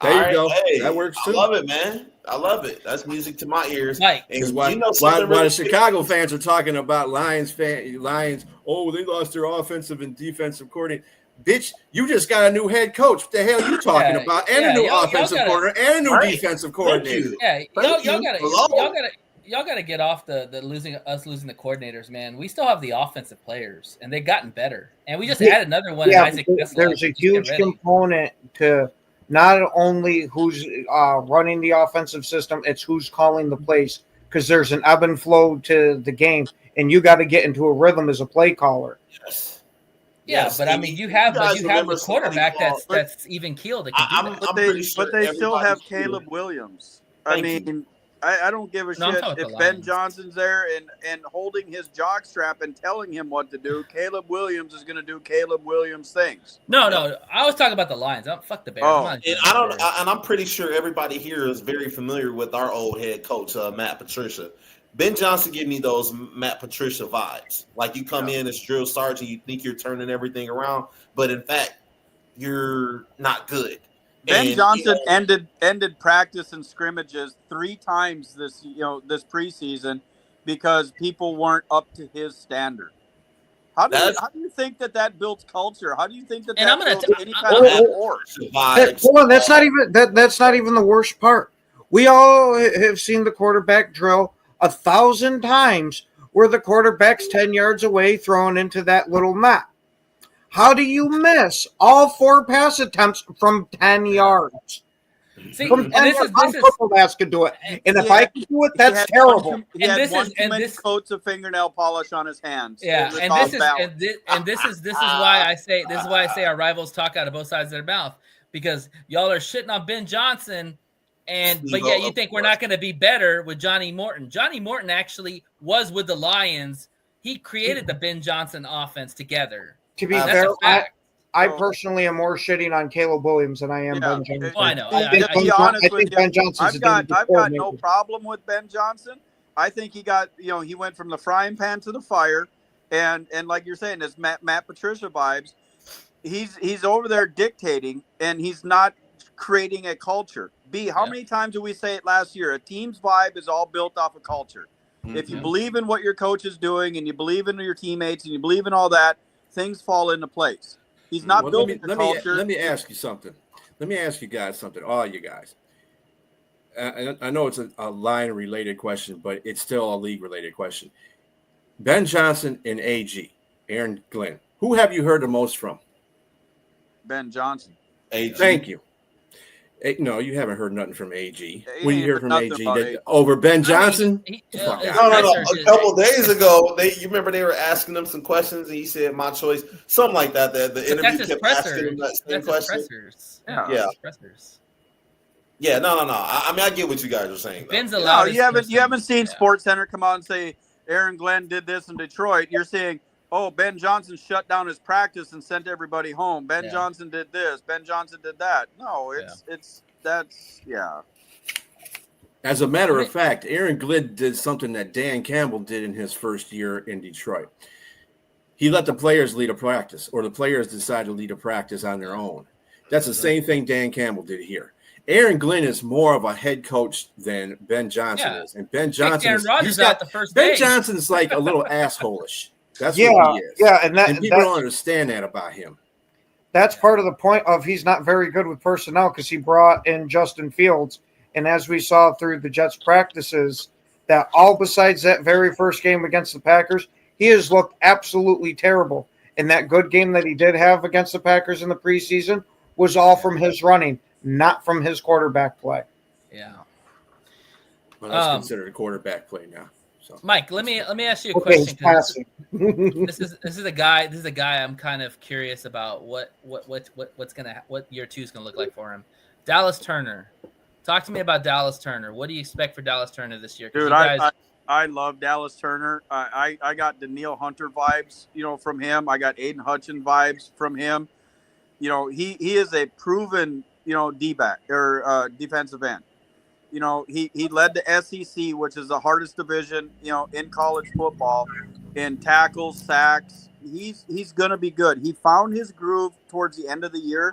There you go. Hey, that works too. I love it, man. I love it. That's music to my ears. Mike, while the Chicago fans are talking about Lions, oh, they lost their offensive and defensive coordinator. Bitch, you just got a new head coach. What the hell are you talking about? And a new offensive coordinator and a new defensive coordinator. Yeah, y'all gotta get off the losing the coordinators, man. We still have the offensive players, and they've gotten better. And we just added another one. Yeah, there's a huge component to not only who's running the offensive system, it's who's calling the plays. Because there's an ebb and flow to the game, and you got to get into a rhythm as a play caller. Yes. Yeah, but I mean, you have the quarterback that's even keeled. But they still have Caleb Williams. I I don't give a No, I'm shit talking if about the Ben Lions. Johnson's there and holding his jockstrap and telling him what to do. Caleb Williams is going to do Caleb Williams things. No, I was talking about the Lions. Fuck the Bears. Oh. I'm not And doing I the don't, Bears. and I'm pretty sure everybody here is very familiar with our old head coach, Matt Patricia. Ben Johnson gave me those Matt Patricia vibes. Like you come in as drill sergeant, you think you're turning everything around, but in fact, you're not good. Ben And, Johnson you know, ended practice and scrimmages 3 times this preseason because people weren't up to his standard. How do you think that builds culture? How do you think that And I'm gonna builds t- any I- kind of I- rapport? vibes. Hold on, that's not even the worst part. We all have seen the quarterback drill 1,000 times where the quarterback's 10 yards away throwing into that little mat. How do you miss all 4 pass attempts from 10 yards? See, From and 10 this yards, is football ass could do it. And if Yeah. I can do it, He that's had terrible. He And had this one is- too and many this- coats of fingernail polish on his hands. Yeah, It was and off this is balance. this is why I say our rivals talk out of both sides of their mouth, because y'all are shitting on Ben Johnson, but yet you think we're not going to be better with Johnny Morton. Johnny Morton actually was with the Lions. He created the Ben Johnson offense together. To be That's fair, a fact. I personally am more shitting on Caleb Williams than I am Ben Johnson. Oh, I know. To I be honest I with think you, Ben Johnson's I've got no coordinator. problem with Ben Johnson. I think he went from the frying pan to the fire, and like you're saying, it's Matt Patricia vibes. He's over there dictating, and he's not creating a culture. How many times did we say it last year? A team's vibe is all built off of culture. If you believe in what your coach is doing, and you believe in your teammates, and you believe in all that, things fall into place. He's not building a culture. Let me ask you something. Let me ask you guys something, all you guys. I know it's a line-related question, but it's still a league-related question. Ben Johnson and AG, Aaron Glenn. Who have you heard the most from? Ben Johnson. AG. Thank you. No, you haven't heard nothing from AG. He What do you ain't hear heard from nothing AG about AG. over Ben Johnson? No. A couple days ago, you remember they were asking him some questions, and he said, "My choice," something like that. The interview kept asking him that same question. Yeah. Yeah, no. I mean, I get what you guys are saying. Ben's No, allowed. you haven't seen Sports Center come out and say Aaron Glenn did this in Detroit. You're saying, oh, Ben Johnson shut down his practice and sent everybody home. Ben Johnson did this. Ben Johnson did that. No, that's. As a matter of fact, Aaron Glenn did something that Dan Campbell did in his first year in Detroit. He let the players lead a practice, or the players decide to lead a practice on their own. That's the same thing Dan Campbell did here. Aaron Glenn is more of a head coach than Ben Johnson is, and Ben Johnson Aaron Rodgers out the first Ben day. Johnson's like a little asshole-ish. That's Yeah, what he is. yeah, and people don't understand that about him. That's part of the point of he's not very good with personnel because he brought in Justin Fields, and as we saw through the Jets practices, that all besides that very first game against the Packers, he has looked absolutely terrible. And that good game that he did have against the Packers in the preseason was all from his running, not from his quarterback play. Yeah. Well, that's considered a quarterback play now. So, Mike, let me ask you a question. This is a guy I'm kind of curious about what year 2 is gonna look like for him. Dallas Turner. Talk to me about Dallas Turner. What do you expect for Dallas Turner this year? Dude, I love Dallas Turner. I got Danielle Hunter vibes, from him. I got Aiden Hutchin vibes from him. He is a proven, D-back or defensive end. He led the SEC, which is the hardest division, in college football, in tackles, sacks. He's going to be good. He found his groove towards the end of the year,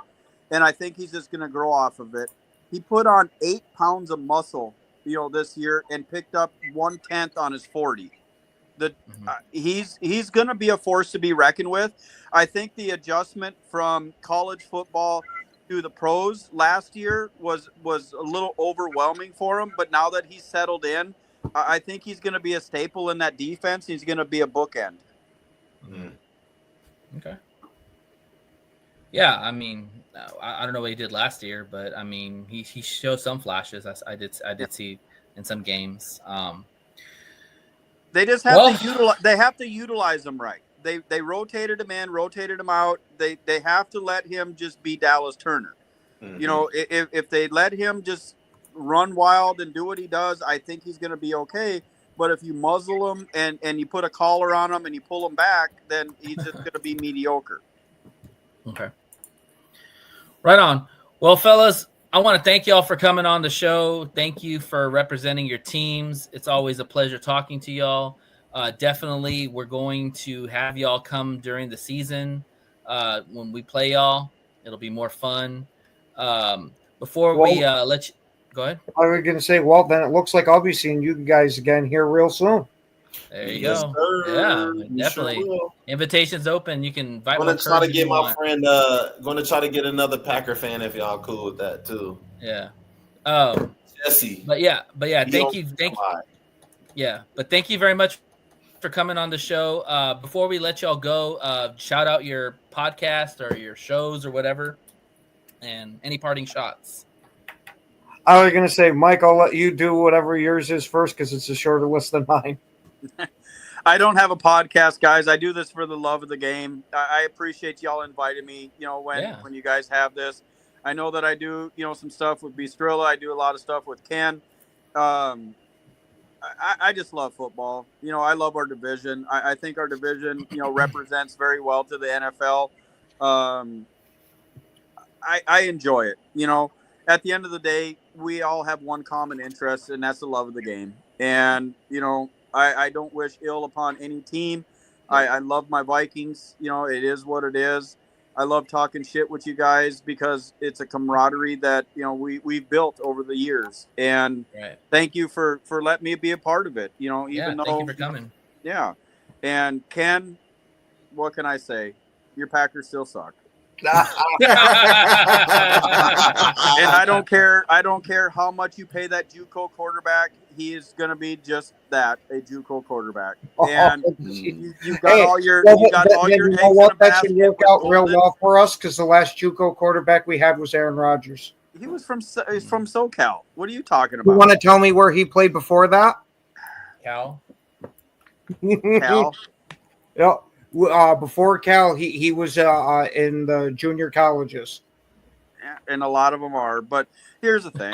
and I think he's just going to grow off of it. He put on 8 pounds of muscle, this year and picked up 1/10 on his 40. He's going to be a force to be reckoned with. I think the adjustment from college football to the pros last year was a little overwhelming for him, but now that he's settled in, I think he's going to be a staple in that defense. He's going to be a bookend. Okay. Yeah, I mean, I don't know what he did last year, but I mean, he showed some flashes. I did see in some games. They just have to utilize. They have to utilize him right. They rotated him in, rotated him out. They have to let him just be Dallas Turner. Mm-hmm. If they let him just run wild and do what he does, I think he's going to be okay. But if you muzzle him and you put a collar on him and you pull him back, then he's just going to be mediocre. Okay. Right on. Well, fellas, I want to thank y'all for coming on the show. Thank you for representing your teams. It's always a pleasure talking to y'all. Definitely, we're going to have y'all come during the season when we play y'all. It'll be more fun. Before we let you go ahead. I was going to say, well, then it looks like I'll be seeing you guys again here real soon. There you Yes, go. sir. Yeah, You definitely. sure will. Invitation's open. You can invite I'm more gonna try to Kurds if get you my want. friend. Gonna try to get another Packer fan if y'all cool with that too. Yeah. Jesse. But yeah. Thank you. But thank you very much for coming on the show. Before we let y'all go, shout out your podcast or your shows or whatever, and any parting shots. I was going to say, Mike, I'll let you do whatever yours is first because it's a shorter list than mine. I don't have a podcast, guys. I do this for the love of the game. I appreciate y'all inviting me, when you guys have this. I know that I do, some stuff with Bistrilla. I do a lot of stuff with Ken. I just love football. I love our division. I think our division, represents very well to the NFL. I enjoy it. At the end of the day, we all have one common interest, and that's the love of the game. And, I don't wish ill upon any team. I love my Vikings. It is what it is. I love talking shit with you guys because it's a camaraderie that, we've built over the years. And thank you for letting me be a part of it. Even though, thank you for coming. Yeah. And Ken, what can I say? Your Packers still suck. And I don't care how much you pay that JUCO quarterback. He is going to be just that, a JUCO quarterback. And you got all your eggs in a That should basket work out real well for us because the last JUCO quarterback we had was Aaron Rodgers. He was from SoCal. What are you talking You about? want to tell me where he played before that? Cal. Cal. Yeah. Before Cal, he was in the junior colleges. Yeah, and a lot of them are. But here's the thing.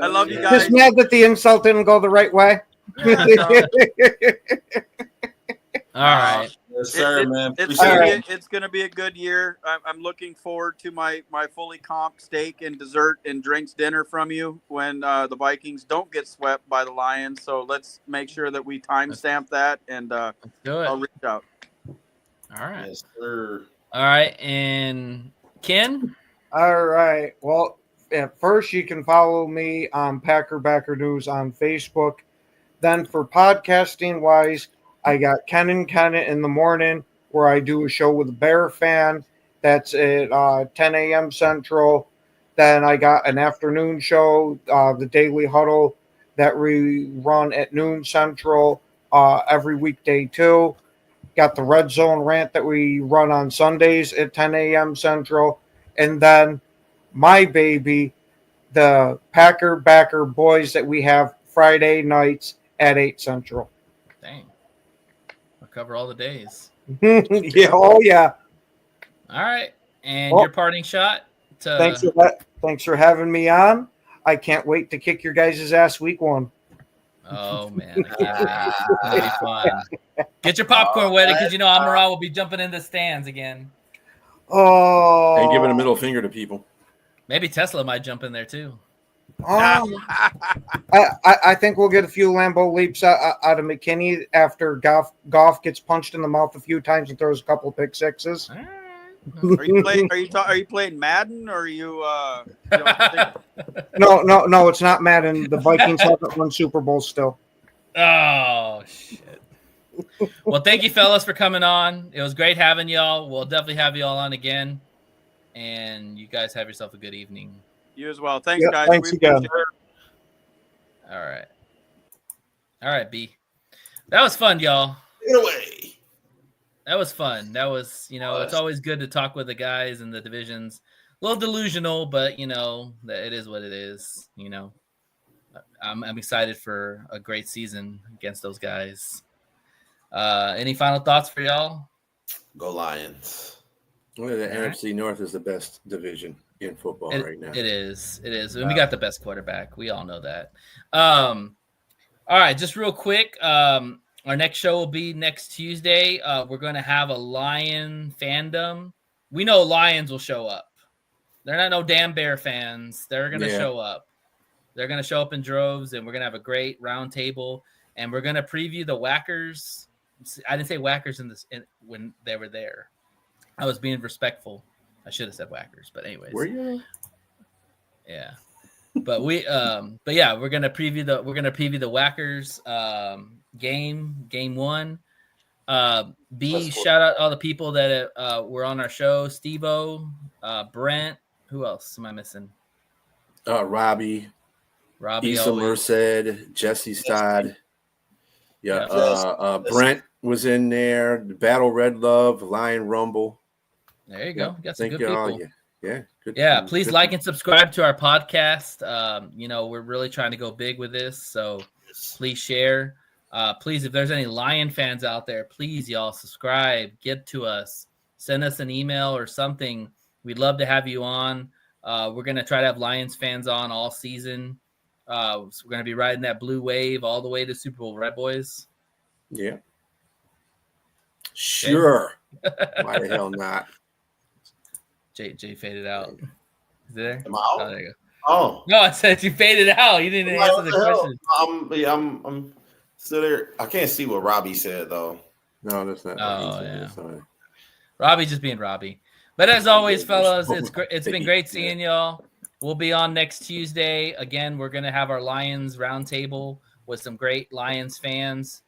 I love you guys. Just mad that the insult didn't go the right way. All right. Yes, sir, man. It's gonna be a good year. I'm looking forward to my fully comped steak and dessert and drinks dinner from you when the Vikings don't get swept by the Lions. So let's make sure that we timestamp that and I'll reach out. All right. Yes, sir. All right, and Ken. All right. Well, at first you can follow me on Packer Backer News on Facebook. Then for podcasting wise, I got Ken and Ken in the morning where I do a show with a Bear fan. That's at 10 a.m. Central. Then I got an afternoon show, the Daily Huddle, that we run at noon Central every weekday too. Got the Red Zone Rant that we run on Sundays at 10 a.m. Central. And then my baby, the Packer Backer Boys that we have Friday nights at 8 Central. Dang. I'll cover all the days. Yeah, oh yeah. All right. And your parting shot to Thanks for having me on. I can't wait to kick your guys' ass week 1. Oh man, I can't wait. It'll be fun. Get your popcorn ready because Amaral will be jumping in the stands again. Oh, and giving a middle finger to people. Maybe Tesla might jump in there too. I think we'll get a few Lambeau leaps out of McKinney after Goff gets punched in the mouth a few times and throws a couple pick sixes. Are you playing Madden or are you? No, it's not Madden. The Vikings haven't won Super Bowls still. Oh shit. Well, thank you, fellas, for coming on. It was great having y'all. We'll definitely have y'all on again. And you guys have yourself a good evening. You as well. Thanks, guys. Thanks again. All right, B. That was fun, y'all. Get away. That was fun. That was, it's always good to talk with the guys in the divisions. A little delusional, but, it is what it is. I'm excited for a great season against those guys. Any final thoughts for y'all? Go Lions. Well, the NFC North is the best division. in football right now. It is. And we got the best quarterback. We all know that. All right, just real quick. Our next show will be next Tuesday. We're going to have a Lion fandom. We know Lions will show up. They're not no damn Bear fans. They're going to show up. They're going to show up in droves, and we're going to have a great round table. And we're going to preview the Whackers. I didn't say Whackers when they were there. I was being respectful. I should have said Whackers, but anyways. Were you? Yeah. But we're gonna preview the Whackers game 1. Shout out all the people that were on our show: Steve-O, Brent. Who else am I missing? Robbie, Issa Merced, Jesse Stodd. Yeah, Brent was in there. Battle Red Love, Lion Rumble. There you go. You got some good all, people. Yeah, good. Yeah, please like and subscribe to our podcast. We're really trying to go big with this, so please share. Please, if there's any Lion fans out there, please, y'all, subscribe. Get to us. Send us an email or something. We'd love to have you on. We're going to try to have Lions fans on all season. So we're going to be riding that blue wave all the way to Super Bowl, right, boys? Yeah. Sure. Why the hell not? Jay faded out. Is there? Am I out? Oh, there you go. Oh. No, I said you faded out. You didn't answer the question. I'm still there. I can't see what Robbie said, though. No, that's not. Oh, yeah. Robbie's just being Robbie. But as always, fellas, it's been great seeing y'all. We'll be on next Tuesday. Again, we're going to have our Lions roundtable with some great Lions fans.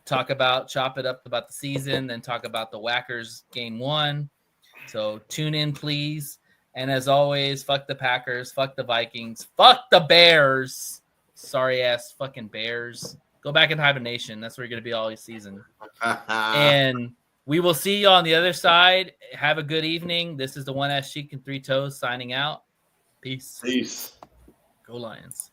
Chop it up about the season, then talk about the Whackers game 1. So tune in, please. And as always, fuck the Packers, fuck the Vikings, fuck the Bears. Sorry ass fucking Bears. Go back in hibernation. That's where you're going to be all season. And we will see you on the other side. Have a good evening. This is the One Ass Cheek and 3 Toes signing out. Peace. Peace. Go Lions.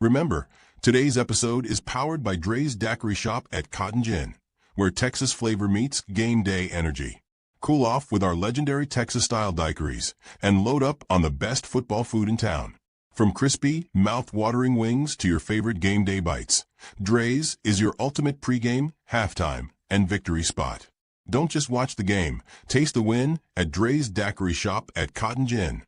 Remember, today's episode is powered by Dre's Daiquiri Shop at Cotton Gin, where Texas flavor meets game day energy. Cool off with our legendary Texas-style daiquiris and load up on the best football food in town. From crispy, mouth-watering wings to your favorite game day bites, Dre's is your ultimate pregame, halftime, and victory spot. Don't just watch the game. Taste the win at Dre's Daiquiri Shop at Cotton Gin.